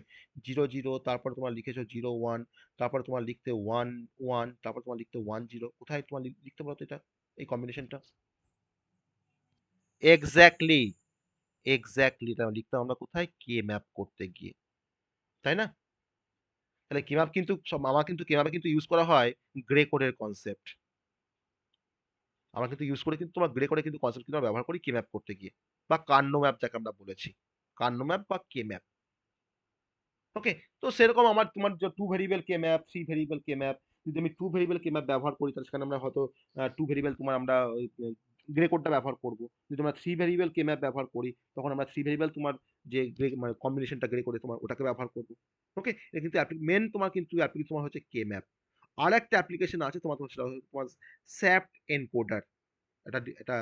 0, 0 তারপরে তোমার লিখেছো 0, 1 তারপরে তোমার লিখতে 1, 1 তারপর তোমার লিখতে 1, 0 কোথায় তোমার লিখতে বলো তো এটা? এই কম্বিনেশনটা? এক্সাক্টলি, এক্সাক্টলি এটা লিখতাম আমরা কোথায়? কে ম্যাপ করতে গিয়ে। তাই না? তাহলে কেমাপ কিন্তু আমার কিন্তু কেমাপে কিন্তু ইউজ করা হয় গ্রে কোডের কনসেপ্ট। আমরা কিন্তু ইউজ করে কিন্তু তোমার গ্রে কোডের কিন্তু কনসেপ্ট কিন্তু আমরা ব্যবহার করি কে ম্যাপ করতে গিয়ে, বা কার্নো ম্যাপ যাকে আমরা বলেছি। কার্নো ম্যাপ বা কে ম্যাপ। ওকে? তো সেরকম আমার তোমার যে 2 ভেরিয়েবল কে ম্যাপ, 3 ভেরিয়েবল কে ম্যাপ, যদি আমি 2 ভেরিয়েবল কে ম্যাপ ব্যবহার করি তাহলে সেখানে আমরা হয়তো 2 ভেরিয়েবল তোমার আমরা ওই গ্রে কোডটা ব্যবহার করব। যদি আমরা 3 ভেরিয়েবল কে ম্যাপ ব্যবহার করি তখন আমরা 3 ভেরিয়েবল তোমার যে গ্রে মানে কম্বিনেশনটা গ্রে করে তোমার ওটাকে ব্যবহার করব। ওকে? এটা কিন্তু মেইন তোমার কিন্তু অ্যাপ্লিকেশন তোমার হচ্ছে কে ম্যাপ। আরেকটা অ্যাপ্লিকেশন আছে তোমার সেটা হচ্ছে তোমার স্যাপ্ট এনকোডার। এটা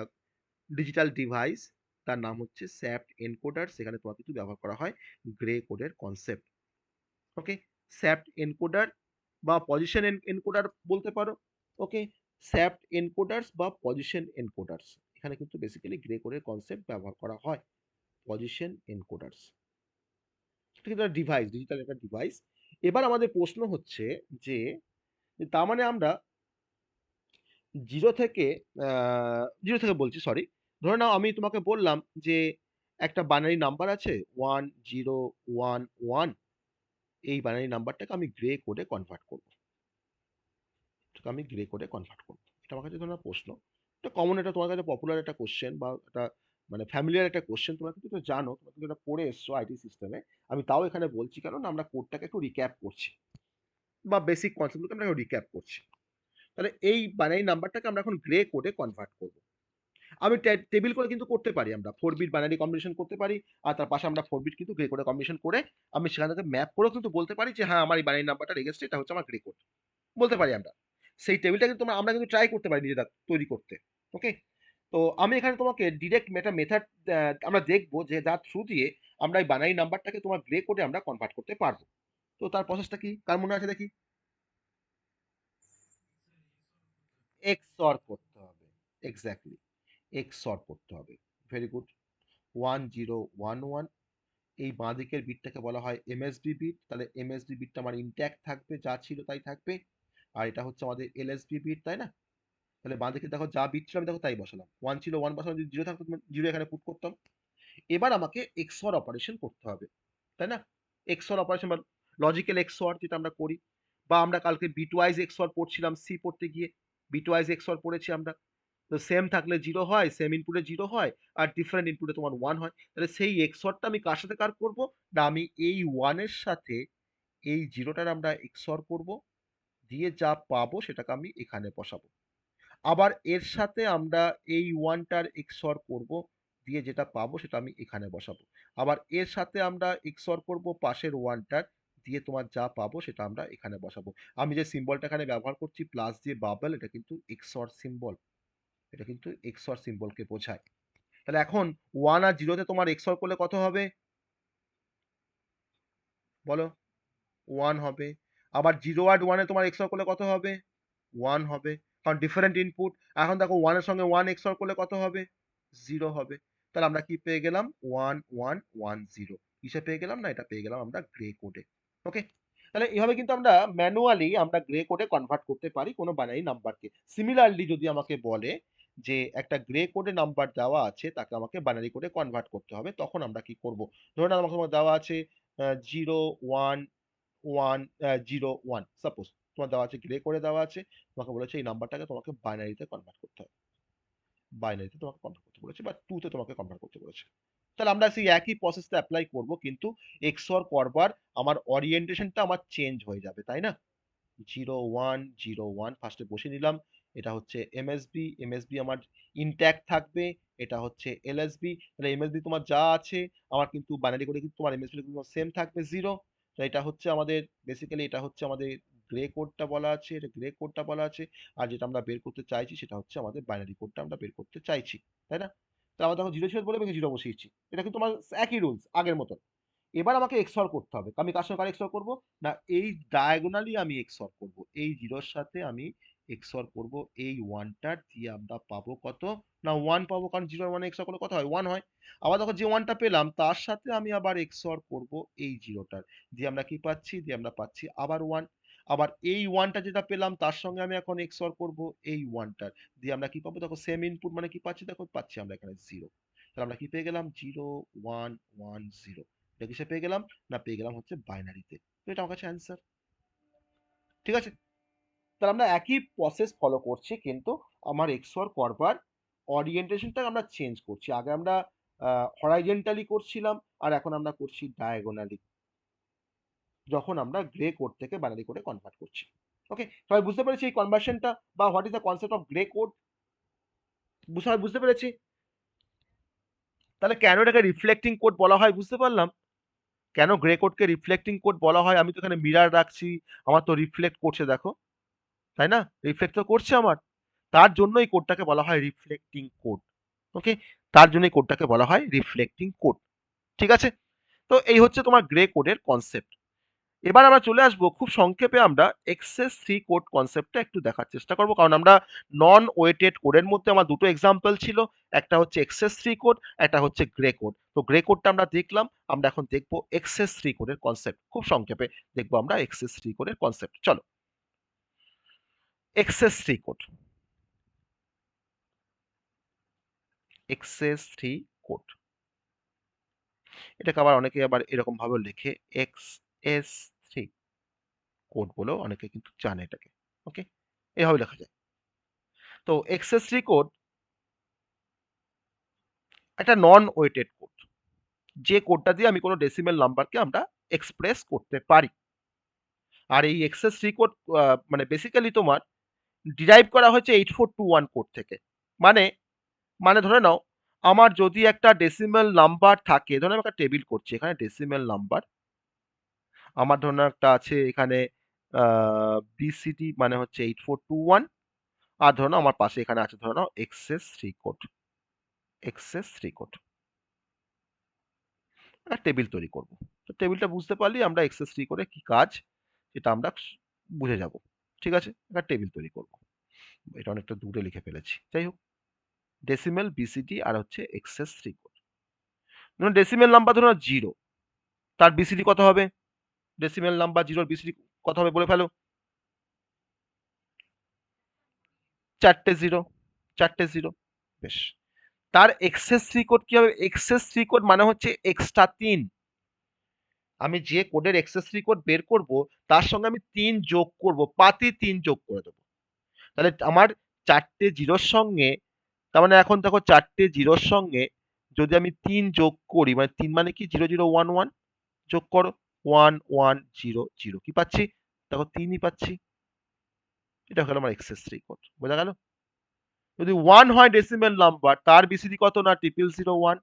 ডিজিটাল ডিভাইস, তার নাম হচ্ছে স্যাপ্ট এনকোডার। সেখানে তোমার কিন্তু ব্যবহার করা হয় গ্রে কোডের কনসেপ্ট। ওকে? স্যাপ্ট এনকোডার বা পজিশন এনকোডার বলতে পারো। ওকে? স্যাপ্ট এনকোডার্স বা পজিশন এনকোডার্স, এখানে কিন্তু বেসিক্যালি গ্রে কোডের কনসেপ্ট ব্যবহার করা হয়। পজিশন এনকোডার্স, এটা কিন্তু একটা ডিভাইস, ডিজিটাল একটা ডিভাইস। এবার আমাদের প্রশ্ন হচ্ছে যে তার মানে আমরা জিরো থেকে জিরো থেকে বলছি, সরি। ধরে নাও আমি তোমাকে বললাম যে একটা বাইনারি নাম্বার আছে 1011, এই বাইনারি নাম্বারটাকে আমি গ্রে কোডে কনভার্ট করব। এটাকে আমি গ্রে কোডে কনভার্ট করব। এটা আমার কাছে ধরো প্রশ্ন। এটা কমন, এটা তোমার কাছে পপুলার একটা কোশ্চেন বা একটা মানে ফ্যামিলিয়ার একটা কোশ্চেন, তোমরা কিন্তু এটা জানো, তোমরা কিন্তু এটা পড়ে এসছো আইটি সিস্টেমে। আমি তাও এখানে বলছি কারণ আমরা কোডটাকে একটু রিক্যাপ করছি বা বেসিক কনসেপ্টগুলোকে আমরা একটু রিক্যাপ করছি। তাহলে এই বাইনারি নাম্বারটাকে আমরা এখন গ্রে কোডে কনভার্ট করব। আমি টেবিল করে কিন্তু করতে পারি, আমরা 4 বিট বাইনারি কম্বিনেশন করতে পারি, আর তার পাশে আমরা 4 বিট কিন্তু গ্রে কোডে কম্বিনেশন করে আমি সেখান থেকে ম্যাপ করেও কিন্তু বলতে পারি যে হ্যাঁ আমার এই বাইনারি নাম্বারটা রেগেস্ট্রি, এটা হচ্ছে আমার গ্রে কোড। বলতে পারি আমরা। সেই টেবিলটা কিন্তু আমরা কিন্তু ট্রাই করতে পারি নিজেরা তৈরি করতে। ওকে? তো আমি এখানে তোমাকে ডিরেক্ট মেথড আমরা দেখবো যে যার থ্রু দিয়ে আমরা এই বাইনারি নাম্বারটাকে তোমার গ্রে কোডে আমরা কনভার্ট করতে পারবো। তো তার প্রসেসটা কি? কার মনে আছে দেখি? এক্সঅর করতে হবে। এক্স্যাক্টলি। এক্সঅর করতে হবে। Very good. 1011, এই বাঁ দিকের বিটটাকে বলা হয় এমএসবি বিট। তাহলে এমএসবি বিটটা আমার ইনট্যাক্ট থাকবে, যা ছিল তাই থাকবে। আর এটা হচ্ছে আমাদের এলএসবি বিট, তাই না? তাহলে বাঁ দিকে দেখো যা বিট ছিল আমি দেখো তাই বসালাম। 1 ছিল 1 বসালাম, যদি 0 থাকতো 0 এখানে পুট করতাম। এবার আমাকে এক্সঅর অপারেশন করতে হবে, তাই না? এক্সঅর অপারেশন বা লজিক্যাল এক্সঅর যেটা আমরা করি, বা আমরা কালকে বিট ওয়াইজ এক্সঅর পড়ছিলাম সি পড়তে গিয়ে, বিট ওয়াইজ এক্সঅর পড়েছি আমরা। তো সেম থাকলে 0 হয়, সেম ইনপুটে 0 হয়, আর ডিফারেন্ট ইনপুটে তোমার 1 হয়। তাহলে সেই এক্সঅরটা আমি কার সাথে কার করব? না আমি এই 1 এর সাথে এই 0টার আমরা এক্সঅর করব, দিয়ে যা পাবো সেটাকে আমি এখানে বসাবো। আবার এর সাথে আমরা এই 1টার এক্সঅর করব, দিয়ে যেটা পাবো সেটা আমি এখানে বসাবো। আবার এর সাথে আমরা এক্সঅর করব পাশের 1টার, দিয়ে তোমার যা পাবো সেটা আমরা এখানে বসাবো। আমি যে সিম্বলটা এখানে ব্যবহার করছি প্লাস দিয়ে বাবল, এটা কিন্তু এক্সঅর সিম্বল। এটা কিন্তু এক্সঅর সিম্বলকে বোঝায়। তাহলে এখন 1 আর 0 তে তোমার এক্সঅর করলে কত হবে? বলো। 1 হবে। আবার 0 আর 1 এ তোমার এক্সঅর করলে কত হবে? 1 হবে। কারণ ডিফারেন্ট ইনপুট। এখন দেখো 1 এর সঙ্গে 1 এক্সঅর করলে কত হবে? 0 হবে। তাহলে আমরা কি পেয়ে গেলাম? 1 1 1 0। কিসে পেয়ে গেলাম? না এটা পেয়ে গেলাম আমরা গ্রে কোডে। ওকে? তাহলে এভাবে কিন্তু আমরা ম্যানুয়ালি আমরা গ্রে কোডে কনভার্ট করতে পারি কোনো বাইনারি নাম্বারকে। সিমিলারলি যদি আমাকে বলে যে একটা গ্রে কোডে নাম্বার দেওয়া আছে তাকে আমাকে বাইনারি কোডে কনভার্ট করতে হবে, তখন আমরা কি করব? ধরুন আমাকে তোমার দেওয়া আছে 0 1 1 0 1 সাপোজ তোমার দেওয়া আছে, গ্রে করে দেওয়া আছে, তোমাকে বলেছে এই নাম্বারটাকে তোমাকে বাইনারিতে কনভার্ট করতে হবে। বাইনারিতে তোমাকে কনভার্ট করতে বলেছে বা 2 তে তোমাকে কনভার্ট করতে বলেছে। তাহলে আমরা সেই একই প্রসেসটা এপ্লাই করব, কিন্তু এক্সঅর করবার আমার ওরিয়েন্টেশনটা আমার চেঞ্জ হয়ে যাবে, তাই না? 0 1 0 1 ফার্স্টে বসিয়ে নিলাম। এটা হচ্ছে এমএসবি, এমএসবি আমার ইনট্যাক্ট থাকবে। এটা হচ্ছে এলএসবি। তাহলে এমএসবি তোমার যা আছে আমার কিন্তু বাইনারি করে কিন্তু তোমার এমএসবি কিন্তু সেম থাকবে 0। তো এটা হচ্ছে আমাদের বেসিক্যালি এটা হচ্ছে আমাদের গ্রে কোডটা বলা আছে, এটা গ্রে কোডটা বলা আছে। আর যেটা আমরা বের করতে চাইছি সেটা হচ্ছে আমাদের বাইনারি কোডটা আমরা বের করতে চাইছি, তাই না? তো আমরা দেখো 0 ছিল বলে আমি 0 বসিয়েছি। এটা কিন্তু আমার একই রুলস আগের মতো। এবার আমাকে XOR করতে হবে। আমি কার সঙ্গে কার XOR করব? না এই ডায়াগোনালি আমি XOR করব। এই 0 এর সাথে আমি XOR করব এই 1 টার, দিয়ে আমরা পাবো কত? না 1 পাবো, কারণ 0 আর 1 XOR করলে কত হয়? 1 হয়। আবার দেখো যে 1 টা পেলাম তার সাথে আমি আবার XOR করব এই 0 টার। দিয়ে আমরা কি পাচ্ছি? দিয়ে আমরা পাচ্ছি আবার 1। আবার এই 1 টা যেটা পেলাম তার সঙ্গে আমি এখন XOR করব এই 1 টার। দিয়ে আমরা কি পাবো? দেখো সেম ইনপুট মানে কি পাচ্ছি? দেখো পাচ্ছি আমরা এখানে 0। তাহলে আমরা কি পেয়ে গেলাম? 0 1 1 0। এটা কিসে পেয়ে গেলাম? না পেয়ে গেলাম হচ্ছে বাইনারিতে। তো এটা আমার কাছে অ্যান্সার। ঠিক আছে? তাহলে আমরা একই প্রসেস ফলো করছি, কিন্তু আমার XOR করবার ওরিয়েন্টেশনটা আমরা চেঞ্জ করছি। আগে আমরা হরাইজন্টালি করছিলাম, আর এখন আমরা করছি ডায়াগোনালি, যখন আমরা গ্রে কোড থেকে বাইনারি কোডে কনভার্ট করছি। ওকে, সবাই বুঝতে পেরেছি এই কনভার্সনটা, বা what is the concept of grey code? সবাই বুঝতে পেরেছি? তাহলে কেন এটাকে রিফ্লেক্টিং কোড বলা হয় বুঝতে পারলাম। কেন গ্রে কোডকে রিফ্লেক্টিং কোড বলা হয়? আমি তো এখানে মিরার রাখছি, আমার তো রিফ্লেক্ট করছে দেখো, তাই না? রিফ্লেক্ট তো করছে আমার। তার জন্য এই কোডটাকে বলা হয় রিফ্লেক্টিং কোড। ওকে, তার জন্য এই কোডটাকে বলা হয় রিফ্লেক্টিং কোড। ঠিক আছে? তো এই হচ্ছে তোমার গ্রে কোডের কনসেপ্ট। এবার আমরা চলে আসবো খুব সংক্ষেপে, আমরা এক্সেস 3 কোড কনসেপ্টটা একটু দেখার চেষ্টা করব, কারণ আমরা নন ওয়েটেড কোডের মধ্যে আমার দুটো এক্সাম্পল ছিল, একটা হচ্ছে এক্সেস 3 কোড, একটা হচ্ছে গ্রে কোড। তো গ্রে কোডটা আমরা দেখলাম, আমরা এখন দেখবো এক্সেস 3 কোডের কনসেপ্ট। খুব সংক্ষেপে দেখবো আমরা এক্সেস 3 কোডের কনসেপ্ট। চলো, এক্সেস 3 কোড। এক্সেস 3 কোড, এটাকে আবার অনেকে আবার এরকম ভাবে লেখে এক্সএস 3 কোড বলেও অনেকে কিন্তু জানে এটাকে। ওকে, এভাবে লেখা যায়। তো এক্সএস 3 কোড একটা নন ওয়েটেড কোড, যে কোডটা দিয়ে আমি কোনো ডেসিমেল নাম্বারকে আমরা এক্সপ্রেস করতে পারি। আর এই এক্সেস 3 কোড মানে বেসিক্যালি তোমার ডিরাইভ করা হয়েছে 8421 কোড থেকে। মানে মানে ধরে নাও, আমার যদি একটা ডেসিমেল নাম্বার থাকে, ধরে আমি একটা টেবিল করছি, এখানে ডেসিমেল নাম্বার আমার ধরে নাও একটা আছে এখানে বিসিডি মানে হচ্ছে 8421, আর ধরে নাও আমার পাশে এখানে আছে ধরে নাও এক্সএস 3 কোড। এক্সএস 3 কোড একটা টেবিল তৈরি করব। তো টেবিলটা বুঝতে পারলেই আমরা এক্সেস 3 করে কি কাজ সেটা আমরা বুঝে যাব। ঠিক আছে? একটা টেবিল তৈরি করব। এটা অনেকটা দূরে লিখে ফেলেছি। যাই হোক, ডেসিমেল, বিসিডি আর হচ্ছে এক্সেস 3 কোড। ধরুন ডেসিমেল নাম্বার ধরুন 0, তার বিসিডি কত হবে? ডেসিমেল নাম্বার 0 এর বিসিডি কত হবে বলে ফেলো। 4টে 0, 4টে 0। বেশ। তার এক্সেস 3 কোড কি হবে? এক্সেস 3 কোড মানে হচ্ছে এক্সট্রা 3। আমি যে কোডের এক্সেস 3 কোড বের করব, তার সঙ্গে আমি 3 যোগ করব, পাতি 3 যোগ করে দেব। তাহলে আমার 4টে 0 র সঙ্গে, তার মানে এখন দেখো 4টে 0 র সঙ্গে যদি আমি 3 যোগ করি, মানে 3 মানে কি 0 0 1 1, যোগ করো 1 1 0 0, কি পাচ্ছি? দেখো 3 ই পাচ্ছি। এটা হলো আমার এক্সেস 3 কোড। বোঝা গেল? যদি 1 হয় ডেসিমেল নাম্বার, তার বিসিডি কত? না 0001।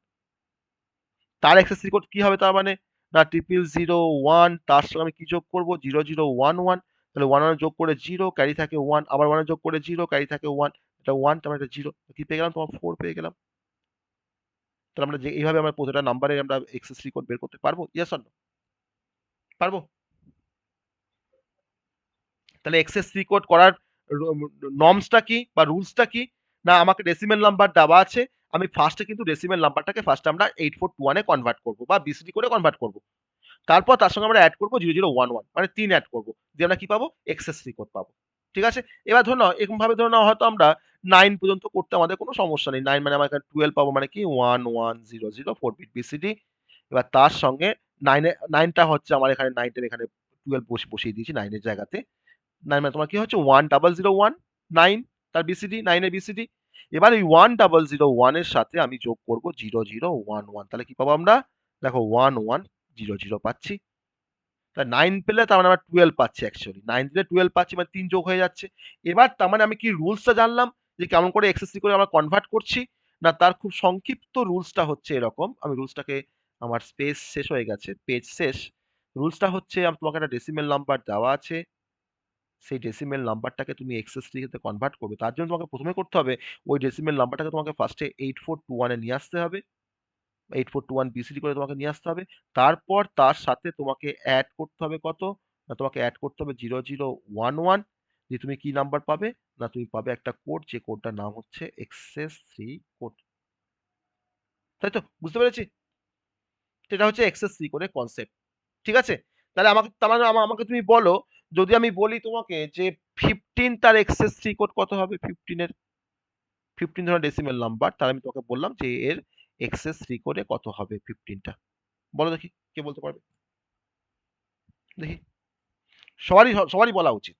তার এক্সেস 3 কোড কি হবে তার মানে? না 0001, তার সঙ্গে আমি কি যোগ করব? 0011। তাহলে 1 1 যোগ করে 0, ক্যারি থাকে 1, আবার 1 যোগ করে 0, ক্যারি থাকে 1। এটা 1, তার মানে এটা 0। কি পেয়ে গেলাম? তোমার 4 পেয়ে গেলাম। তাহলে আমরা যে এইভাবে আমরা প্রতিটা নাম্বারে আমরা এক্সেস 3 কোড বের করতে পারবো? Yes or no? পারবো? তাহলে এক্সেস 3 কোড করার নর্মসটা কি বা রুলসটা কি? না আমাকে ডেসিমেল নাম্বার দেওয়া আছে, আমি ফার্স্টে কিন্তু ডেসিমেল নাম্বারটাকে ফার্স্টে আমরা 8421 এ কনভার্ট করব বা বিসিডি করে কনভার্ট করব। তারপর তার সঙ্গে আমরা অ্যাড করব 0011, মানে 3 অ্যাড করব। দিয়ে আমরা কি পাবো? এক্সেস 3 কোড পাবো। ঠিক আছে? এবার ধরে নাও এরকম ভাবে ধরে নাও হয়তো আমরা 9 পর্যন্ত করতে আমাদের কোনো সমস্যা নেই। 9 মানে আমার এখানে 12 পাবো, মানে কি 1100 4 বিট বিসিডি। এবার তার সঙ্গে 9 এ 9 টা হচ্ছে আমার এখানে 9 টের এখানে 12 বসিয়ে দিয়েছি 9 এর জায়গাতে। 9 মানে তোমার কি হচ্ছে 1001 9, তার বিসিডি 9 এর বিসিডি। এবার এই 1001 এর সাথে আমি যোগ করব 0011, তাহলে কি পাবো আমরা? দেখো 1100 পাচ্ছি। তা 9 পেলে তার মানে আমরা 12 পাচ্ছি অ্যাকচুয়ালি। 9 দিলে 12 পাচ্ছি, মানে 3 যোগ হয়ে যাচ্ছে। এবার তার মানে আমি কি রুলসটা জানলাম যে কেমন করে এক্সেস 3 করে আমরা কনভার্ট করছি? না তার খুব সংক্ষিপ্ত রুলসটা হচ্ছে এরকম। আমি রুলসটাকে, আমার স্পেস শেষ হয়ে গেছে, পেজ শেষ। রুলসটা হচ্ছে তোমাকে একটা ডেসিমেল নাম্বার দেওয়া আছে। সেই ডেসিমেল নাম্বারটাকে তুমি এক্সেস 3 তে কনভার্ট করবে। তার জন্য তোমাকে প্রথমে করতে হবে ওই ডেসিমেল নাম্বারটাকে তোমাকে ফার্স্টে 8421 এ নিয়ে আসতে হবে। 8421 বিসিডি করে তোমাকে নিয়ে আসতে হবে। তারপর তার সাথে তোমাকে অ্যাড করতে হবে কত? না তোমাকে অ্যাড করতে হবে 0011, দিয়ে তুমি কি নাম্বার পাবে? না তুমি পাবে একটা কোড, যে কোডটার নাম হচ্ছে XS3 কোড। তাই তো? বুঝতে পেরেছি? সেটা হচ্ছে XS3 কোডের কনসেপ্ট। ঠিক আছে? তাহলে আমাকে তার মানে আমাকে তুমি বলো, যদি আমি বলি তোমাকে যে 15 তার XS3 কোড কত হবে? 15 ধরো ডেসিমেল নাম্বার, তাহলে আমি তোমাকে বললাম যে এর XS3 কোডে কত হবে 15 টা। বলো দেখি, কে বলতে পারবে? দেখি। সবারই বলা উচিত।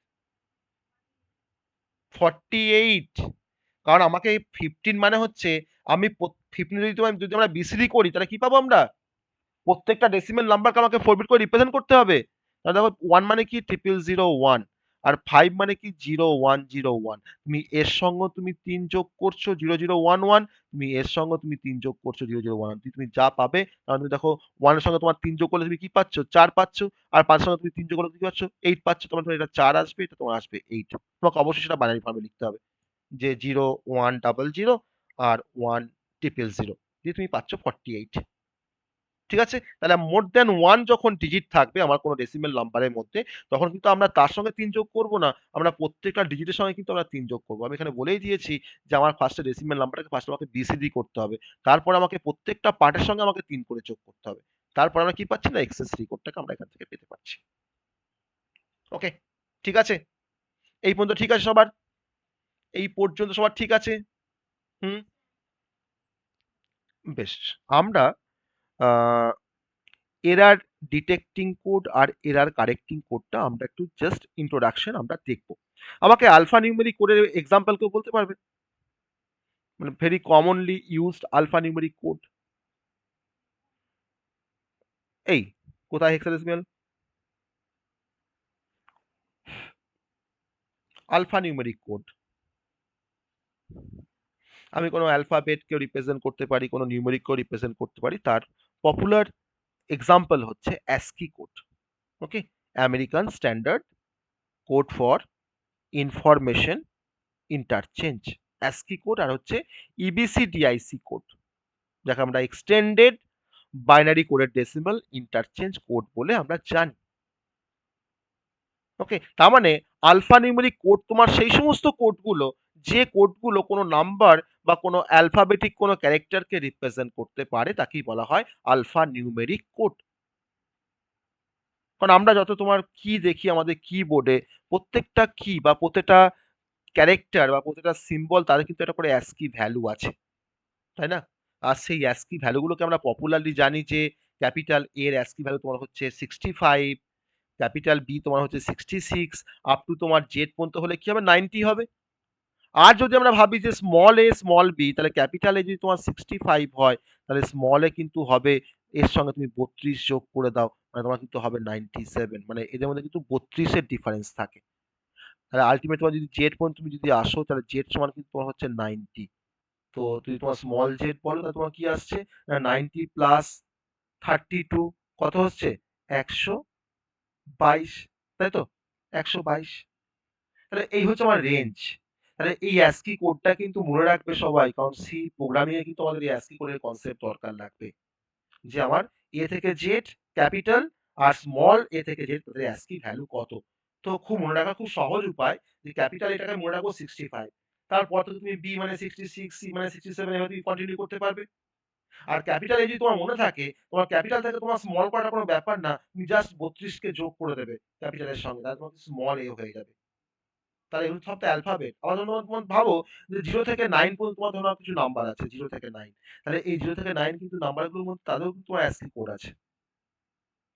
48। কারণ আমাকে 15 মানে হচ্ছে, আমি 15 যদি আমরা বিসিডি করি তাহলে কি পাবো আমরা? প্রত্যেকটা ডেসিমেল নাম্বারকে আমাকে 4 বিট করে রিপ্রেজেন্ট করতে হবে। তাহলে দেখো 1 মানে কি 0001, আর 5 মানে কি 0101। তুমি এর সঙ্গে তুমি 3 যোগ করছো 0011, তুমি এর সঙ্গে তুমি 3 যোগ করছো 0011। তুমি যা পাবে, কারণ তুমি দেখো 1 এর সঙ্গে তোমার 3 যোগ করলে তুমি কি পাচ্ছ? 4 পাচ্ছ। আর 5 এর সঙ্গে তুমি 3 যোগ করলে কি পাচ্ছ? 8 পাচ্ছ। তোমার এটা 4 আসবে, এটা তোমার আসবে 8। তোমাকে অবশ্যই সেটা বাইনারি ফর্মে লিখতে হবে, যে 0100 আর 1000 দিয়ে তুমি পাচ্ছ 48। ঠিক আছে? তাহলে মোর দ্যান 1 যখন ডিজিট থাকবে আমার কোনো ডেসিমেল নাম্বারের মধ্যে, তখন কিন্তু আমরা তার সঙ্গে 3 যোগ করব না। আমরা প্রত্যেকটা ডিজিটের সঙ্গে কিন্তু আমরা 3 যোগ করব। আমি এখানে বলেই দিয়েছি যে আমার ফার্স্টে ডেসিমেল নাম্বারটাকে ফার্স্টে আমাকে বিসিডি করতে হবে। তারপর আমাকে প্রত্যেকটা পার্টের সঙ্গে আমাকে 3 করে যোগ করতে হবে। তারপর আমরা কি পাচ্ছি? না XS3 কোডটাকে আমরা এখান থেকে পেতে পারছি। ওকে? ঠিক আছে? এই পর্যন্ত ঠিক আছে সবার? এই পর্যন্ত সবার ঠিক আছে? হুম? বেশ। আমরা আ এরার ডিটেক্টিং কোড আর এরার কারেক্টিং কোডটা আমরা একটু জাস্ট ইন্ট্রোডাকশন আমরা দেখব। আমাকে আলফা নিউমেরিক কোডের এক্সাম্পল কেউ বলতে পারবে? মানে very commonly used alphanumeric code. এই কোথায় হেক্সাডেসিমাল? Alpha numeric code. আমি কোনো অ্যালফাবেটকেও রিপ্রেজেন্ট করতে পারি, কোনো নিউমেরিককেও রিপ্রেজেন্ট করতে পারি। তার পপুলার এক্সাম্পল হচ্ছে ASCII code. Okay? American standard code for information interchange. ASCII code আর হচ্ছে ইবিসিডিআইসি কোড, যাকে আমরা এক্সটেন্ডেড বাইনারি কোডের ডেসিমাল ইন্টারচেঞ্জ কোড বলে আমরা জানি। ওকে, তার মানে আলফা নিউমেরিক কোড তোমার সেই সমস্ত কোডগুলো, যে কোডগুলো কোনো নাম্বার বা কোনো অ্যালফাবেটিক কোনো ক্যারেক্টারকে রিপ্রেজেন্ট করতে পারে, তাকেই বলা হয় আলফা নিউমেরিক কোড। কারণ আমরা যত তোমার কি দেখি আমাদের কিবোর্ডে, প্রত্যেকটা কি বা প্রত্যেকটা ক্যারেক্টার বা প্রত্যেকটা সিম্বল, তাদের কিন্তু একটা করে অ্যাস্কি ভ্যালু আছে, তাই না? আর সেই অ্যাস্কি ভ্যালুগুলোকে আমরা পপুলারলি জানি যে ক্যাপিটাল এর অ্যাস্কি ভ্যালু তোমার হচ্ছে 65, ক্যাপিটাল বি তোমার হচ্ছে 66, আপ টু তোমার জেড পর্যন্ত হলে কি হবে? 90 হবে। আর যদি আমরা ভাবি যে স্মল এ স্মল বি, তাহলে ক্যাপিটাল এ যদি তোমার 65 হয়, তাহলে স্মল এ কিন্তু হবে, এর সঙ্গে তুমি 32 যোগ করে দাও, মানে তোমার কিন্তু হবে 97। মানে এদের মধ্যে কিন্তু 32 এর ডিফারেন্স থাকে। তাহলে আলটিমেট তোমার যদি জেড পর্যন্ত তুমি যদি আসো, তাহলে জেড সমান কিন্তু তোমার হচ্ছে 90। তো যদি তোমার স্মল জেড বলো, তাহলে তোমার কি আসছে? না 90 প্লাস 32 কত হচ্ছে? 122, তাই তো? 122। তাহলে এই হচ্ছে আমার রেঞ্জ। তাহলে এই অ্যাস্কি কোডটা কিন্তু মনে রাখবে সবাই, কারণ সি প্রোগ্রামিং এ কিন্তু আমাদের এই অ্যাস্কি কোডের কনসেপ্ট দরকার লাগবে। যে আমার এ থেকে জেড ক্যাপিটাল আর স্মল এ থেকে জেড তাদের অ্যাস্কি ভ্যালু কত। তো খুব মনে রাখার খুব সহজ উপায়, যে ক্যাপিটাল এটাকে মনে রাখবো 65, তারপর তো তুমি বি মানে 66, সি মানে 67 এভাবে তুমি কন্টিনিউ করতে পারবে। আর ক্যাপিটাল এ যদি তোমার মনে থাকে, তোমার ক্যাপিটাল থেকে তোমার স্মল করাটা কোনো ব্যাপার না, তুমি জাস্ট 32 কে যোগ করে দেবে ক্যাপিটালের সঙ্গে, তাহলে তোমার স্মল এ হয়ে যাবে। তাহলে এগুলো সব তো অ্যালফাবেট। আবার ধরো তোমার ভাবো যে 0 থেকে 9 পর্যন্ত তোমার ধরো কিছু নাম্বার আছে 0 থেকে 9। তাহলে এই 0 থেকে 9 কিন্তু নাম্বারগুলোর মধ্যে তাদেরও কিন্তু তোমার অ্যাস্কি কোড আছে।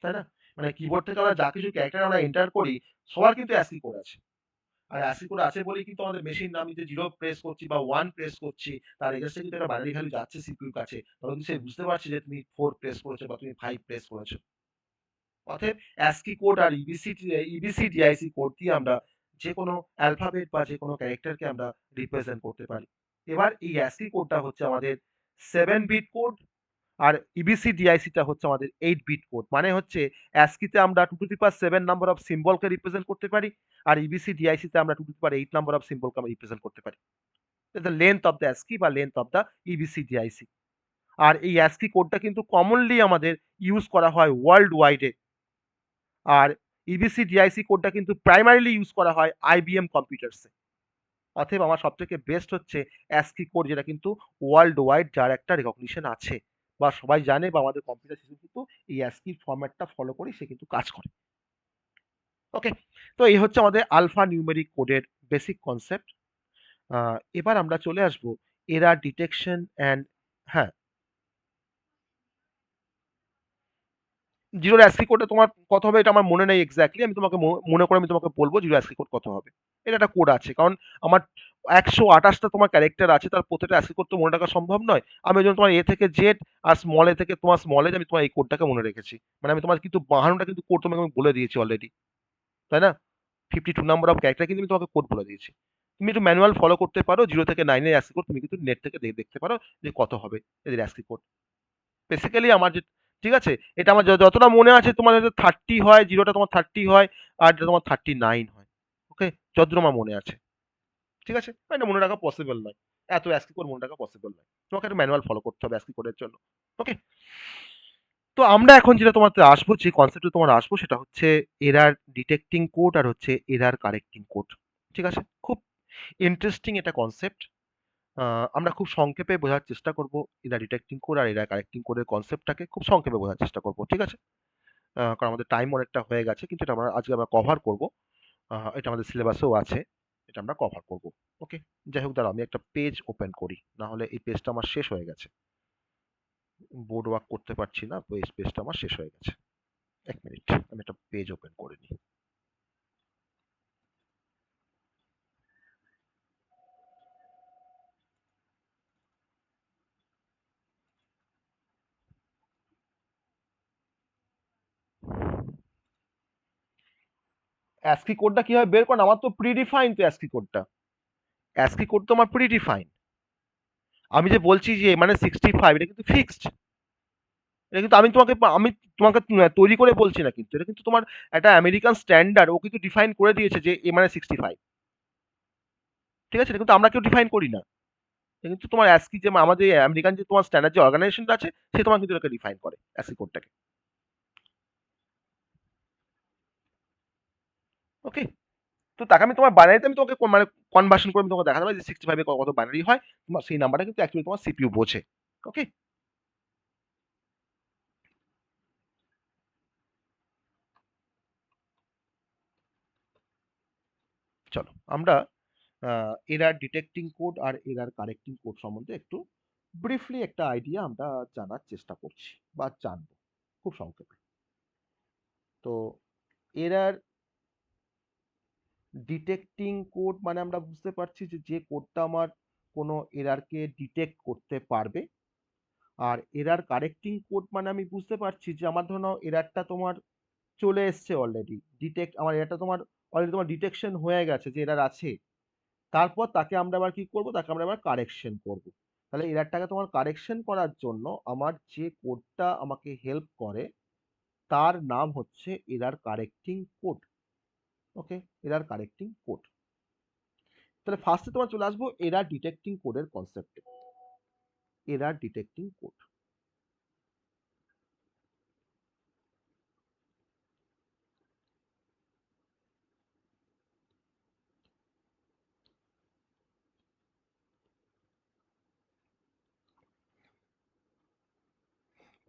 তাই না? মানে কিবোর্ড থেকে আমরা যা কিছু ক্যারেক্টার আমরা এন্টার করি, সবার কিন্তু অ্যাস্কি কোড আছে। আর অ্যাস্কি কোড আছে বলেই কিন্তু আমাদের মেশিন, আমি যে 0 প্রেস করছি বা 1 প্রেস করছি, তার এগেইনস্টে কিন্তু একটা বাইনারি ভ্যালু যাচ্ছে সিপিইউর কাছে। তখন কিন্তু সে বুঝতে পারছে যে তুমি 4 প্রেস করেছো বা তুমি 5 প্রেস করেছো। অতএব অ্যাস্কি কোড আর ইবিসিডিআইসি কোড দিয়ে আমরা যেকোনো অ্যালফাবেট বা যেকোনো ক্যারেক্টারকে আমরা রিপ্রেজেন্ট করতে পারি। এবার এই অ্যাস্কি কোডটা হচ্ছে আমাদের 7 বিট কোড, আর ইবিসিডিআইসিটা হচ্ছে আমাদের 8 বিট কোড। মানে হচ্ছে অ্যাস্কিতে আমরা 2 to the power 7 number of সিম্বলকে রিপ্রেজেন্ট করতে পারি, আর ইবিসিডিআইসিতে আমরা 2 to the power 8 number of সিম্বলকে আমরা রিপ্রেজেন্ট করতে পারি। The length of the ASCII বা লেন্থ অফ দ্য ইবিসিডিআইসি। আর এই অ্যাসকি কোডটা কিন্তু কমনলি আমাদের ইউজ করা হয় ওয়ার্ল্ড ওয়াইডে। আর ইবিসি ডিআইসি কোডটা কিন্তু প্রাইমারিলি ইউজ করা হয় আইবিএম কম্পিউটার্সে। অতএব আমার সবথেকে বেস্ট হচ্ছে অ্যাসকি কোড, যেটা কিন্তু ওয়ার্ল্ড ওয়াইড যার একটা রেকগনিশন আছে বা সবাই জানে, বা আমাদের কম্পিউটার সিস্টেম কিন্তু এই অ্যাসকি ফরম্যাটটা ফলো করে সে কিন্তু কাজ করে। ওকে, তো এই হচ্ছে আমাদের আলফা নিউমেরিক কোডের বেসিক কনসেপ্ট। এবার আমরা চলে আসব এরার ডিটেকশন অ্যান্ড, হ্যাঁ, জিরোর অ্যাসকি কোডটা তোমার কত হবে এটা আমার মনে নেই এক্স্যাক্টলি, আমি তোমাকে মনে করে আমি তোমাকে বলবো জিরো অ্যাসকি কোড কত হবে। এটা একটা কোড আছে, কারণ আমার 128টা তোমার ক্যারেক্টার আছে, তার প্রত্যেকটা অ্যাসকি কোড তো মনে রাখা সম্ভব নয়। আমি ওই জন্য তোমার এ থেকে জেড আর স্মল এ থেকে তোমার স্মল এজ আমি তোমার এই কোডটাকে মনে রেখেছি। মানে আমি তোমার কিন্তু 52টা কিন্তু কোড তোমাকে আমি বলে দিয়েছি অলরেডি, তাই না? 52 নাম্বার অফ ক্যারেক্টার কিন্তু আমি তোমাকে কোড বলে দিয়েছি। তুমি একটু ম্যানুয়াল ফলো করতে পারো, 0 থেকে 9 এর অ্যাসকি কোড তুমি কিন্তু নেট থেকে দেখতে পারো যে কত হবে এদের অ্যাসকি কোড। বেসিক্যালি আমার যে, ঠিক আছে, এটা আমার যতটা মনে আছে তোমার হয়তো 30 হয়, জিরোটা তোমার 30 হয়, আর এটা তোমার 39 হয়। ওকে, যতদূর আমার মনে আছে। ঠিক আছে, এটা মনে রাখা পসিবল নয়, এত অ্যাসকি কোড মনে রাখা পসিবল নয়, তোমাকে একটা ম্যানুয়াল ফলো করতে হবে অ্যাসকি কোডের জন্য। ওকে, তো আমরা এখন যেটা তোমাতে আসবো, যে কনসেপ্টে তোমার আসবো, সেটা হচ্ছে এরার ডিটেক্টিং কোড আর হচ্ছে এরার কারেক্টিং কোড। ঠিক আছে, খুব ইন্টারেস্টিং এটা কনসেপ্ট। আমরা খুব সংক্ষেপে বোঝার চেষ্টা করব এরা ডিটেক্টিং কোড আর এরা কারেক্টিং কোডের কনসেপ্টটাকে খুব সংক্ষেপে বোঝার চেষ্টা করব। ঠিক আছে, কারণ আমাদের টাইম অনেকটা হয়ে গেছে, কিন্তু এটা আমরা আজকে আমরা কভার করব। এটা আমাদের সিলেবাসেও আছে, এটা আমরা কভার করব। ওকে, যাই হোক, দাঁড়াও আমি একটা পেজ ওপেন করি, না হলে এই পেজটা আমার শেষ হয়ে গেছে, বোর্ড ওয়ার্ক করতে পারছি না, পেজটা আমার শেষ হয়ে গেছে। এক মিনিট, আমি একটা পেজ ওপেন করে নিই। অ্যাসকি কোডটা কিভাবে বের করেন? আমার তো প্রিডিফাইন তো অ্যাসকি কোডটা, অ্যাসকি কোড তো আমার প্রিডিফাইন। আমি যে বলছি যে মানে 65, এটা কিন্তু ফিক্সড। এটা কিন্তু আমি তোমাকে তৈরি করে বলছি না, কিন্তু এটা কিন্তু তোমার একটা আমেরিকান স্ট্যান্ডার্ড, ও কিন্তু ডিফাইন করে দিয়েছে যে এ মানে 65। ঠিক আছে, এটা কিন্তু আমরা কেউ ডিফাইন করি না, এটা কিন্তু তোমার অ্যাসকি যে আমাদের আমেরিকান যে তোমার স্ট্যান্ডার্ড যে অর্গানাইজেশনটা আছে, সে তোমার কিন্তু এটাকে ডিফাইন করে অ্যাসকি কোডটাকে। ওকে, তো তাকে আমি তোমার বাইনারিতে আমি তোমাকে মানে কনভার্সন করে আমি তোমাকে দেখাতে পারি যে 65 এ কত বাইনারি হয়, তোমার সেই নাম্বারটা কিন্তু অ্যাকচুয়ালি তোমার সিপিইউ বোঝে। ওকে, চলো আমরা এরার ডিটেক্টিং কোড আর এরার কারেক্টিং কোড সম্বন্ধে একটু ব্রিফলি একটা আইডিয়া আমরা জানার চেষ্টা করছি বা জানবো খুব সংক্ষেপে। তো এরার ডিটেক্টিং কোড মানে আমরা বুঝতে পারছি যে যে কোডটা আমার কোনো এরারকে ডিটেক্ট করতে পারবে। আর এরার কারেক্টিং কোড মানে আমি বুঝতে পারছি যে আমার ধরো এরারটা তোমার চলে এসছে অলরেডি, আমার এরারটা তোমার অলরেডি তোমার ডিটেকশন হয়ে গেছে যে এরার আছে, তারপর তাকে আমরা আবার কি করব, তাকে আমরা আবার কারেকশন করব। তাহলে এরারটাকে তোমার কারেকশন করার জন্য আমার যে কোডটা আমাকে হেল্প করে তার নাম হচ্ছে এরার কারেক্টিং কোড। ওকে, এরার কারেক্টিং কোড। তাহলে ফার্স্টে তোমার চলে আসবো এরার ডিটেক্টিং কোডের কনসেপ্টে। এরার ডিটেক্টিং কোড,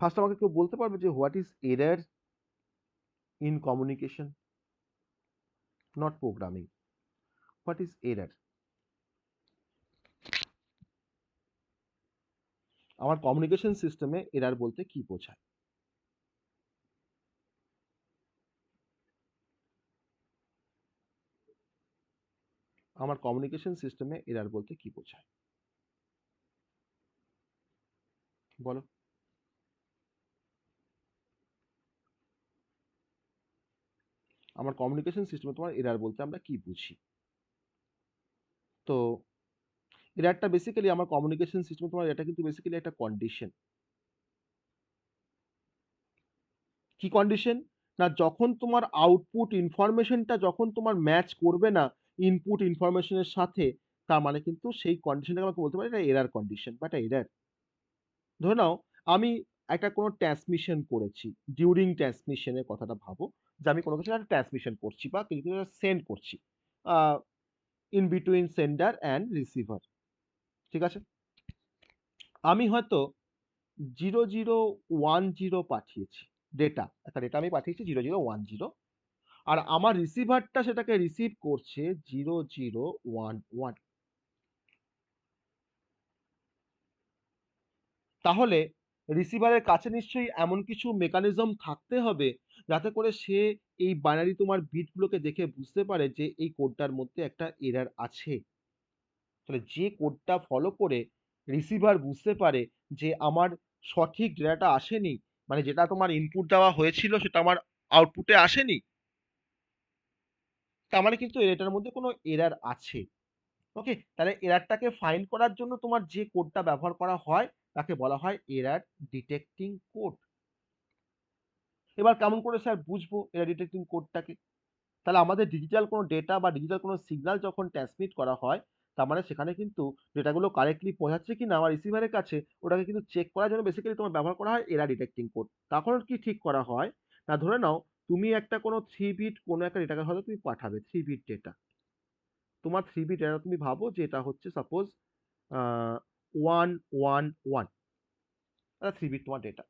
ফার্স্ট আমাকে কেউ বলতে পারবে যে what is error in communication, not programming, what is error? আমার কমিউনিকেশন সিস্টেমে এরার বলতে কি বোঝায়? আমার কমিউনিকেশন সিস্টেমে এরার বলতে কি বোঝায়, বলো। আমার কমিউনিকেশন সিস্টেমে তোমার এরার বলতে আমরা কি বুঝি? তো এরারটা বেসিক্যালি আমার কমিউনিকেশন সিস্টেমে তোমার, এটা কিন্তু বেসিক্যালি একটা কন্ডিশন। কি কন্ডিশন? না, যখন তোমার আউটপুট ইনফরমেশনটা যখন তোমার ম্যাচ করবে না ইনপুট ইনফরমেশনের সাথে, তার মানে কিন্তু সেই কন্ডিশনটাকে আমাকে বলতে পারি এটা এরার কন্ডিশন বা এটা এরার। ধরে নাও আমি একটা কোনো ট্রান্সমিশন করেছি, ডিউরিং ট্রান্সমিশনের কথাটা ভাবো, যে আমি কোনো কিছু একটা ট্রান্সমিশন করছি বা কিছু একটা সেন্ড করছি in between sender and receiver, ঠিক আছে? আমি হয়তো 0010 পাঠিয়েছি, ডেটা, একটা ডেটা আমি পাঠিয়েছি 0010, আর আমার রিসিভারটা সেটাকে রিসিভ করছে 0011। তাহলে রিসিভারের কাছে নিশ্চয়ই এমন কিছু মেকানিজম থাকতে হবে যাতে করে সে এই বাইনারি তোমার বিটগুলোকে দেখে বুঝতে পারে যে এই কোডটার মধ্যে একটা এরার আছে। তাহলে যে কোডটা ফলো করে রিসিভার বুঝতে পারে যে আমার সঠিক ডেটাটা আসেনি, মানে যেটা তোমার ইনপুট দেওয়া হয়েছিল সেটা আমার আউটপুটে আসেনি, তার মানে কিন্তু এটার মধ্যে কোনো এরার আছে। ওকে, তাহলে এরারটাকে ফাইন্ড করার জন্য তোমার যে কোডটা ব্যবহার করা হয় তাকে বলা হয় এরার ডিটেক্টিং কোড। এবার কেমন করে স্যার বুঝবো এরার ডিটেক্টিং কোডটাকে? তাহলে আমাদের ডিজিটাল কোনো ডেটা বা ডিজিটাল কোনো সিগন্যাল যখন ট্রান্সমিট করা হয়, তার মানে সেখানে কিন্তু ডেটাগুলো কারেক্টলি পৌঁছাচ্ছে কিনা আমার রিসিভারের কাছে, ওটাকে কিন্তু চেক করার জন্য বেসিক্যালি তোমার ব্যবহার করা হয় এরার ডিটেক্টিং কোড। তখন কি ঠিক করা হয় না, ধরে নাও তুমি একটা কোনো 3 বিট কোনো একটা ডেটাকে হয়তো তুমি পাঠাবে, 3 বিট ডেটা। তোমার 3 বিট ডেটা তুমি ভাবো যে এটা হচ্ছে সাপোজ 111, 3 বিট তোমার ডেটা।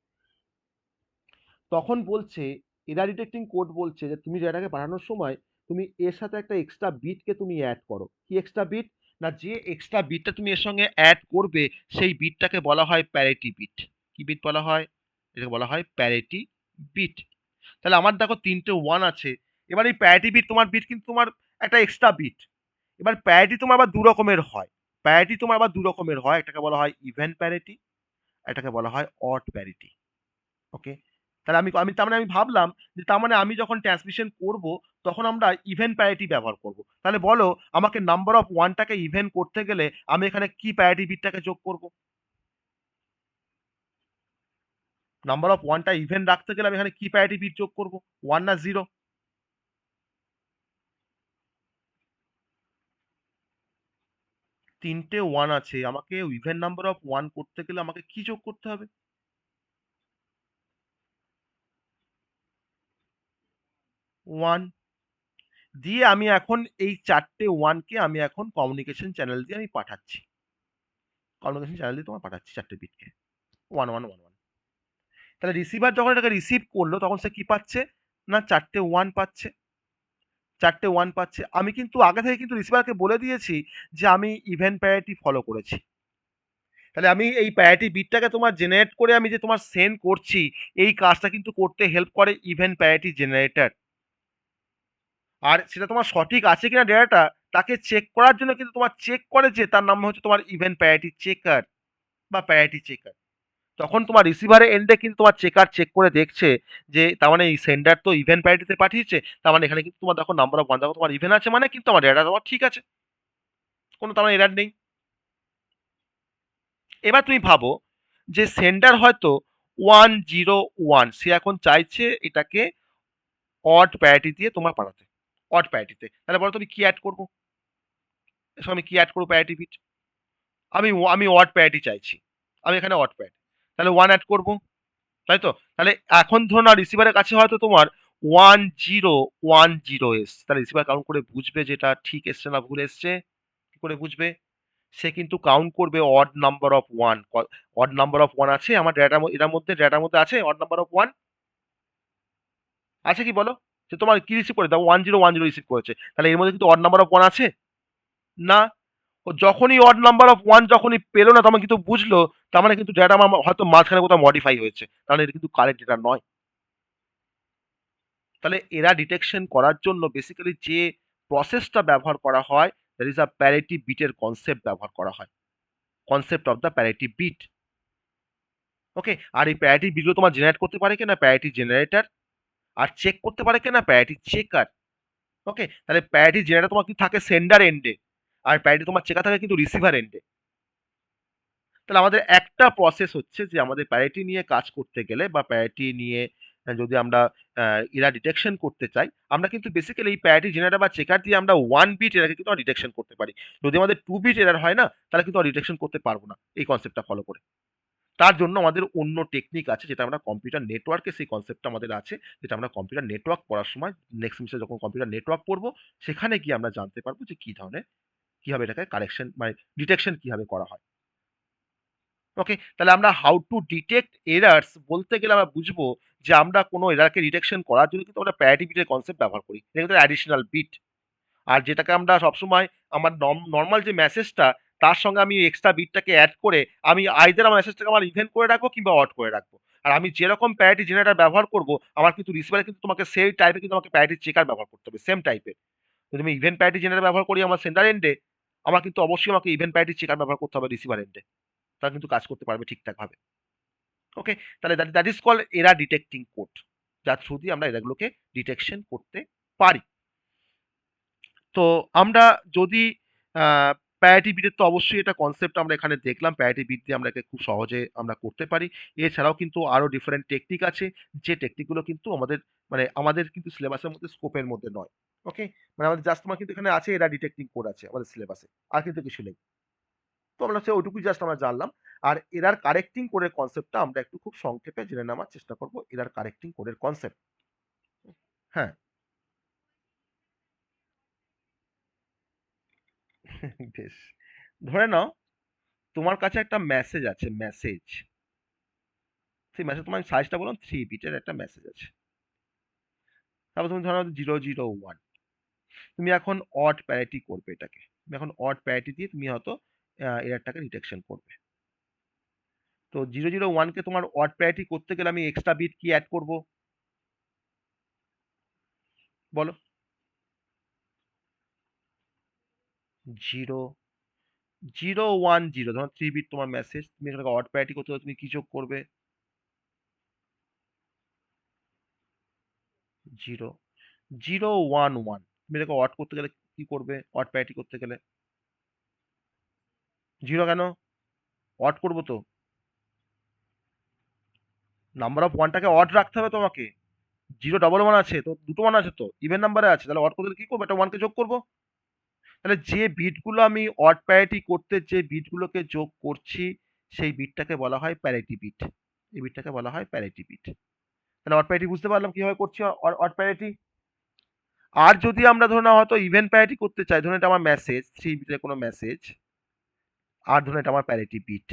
তখন বলছে এরার ডিটেক্টিং কোড বলছে যে তুমি ডেটাকে পাঠানোর সময় তুমি এর সাথে একটা এক্সট্রা বিটকে তুমি অ্যাড করো। কি এক্সট্রা বিট? না, যে এক্সট্রা বিটটা তুমি এর সঙ্গে অ্যাড করবে সেই বিটটাকে বলা হয় প্যারিটি বিট। কি বিট বলা হয়? এটাকে বলা হয় প্যারিটি বিট। তাহলে আমার দেখো 3টে 1 আছে। এবার এই প্যারিটি বিট তোমার বিট কিন্তু তোমার একটা এক্সট্রা বিট। এবার প্যারিটি তোমার আবার দু রকমের হয়। প্যারিটি তোমার আবার দু রকমের হয়, একটাকে বলা হয় ইভেন প্যারিটি, এটাকে বলা হয় অড প্যারিটি। ওকে, তাহলে আমি আমি তার মানে আমি ভাবলাম যে তার মানে আমি যখন ট্রান্সমিশন করব তখন আমরা ইভেন প্যারিটি ব্যবহার করব। তাহলে বলো আমাকে নাম্বার অফ ওয়ানটাকে ইভেন করতে গেলে আমি এখানে কি প্যারিটি বিটটাকে যোগ করব? নাম্বার অফ ওয়ানটা ইভেন রাখতে গেলে আমি এখানে কি প্যারিটি বিট যোগ করব? ওয়ান না জিরো? 3টে 1 আছে, আমাকে ইভেন নাম্বার অফ ওয়ান করতে গেলে আমাকে কি যোগ করতে হবে? ওয়ান। দিয়ে আমি এখন এই 4টে 1কে আমি এখন কমিউনিকেশন চ্যানেল দিয়ে আমি পাঠাচ্ছি। কমিউনিকেশন চ্যানেল দিয়ে তোমার পাঠাচ্ছি 4টে বিটকে, 1111। তাহলে রিসিভার যখন এটাকে রিসিভ করলো তখন সে কি পাচ্ছে? না 4টে 1 পাচ্ছে। 4টে 1 পাচ্ছে। আমি কিন্তু আগে থেকে কিন্তু রিসিভারকে বলে দিয়েছি যে আমি ইভেন প্যারিটি ফলো করেছি। তাহলে আমি এই প্যারিটি বিটটাকে তোমার জেনারেট করে আমি যে তোমার সেন্ড করছি, এই কাজটা কিন্তু করতে হেল্প করে ইভেন প্যারিটি জেনারেটর। আর সেটা তোমার সঠিক আছে কিনা ডেটাটা তাকে চেক করার জন্য কিন্তু তোমার চেক করে, যে তার নাম হচ্ছে তোমার ইভেন প্যারিটি চেকার বা প্যারিটি চেকার। তখন তোমার রিসিভারের এন্ডে কিন্তু তোমার চেকার চেক করে দেখছে যে তার মানে এই সেন্ডার তো ইভেন প্যারিটিতে পাঠিয়েছে, তার মানে এখানে কিন্তু তোমার দেখো নাম্বার অফ ওয়ান দেখো তোমার ইভেন আছে, মানে কিন্তু আমার ডেটা তোমার ঠিক আছে, কোনো তোমার এরার নেই। এবার তুমি ভাবো যে সেন্ডার হয়তো 101, সে এখন চাইছে এটাকে অড প্যারিটি দিয়ে তোমার পাঠাতে, অড প্যারিটিতে। তাহলে বলো তুমি কি অ্যাড করবো? এসব আমি কি অ্যাড করবো প্যারিটি বিট? আমি আমি অড প্যারিটি চাইছি, আমি এখানে অড প্যারিটি, তাহলে 1 অ্যাড করবো, তাই তো? তাহলে এখন ধরো না রিসিভারের কাছে হয়তো তোমার 1010 এসছে, তাহলে রিসিভার কাউন্ট করে বুঝবে যেটা ঠিক এসছে না ভুল এসছে। কি করে বুঝবে? সে কিন্তু কাউন্ট করবে odd number of one. Odd number of one আছে আমার ডেটার মধ্যে, এটার মধ্যে ডেটার মধ্যে আছে অড নাম্বার অফ ওয়ান? আছে কি বলো? সে তোমার কি রিসিভ করে দাও 1010 রিসিভ করেছে, তাহলে এর মধ্যে কিন্তু অড নাম্বার অফ ওয়ান আছে না? ও যখনই অড নাম্বার অফ ওয়ান যখনই পেলো না তখন কিন্তু বুঝলো তার মানে কিন্তু ডেটা আমার হয়তো মাঝখানে কোথাও মডিফাই হয়েছে, তাহলে এটা কিন্তু কারেক্ট ডেটা নয়। তাহলে এরা ডিটেকশন করার জন্য বেসিক্যালি যে প্রসেসটা ব্যবহার করা হয়, দ্যাট ইজ আ প্যারিটি বিটের কনসেপ্ট ব্যবহার করা হয়, concept of the parity bit. Okay, আর এই প্যারিটি বিটগুলো তোমার জেনারেট করতে পারে কিনা প্যারিটি জেনারেটর, আর চেক করতে পারে কিনা প্যারিটি চেকার। ওকে, তাহলে প্যারিটি জেনারেটর তোমার কিন্তু থাকে সেন্ডার এন্ডে, আর প্যারিটি তোমার চেকার থাকে কিন্তু রিসিভার এন্ডে। তাহলে আমাদের একটা প্রসেস হচ্ছে যে আমাদের প্যারিটি নিয়ে কাজ করতে গেলে বা প্যারিটি নিয়ে যদি আমরা এরা ডিটেকশন করতে চাই, আমরা কিন্তু বেসিক্যালি এই প্যারিটি জেনারেটর বা চেকার দিয়ে আমরা 1 বিট এরাকে কিন্তু আমরা ডিটেকশন করতে পারি। যদি আমাদের 2 বিট এরার হয় না তাহলে কিন্তু ডিটেকশন করতে পারবো না এই কনসেপ্টটা ফলো করে। তার জন্য আমাদের অন্য টেকনিক আছে, যেটা আমরা কম্পিউটার নেটওয়ার্কে সেই কনসেপ্টটা আমাদের আছে, যেটা আমরা কম্পিউটার নেটওয়ার্ক পড়ার সময় নেক্সট সেমিস্টারে যখন কম্পিউটার নেটওয়ার্ক পড়বো, সেখানে গিয়ে আমরা জানতে পারবো যে কি ধরনের, কিভাবে এটাকে কারেকশন মানে ডিটেকশন কিভাবে করা হয়। ওকে, তাহলে আমরা হাউ টু ডিটেক্ট এরার্স বলতে গেলে আমরা বুঝবো যে আমরা কোনো এরারকে ডিটেকশন করার জন্য কিন্তু আমরা প্যারিটি বিটের কনসেপ্ট ব্যবহার করি, এটা কিন্তু অ্যাডিশনাল বিট। আর যেটাকে আমরা সবসময় আমার নর্মাল যে মেসেজটা, তার সঙ্গে আমি এক্সট্রা বিটটাকে অ্যাড করে আমি আইদার আমার মেসেজটাকে আমার ইভেন করে রাখবো কিংবা অড করে রাখবো। আর আমি যেরকম প্যারিটি জেনারেটর ব্যবহার করবো, আমার কিন্তু রিসিভারে কিন্তু তোমাকে সেই টাইপে কিন্তু আমাকে প্যারিটি চেকার ব্যবহার করতে হবে, সেম টাইপের। যদি আমি ইভেন প্যারিটি জেনারেটর ব্যবহার করি আমার সেন্ডার এন্ডে, আমার কিন্তু অবশ্যই আমাকে ইভেন প্যারিটি চেকার ব্যবহার করতে হবে রিসিভার এন্ডে, তা কিন্তু কাজ করতে পারবে ঠিকঠাক ভাবে। ওকে, তাহলে দ্যাট ইজ কল্ড এরা ডিটেক্টিং কোড, যার থ্রু দিয়ে আমরা এরাগুলোকে ডিটেকশন করতে পারি। তো আমরা যদি প্যারিটি বিটের তো অবশ্যই এটা কনসেপ্ট আমরা এখানে দেখলাম, প্যারিটি বিট দিয়ে আমরা একে খুব সহজে আমরা করতে পারি। এছাড়াও কিন্তু আরো ডিফারেন্ট টেকনিক আছে, যে টেকনিকগুলো কিন্তু আমাদের কিন্তু সিলেবাসের মধ্যে, স্কোপের মধ্যে নয়। ওকে, মানে আমাদের জাস্ট তোমার কিন্তু এখানে আছে এরা ডিটেক্টিং কোড আছে আমাদের সিলেবাসে, আর কিন্তু কিছু নেই। তো আমরা সে ওইটুকুই জাস্ট আমরা জানলাম। আর এরার কারেক্টিং কোডের কনসেপ্টটা আমরা একটু খুব সংক্ষেপে জেনে নেওয়ার চেষ্টা করব, এরার কারেক্টিং কোডের কনসেপ্ট। হ্যাঁ। বেশ, ধরে নাও তোমার কাছে একটা মেসেজ আছে, মেসেজ, সেই মেসেজ তোমার সাইজটা বললাম 3 বিটের একটা মেসেজ আছে। তারপর তুমি ধরো 001, তুমি এখন অড প্যারিটি করবে এটাকে, তুমি এখন অড প্যারিটি দিয়ে তুমি হয়তো এরারটাকে ডিটেকশন করবে। তো 001কে তোমার অড প্যারিটি করতে গেলে আমি এক্সট্রা বিট কি অ্যাড করব বলো? 0 0 1 0, ধরো 3 বিট তোমার মেসেজ, তুমি এটাকে অড প্যারিটি করতে হলে তুমি কি যোগ করবে? 0 0 1 1, তুমি এটাকে অড করতে গেলে কি করবে? অড প্যারিটি করতে গেলে 0 কেন? অড করবো তো, নাম্বার অফ ওয়ানটাকে অড রাখতে হবে তোমাকে। 0 1 1 আছে তো, দুটো মান আছে তো, ইভেন নাম্বারে আছে, তাহলে অড করতে গেলে কি করবো? একটা ওয়ানকে যোগ করবো। তাহলে যে বিটগুলো আমি অড প্যারিটি করতে যে বিটগুলোকে যোগ করছি, সেই বিটটাকে বলা হয় প্যারিটি বিট, এই বিটটাকে বলা হয় প্যারিটি বিট। তাহলে অড প্যারিটি বুঝতে পারলাম কিভাবে করছি অড প্যারিটি। আর যদি আমরা ধরুন হয়তো ইভেন প্যারিটি করতে চাই, ধরুন এটা আমার মেসেজ, 3 বিটের কোনো মেসেজ, আর ধরুন এটা আমার প্যারিটি বিট,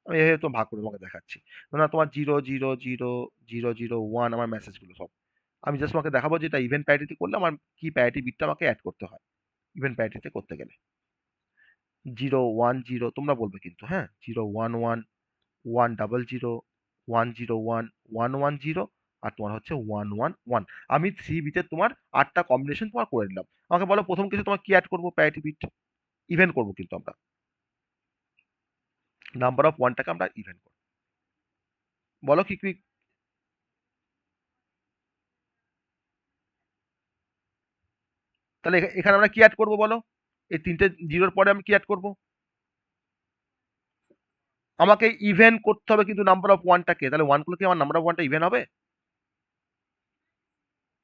আমি এভাবে তো ভাগ করে তোমাকে দেখাচ্ছি। ধরুন তোমার 0 0 0 0 0 1 আমার মেসেজগুলো সব, আমি জাস্ট তোমাকে দেখাবো যে এটা ইভেন প্যারিটিতে করলে আমার কি প্যারিটি বিটটা আমাকে অ্যাড করতে হয় ইভেন প্যারিটিতে করতে গেলে। 0 1 0 তোমরা বলবে কিন্তু, হ্যাঁ, 0 1 1 1 0 0 1 0 1 1 1 0, আর তোমার হচ্ছে 1 1 1। আমি 3 বিটের তোমার 8টা কম্বিনেশন তোমার করে নিলাম। আমাকে বলো প্রথম কিছু তোমার কি অ্যাড করবো? প্যারিটি বিট ইভেন করবো কিন্তু আমরা, নাম্বার অফ ওয়ানটাকে আমরা ইভেন করবো। বলো কি কি? তাহলে এখানে আমরা কি অ্যাড করবো বলো? এই 3টে জিরোর পরে আমি কি অ্যাড করবো? আমাকে ইভেন করতে হবে কিন্তু নাম্বার অফ ওয়ানটাকে, তাহলে ওয়ান করলে কি আমার নাম্বার অফ ওয়ানটা ইভেন হবে?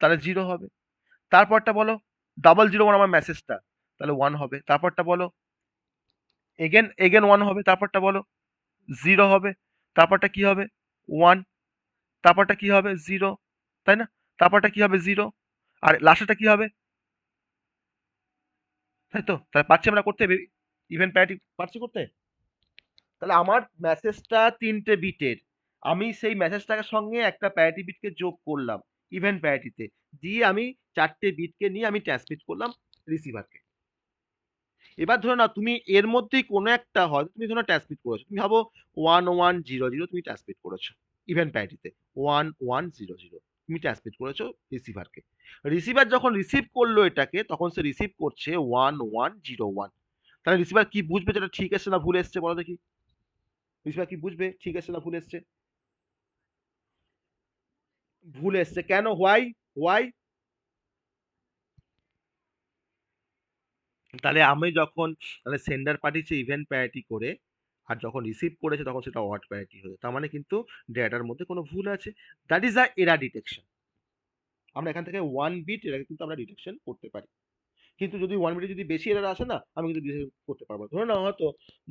তাহলে 0 হবে। তারপরটা বলো, 0 0 1 আমার মেসেজটা, তাহলে 1 হবে। তারপরটা বলো, এগেন এগেন 1 হবে। তারপরটা বলো, 0 হবে। তারপরটা কি হবে? 1। তারপরটা কি হবে? 0, তাই না? তারপরটা কি হবে? 0। আর লাস্টেরটা কি হবে? তাই তো? তাহলে পারছি আমরা করতে, ইভেন প্যারিটি পারছি করতে। তাহলে আমার মেসেজটা 3টে বিটের, আমি সেই মেসেজটাকে সঙ্গে একটা প্যারিটি বিটকে যোগ করলাম ইভেন প্যারিটিতে, দিয়ে আমি 4টে বিটকে নিয়ে আমি ট্রান্সমিট করলাম রিসিভারকে। এবার ধরো না তুমি এর মধ্যেই কোনো একটা হয়, তুমি ধরো ট্রান্সমিট করেছো, তুমি ভাবো 1 1 0 0 তুমি ট্রান্সমিট করেছো ইভেন প্যারিটিতে, 1 1 0 0 তুমি ট্রান্সমিট করেছো রিসিভারকে। রিসিভার যখন রিসিভ করলো এটাকে, তখন সে রিসিভ করছে 1 1 0 1। তাহলে রিসিভার কি বুঝবে যেটা ঠিক এসছে না ভুল এসছে বলো দেখি? রিসিভার কি বুঝবে ঠিক এসছে না ভুল এসছে? ভুল এসছে কেন? হোয়াই? হোয়াই? তাহলে আমি যখন, তাহলে সেন্ডার পাঠিয়েছে ইভেন্ট প্যারিটি করে, আর যখন রিসিভ করেছে তখন সেটা অড প্যারিটি হয়েছে, তার মানে কিন্তু ডেটার মধ্যে কোনো ভুল আছে। দ্যাট ইজ আ এরা ডিটেকশন। আমরা এখান থেকে 1 বিট এটাকে কিন্তু আমরা ডিটেকশন করতে পারি। কিন্তু যদি 1 বিটে যদি বেশি এরর আসে না, আমি কিন্তু ডিটেক্ট করতে পারবো না। ধরে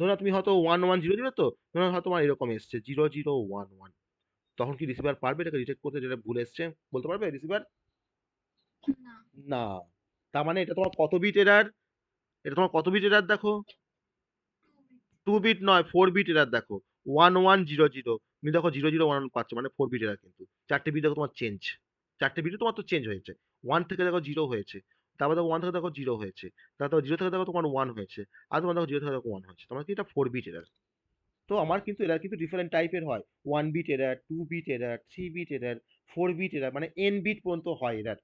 নাও তুমি হয়তো 1100 তো, ধরে নাও হয়তো তোমার এরকম এসছে 0011, তখন কি রিসিভার পারবে এটাকে ডিটেক্ট করতে যেটা ভুল এসছে? বলতে পারবে রিসিভার? না। না। তার মানে এটা তোমার কত বিট এরর? এটা তোমার কত বিট এরর দেখো? 2 বিট নয়, 4 বিট এরর দেখো। 1100, তুমি দেখো 0011 পাচ্ছ, মানে 4 বিট এরর কিন্তু। 4টে বিট দেখো তোমার চেঞ্জ। 4টে বিটও তোমার তো চেঞ্জ হয়েছে। 1 থেকে দেখো 0 হয়েছে। তারপর দেখো 1 থেকে দেখো 0 হয়েছে। তারপর 0 থেকে দেখো তোমার 1 হয়েছে। আর তোমার দেখো 0 থেকে দেখো 1 হয়েছে। তোমার কি এটা 4 বিট এরর। তো আমার কিন্তু এরর কিন্তু ডিফারেন্ট টাইপের হয়। 1 bit error, 2 bit error, 3 bit error, 4 bit error, মানে n বিট পর্যন্ত হয় এরর।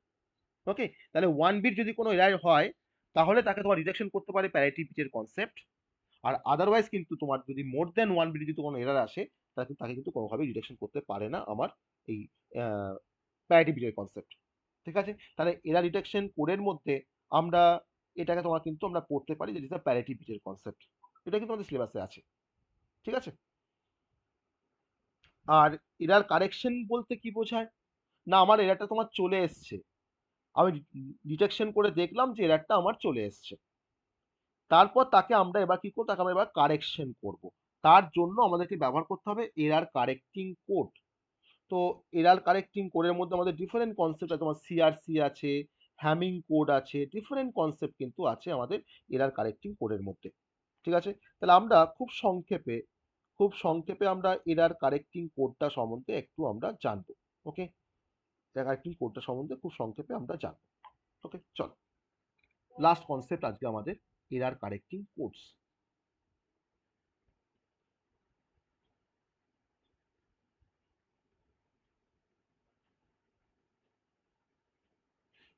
ওকে? তাহলে 1 বিট যদি কোনো এরর হয়, তাহলে তাকে তোমার রিজেকশন করতে পারে প্যারিটি বিটের কনসেপ্ট। আর আদারওয়াইজ কিন্তু তোমার যদি মোর দ্যান 1 বিট যদি কোনো এরর আসে, তাকে কিন্তু কোনোভাবেই ডিটেকশন করতে পারে না আমার এই প্যারিটি বিটের কনসেপ্ট। ঠিক আছে? তাহলে এরর ডিটেকশন কোডের মধ্যে আমরা এটাকে তোমার কিন্তু আমরা পড়তে পারি, যেটা প্যারিটি বিটের কনসেপ্ট। এটা কিন্তু আমাদের সিলেবাসে আছে। ঠিক আছে? আর এরর কারেকশন বলতে কি বোঝায়? না, আমার এররটা তোমার চলে এসছে। আমি ডিটেকশন করে দেখলাম যে এররটা আমার চলে এসছে। তারপর তাকে আমরা এবার কি করবো? তাকে আমরা এবার কারেকশন করব। তার জন্য আমাদেরকে ব্যবহার করতে হবে এরর কারেক্টিং কোড। তো এরর কারেক্টিং কোডের মধ্যে আমাদের ডিফারেন্ট কনসেপ্ট আছে, তোমার সিআরসি আছে, হ্যামিং কোড আছে, ডিফারেন্ট কনসেপ্ট কিন্তু আছে আমাদের এরর কারেক্টিং কোডের মধ্যে। ঠিক আছে? তাহলে আমরা খুব সংক্ষেপে আমরা এরর কারেক্টিং কোডটা সম্বন্ধে একটু আমরা জানবো। ওকে? এরর কারেক্টিং কোডটা সম্বন্ধে খুব সংক্ষেপে আমরা জানবো। ওকে, চলো। লাস্ট কনসেপ্ট আজকে আমাদের এরর কারেক্টিং কোডস।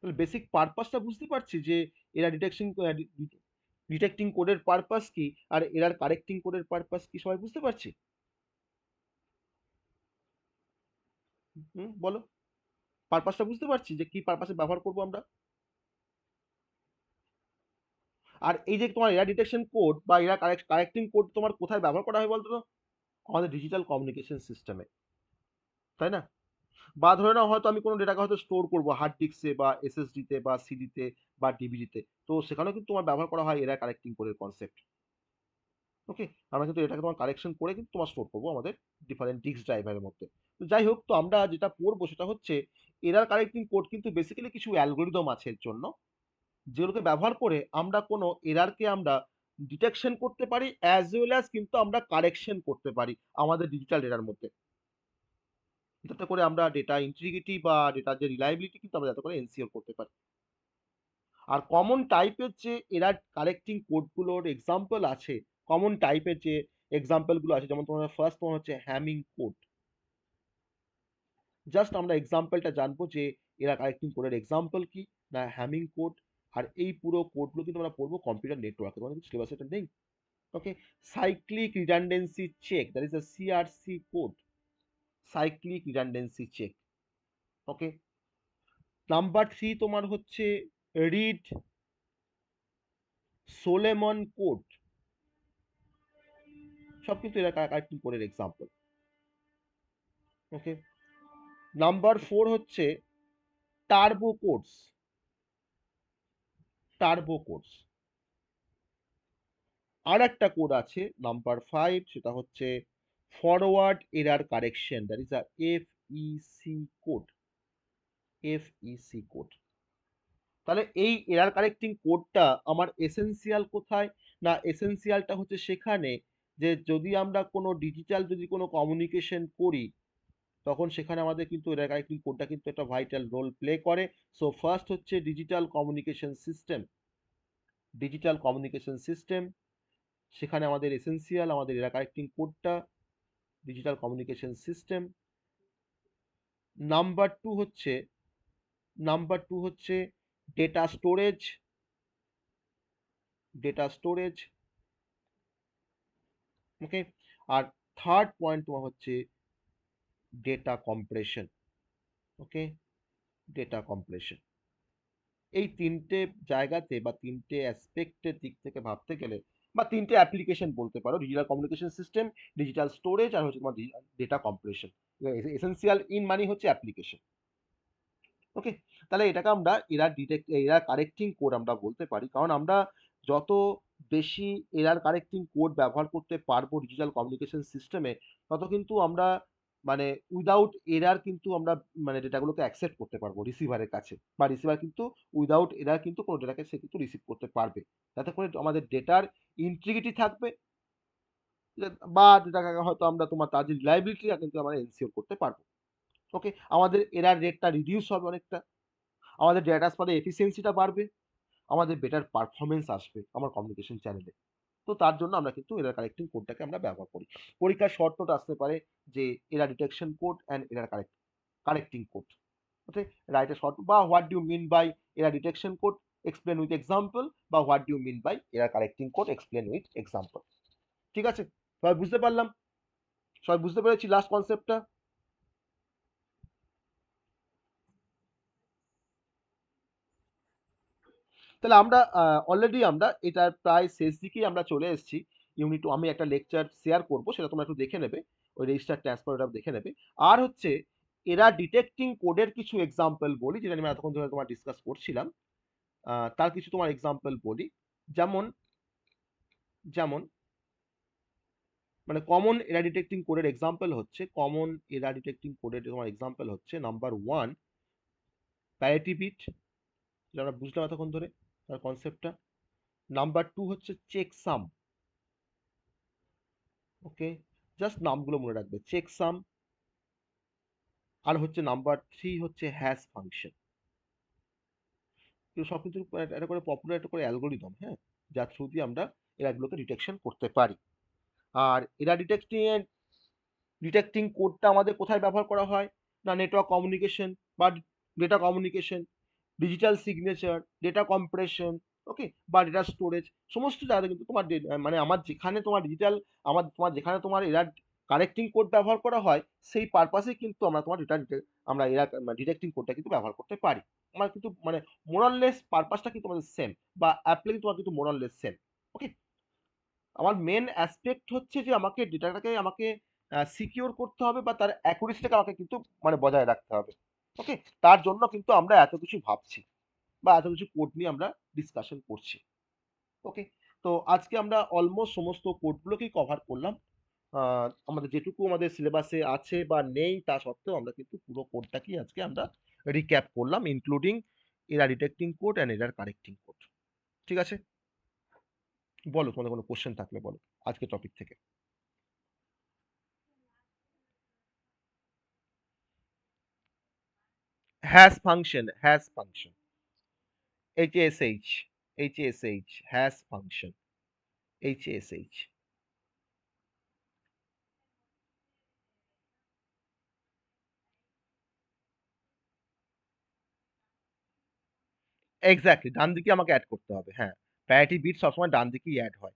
বেসিক পারপাসটা বুঝতে পারছি যে এরা ডিটেক্টিং কোডের পারপাস কি আর এরার কারেক্টিং কোডের পারপাস কি, সবাই বুঝতে পারছি? বলো। পারপাসটা বুঝতে পারছি যে কি পারপাসে ব্যবহার করব আমরা। আর এই যে তোমার এরা ডিটেকশন কোড বা এরা কারেক্টিং কোড তোমার কোথায় ব্যবহার করা হয় বলতো তো? আমাদের ডিজিটাল কমিউনিকেশন সিস্টেমে, তাই না? বা ধরে নাও হয়তো আমি কোনো ডেটাকে হয়তো স্টোর করবো হার্ড ডিস্কে বা এসএসডি তে বা সিডিতে বা ডিভিডিতে, তো সেখানেও কিন্তু তোমার ব্যবহার করা হয় এরা কারেক্টিং কোডের কনসেপ্ট। ওকে? আমরা কিন্তু এটাকে তোমার কারেকশন করে কিন্তু তোমার স্টোর করবো আমাদের ডিফারেন্ট ডিস্ক ড্রাইভারের মধ্যে। তো যাই হোক, তো আমরা যেটা পড়বো সেটা হচ্ছে এরার কারেক্টিং কোড কিন্তু বেসিক্যালি কিছু অ্যালগোরিদম আছে এর জন্য, যেগুলোকে ব্যবহার করে আমরা কোনো এরারকে আমরা ডিটেকশন করতে পারি অ্যাজ ওয়েল অ্যাজ কিন্তু আমরা কারেকশন করতে পারি আমাদের ডিজিটাল ডেটার মধ্যে। যাতে করে আমরা ডেটা ইন্টিগ্রিটি বা ডেটার যে রিলায়েবিলিটি কিন্তু আমরা যাতে করে এনসিওর করতে পারি। আর কমন টাইপের যে এরার কারেক্টিং কোডগুলোর এক্সাম্পল আছে, কমন টাইপের যে এক্সাম্পলগুলো আছে, যেমন তোমার ফার্স্ট তোমার হচ্ছে হ্যামিং কোড। জাস্ট আমরা এক্সাম্পলটা জানবো যে এরা কারেক্টিং কোডের এক্সাম্পল কি, না হ্যামিং কোড। আর এই পুরো কোডগুলো কিন্তু আমরা পড়বো কম্পিউটার নেটওয়ার্কে, তোমাদের কিন্তু সিলেবাসে এটা নেই। Okay? Cyclic redundancy check, that is a CRC code. Cyclic redundancy check. Okay? Number 3 তোমার হচ্ছে রিড সোলেমন কোড। সব কিন্তু এরা কারেক্টিং কোডের এক্সাম্পল। ওকে? নাম্বার 4 হচ্ছে টার্বো কোডস। Turbo codes. আর একটা কোড আছে নাম্বার 5, সেটা হচ্ছে forward error correction, that is a FEC code. FEC code. তাহলে এই এরার কারেক্টিং কোডটা আমার এসেনশিয়াল কোথায়? না, এসেনশিয়ালটা হচ্ছে সেখানে যে যদি আমরা কোনো ডিজিটাল যদি কোনো কমিউনিকেশন করি, তখন সেখানে আমাদের কিন্তু এরার কারেক্টিং কোডটা কিন্তু একটা ভাইটাল রোল প্লে করে। সো ফার্স্ট হচ্ছে digital communication system. Digital communication system, সেখানে আমাদের এসেনশিয়াল আমাদের এরা কারেক্টিং কোডটা, digital communication system. Number two হচ্ছে নাম্বার টু হচ্ছে data storage. Data storage. Okay? আর থার্ড পয়েন্ট তোমার হচ্ছে data compression. Okay? Data compression. এই তিনটে জায়গাতে বা তিনটে অ্যাসপেক্টের দিক থেকে ভাবতে গেলে, বা তিনটে অ্যাপ্লিকেশন বলতে পারো, digital communication system, digital storage, আর হচ্ছে তোমার ডেটা কম্প্রেশন। এসেনশিয়াল ইন মানে হচ্ছে অ্যাপ্লিকেশন। ওকে, তাহলে এটাকে আমরা এরার কারেক্টিং কোড আমরা বলতে পারি, কারণ আমরা যত বেশি এরার কারেক্টিং কোড ব্যবহার করতে পারবো ডিজিটাল কমিউনিকেশন সিস্টেমে, তত কিন্তু আমরা মানে উইদাউট এরার কিন্তু আমরা মানে ডেটাগুলোকে অ্যাকসেপ্ট করতে পারবো রিসিভারের কাছে, বা রিসিভার কিন্তু উইদাউট এরার কিন্তু কোনো ডেটাকে সে কিন্তু রিসিভ করতে পারবে, যাতে করে আমাদের ডেটার ইন্টিগ্রিটি থাকবে, বা ডেটাকে হয়তো আমরা তোমার তার যে রিলায়েবিলিটিটা কিন্তু আমরা এনশিওর করতে পারবো। ওকে, আমাদের এরার রেটটা রিডিউস হবে অনেকটা, আমাদের ডেটা ট্রান্সফারের এফিসিয়েন্সিটা বাড়বে, আমাদের বেটার পারফরমেন্স আসবে আমার কমিউনিকেশন চ্যানেলে। তো তার জন্য আমরা কিন্তু এরার কারেক্টিং কোডটাকে আমরা ব্যবহার করি। পরীক্ষার শর্ট নোট আসতে পারে যে error detection code and error correcting code. Okay, write a short, বা what do mean by error detection code, explain with example, বা what do mean by error correcting code, explain with example. ঠিক আছে, সবাই বুঝতে পারলাম? সবাই বুঝতে পেরেছি লাস্ট কনসেপ্টটা? তাহলে আমরা অলরেডি আমরা এটার প্রায় শেষ দিকেই আমরা চলে এসেছি। ইউনিট টু আমি একটা লেকচার শেয়ার করব, সেটা তোমরা একটু দেখে নেবে, ওই রেজিস্টার ট্রান্সফার ওটা দেখে নেবে। আর হচ্ছে এরা ডিটেক্টিং কোডের কিছু এক্সাম্পল বলি, যেটা আমি এতক্ষণ ধরে তোমার ডিসকাস করছিলাম, তার কিছু তোমার এক্সাম্পল বলি। যেমন যেমন মানে কমন এরা ডিটেক্টিং কোডের এক্সাম্পল হচ্ছে, কমন এরা ডিটেক্টিং কোডের তোমার এক্সাম্পল হচ্ছে নাম্বার 1 প্যারিটি বিট, যেটা আমরা বুঝলাম এতক্ষণ ধরে তার কনসেপ্টটা। নাম্বার 2 হচ্ছে চেক সাম। ওকে, জাস্ট নামগুলো মনে রাখবে, চেক সাম। আর হচ্ছে নাম্বার 3 হচ্ছে হ্যাশ ফাংশন। এগুলো সব কিন্তু একটা করে পপুলার একটা করে অ্যালগোরিদম, হ্যাঁ, যার থ্রু দিয়ে আমরা এরাগুলোকে ডিটেকশন করতে পারি। আর এরা ডিটেক্টিং কোডটা আমাদের কোথায় ব্যবহার করা হয় না, নেটওয়ার্ক কমিউনিকেশন বা data communication, digital signature, data compression, okay, বা ডেটা স্টোরেজ, সমস্ত জায়গাতে কিন্তু তোমার মানে আমার যেখানে তোমার ডিজিটাল, তোমার যেখানে তোমার এরা কারেক্টিং কোড ব্যবহার করা হয়, সেই পারপাসে কিন্তু আমরা তোমার আমরা এরা ডিটেক্টিং কোডটা কিন্তু ব্যবহার করতে পারি। আমার কিন্তু মানে মোরাললেস পারপাসটা কিন্তু আমাদের সেম, বা অ্যাপ্লাই তোমার কিন্তু মোরাললেস সেম। ওকে, আমার মেন অ্যাসপেক্ট হচ্ছে যে আমাকে ডেটাটাকে আমাকে সিকিউর করতে হবে, বা তার অ্যাকুরেসিটাকে আমাকে কিন্তু মানে বজায় রাখতে হবে। ওকে, তার জন্য কিন্তু আমরা এত কিছু ভাবছি, বা এত কিছু কোড নিয়ে আমরা ডিসকাশন করছি। ওকে, তো আজকে আমরা অলমোস্ট সমস্ত কোডগুলোকেই কভার করলাম। আমাদের যেটুকু আমাদের সিলেবাসে আছে বা নেই তা সত্ত্বেও আমরা কিন্তু পুরো কোডটাকেই আজকে আমরা রিক্যাপ করলাম, ইনক্লুডিং এরা detecting code and error correcting code. ঠিক আছে, বলো তোমাদের কোনো কোশ্চেন থাকলে বলো আজকে টপিক থেকে। Hash function HASH hash function HASH। Exactly, ডান দিকে আমাকে অ্যাড করতে হবে, হ্যাঁ। প্যারিটি বিট সবসময় ডান দিকেই অ্যাড হয়।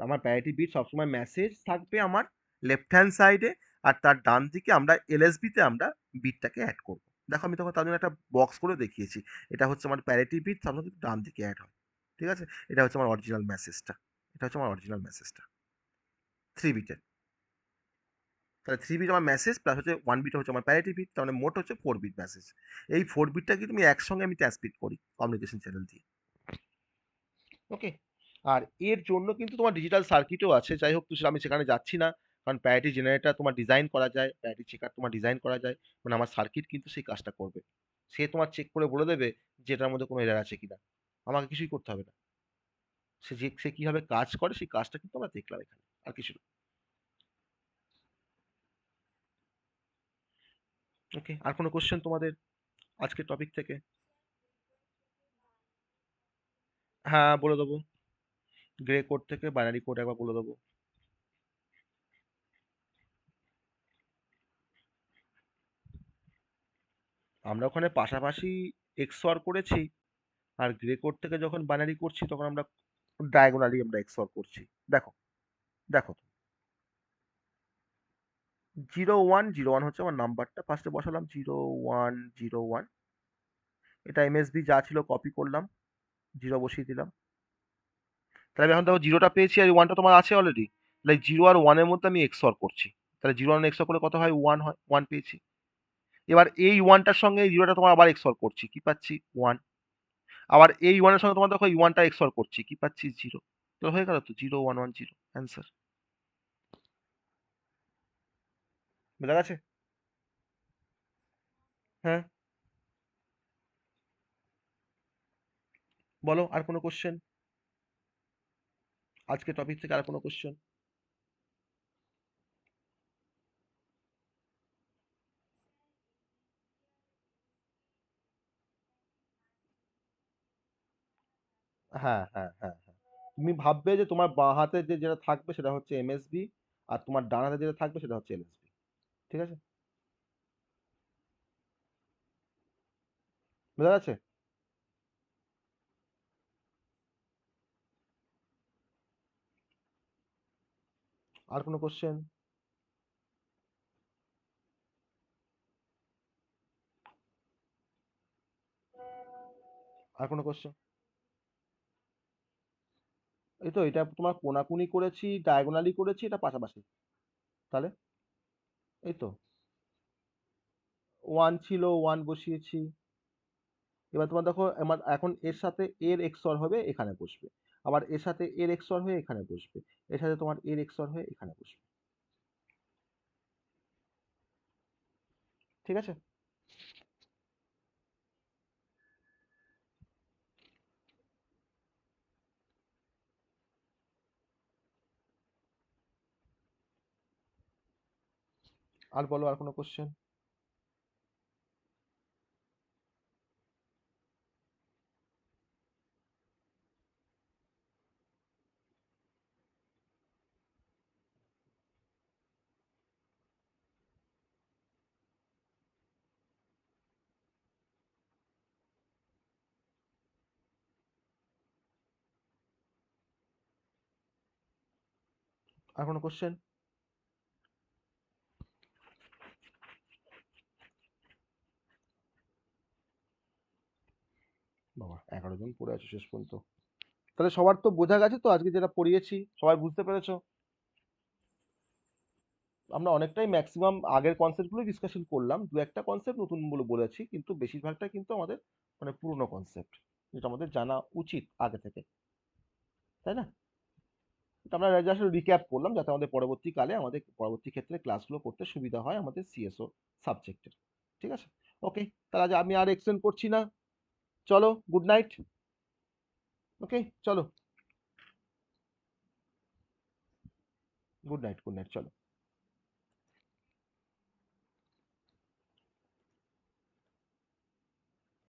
আমার প্যারিটি বিট সবসময় মেসেজ থাকবে আমার লেফট হ্যান্ড সাইডে, আর তার ডান দিকে আমরা এলএসবি তে আমরা বিটটাকে অ্যাড করব। দেখো আমি তখন তার জন্য একটা বক্স করে দেখিয়েছি। এটা হচ্ছে আমার প্যারিটি বিট, সবসময় কিন্তু ডান দিকে অ্যাড হয়। ঠিক আছে, এটা হচ্ছে আমার অরিজিনাল মেসেজটা, এটা হচ্ছে আমার অরিজিনাল মেসেজটা 3 বিটের। তাহলে 3 বিট আমার মেসেজ, প্লাস হচ্ছে 1 বিট হচ্ছে আমার প্যারিটি বিট, তার মানে মোট হচ্ছে 4 বিট মেসেজ। এই 4 বিটটা কিন্তু আমি একসঙ্গে আমি ট্রান্সমিট করি কমিউনিকেশন চ্যানেল দিয়ে। ওকে, আর এর জন্য কিন্তু তোমার ডিজিটাল সার্কিটও আছে, যাই হোক তো আমি সেখানে যাচ্ছি না, কারণ প্যারিটি জেনারেটর তোমার ডিজাইন করা যায়, প্যারিটি চেকার তোমার ডিজাইন করা যায়, মানে আমার সার্কিট কিন্তু সেই কাজটা করবে। সে তোমার চেক করে বলে দেবে যে এটার মধ্যে কোনো এরার আছে কিনা, আমাকে কিছুই করতে হবে না। সে কিভাবে কাজ করে সেই কাজটা কিন্তু আমরা দেখলাম এখানে, আর কিছু না। ওকে, আর কোনো কোশ্চেন তোমাদের আজকের টপিক থেকে? হ্যাঁ, বলে দেবো। গ্রে কোড থেকে বাইনারি কোড একবার বলে দেবো। আমরা ওখানে পাশাপাশি XOR করেছি, আর গ্রে কোড থেকে যখন বাইনারি করছি তখন আমরা ডায়াগোনালি আমরা XOR করছি। দেখো, দেখো, 0101 হচ্ছে আমার নাম্বারটা, ফার্স্টে বসালাম 0101, এটা এমএসবি যা ছিল কপি করলাম, 0 বসিয়ে দিলাম। তাহলে আমি এখন দেখো জিরোটা পেয়েছি, আর ওয়ানটা তোমার আছে অলরেডি, তাহলে 0 আর 1-এর মধ্যে আমি XOR করছি। তাহলে 0 আর 1 XOR করলে কত হয়? 1 হয়, 1 পেয়েছি। এবার এই ওয়ানটার সঙ্গে এই জিরোটা তোমার আবার এক্সর করছি, কি পাচ্ছি? 1। আবার এই ওয়ানের সঙ্গে তোমার দেখো এই ওয়ানটা এক্সর করছি, কি পাচ্ছি? 0। তো হয়ে গেল তো 0 1 1 0 অ্যান্সার। বোঝা গেছে? হ্যাঁ, বলো আর কোনো কোশ্চেন? আজকে টপিক থেকে আর কোনো কোশ্চেন? হ্যাঁ হ্যাঁ হ্যাঁ হ্যাঁ, তুমি ভাববে যে তোমার বাঁ হাতে যে যেটা থাকবে সেটা হচ্ছে এমএসবি, আর তোমার ডান হাতে যেটা থাকবে সেটা হচ্ছে এলএসবি। ঠিক আছে? বোঝা গেছে? আর কোনো কোশ্চেন? আর কোনো কোশ্চেন? এই তো, এটা তোমার কোনাকুনি করেছি, ডায়াগোনালি করেছি, এটা পাশাপাশি। তাহলে এই তো 1 ছিল, 1 বসিয়েছি। এবার তোমার দেখো আমার এখন এর সাথে এর এক্সর হবে, এখানে বসবে। আবার এর সাথে এর এক্সর হয়ে এখানে বসবে। এর সাথে তোমার এর এক্সর হয়ে এখানে বসবে। ঠিক আছে? আর বলো আর কোনো কোশ্চেন? আর কোনো কোশ্চেন? বাবা, 11 জন পড়ে আছো শেষ পর্যন্ত। তাহলে সবার তো বোঝা গেছে তো, আজকে যেটা পড়িয়েছি সবাই বুঝতে পেরেছো? আমরা অনেকটাই ম্যাক্সিমাম আগের কনসেপ্টগুলো ডিসকাশন করলাম, দু একটা কনসেপ্ট নতুন বলে বলেছি, কিন্তু বেশিরভাগটা কিন্তু আমাদের মানে পুরনো কনসেপ্ট, যেটা আমাদের জানা উচিত আগে থেকে, তাই না? এটা আমরা জাস্ট রিক্যাপ করলাম যাতে আমাদের পরবর্তীকালে আমাদের পরবর্তী ক্ষেত্রে ক্লাসগুলো করতে সুবিধা হয় আমাদের সিএসও সাবজেক্টের। ঠিক আছে? ওকে, তাহলে আজ আমি আর এক্সটেন্ড করছি না। চলো, গুড নাইট। ওকে, চলো, গুড নাইট, গুড নাইট, চলো।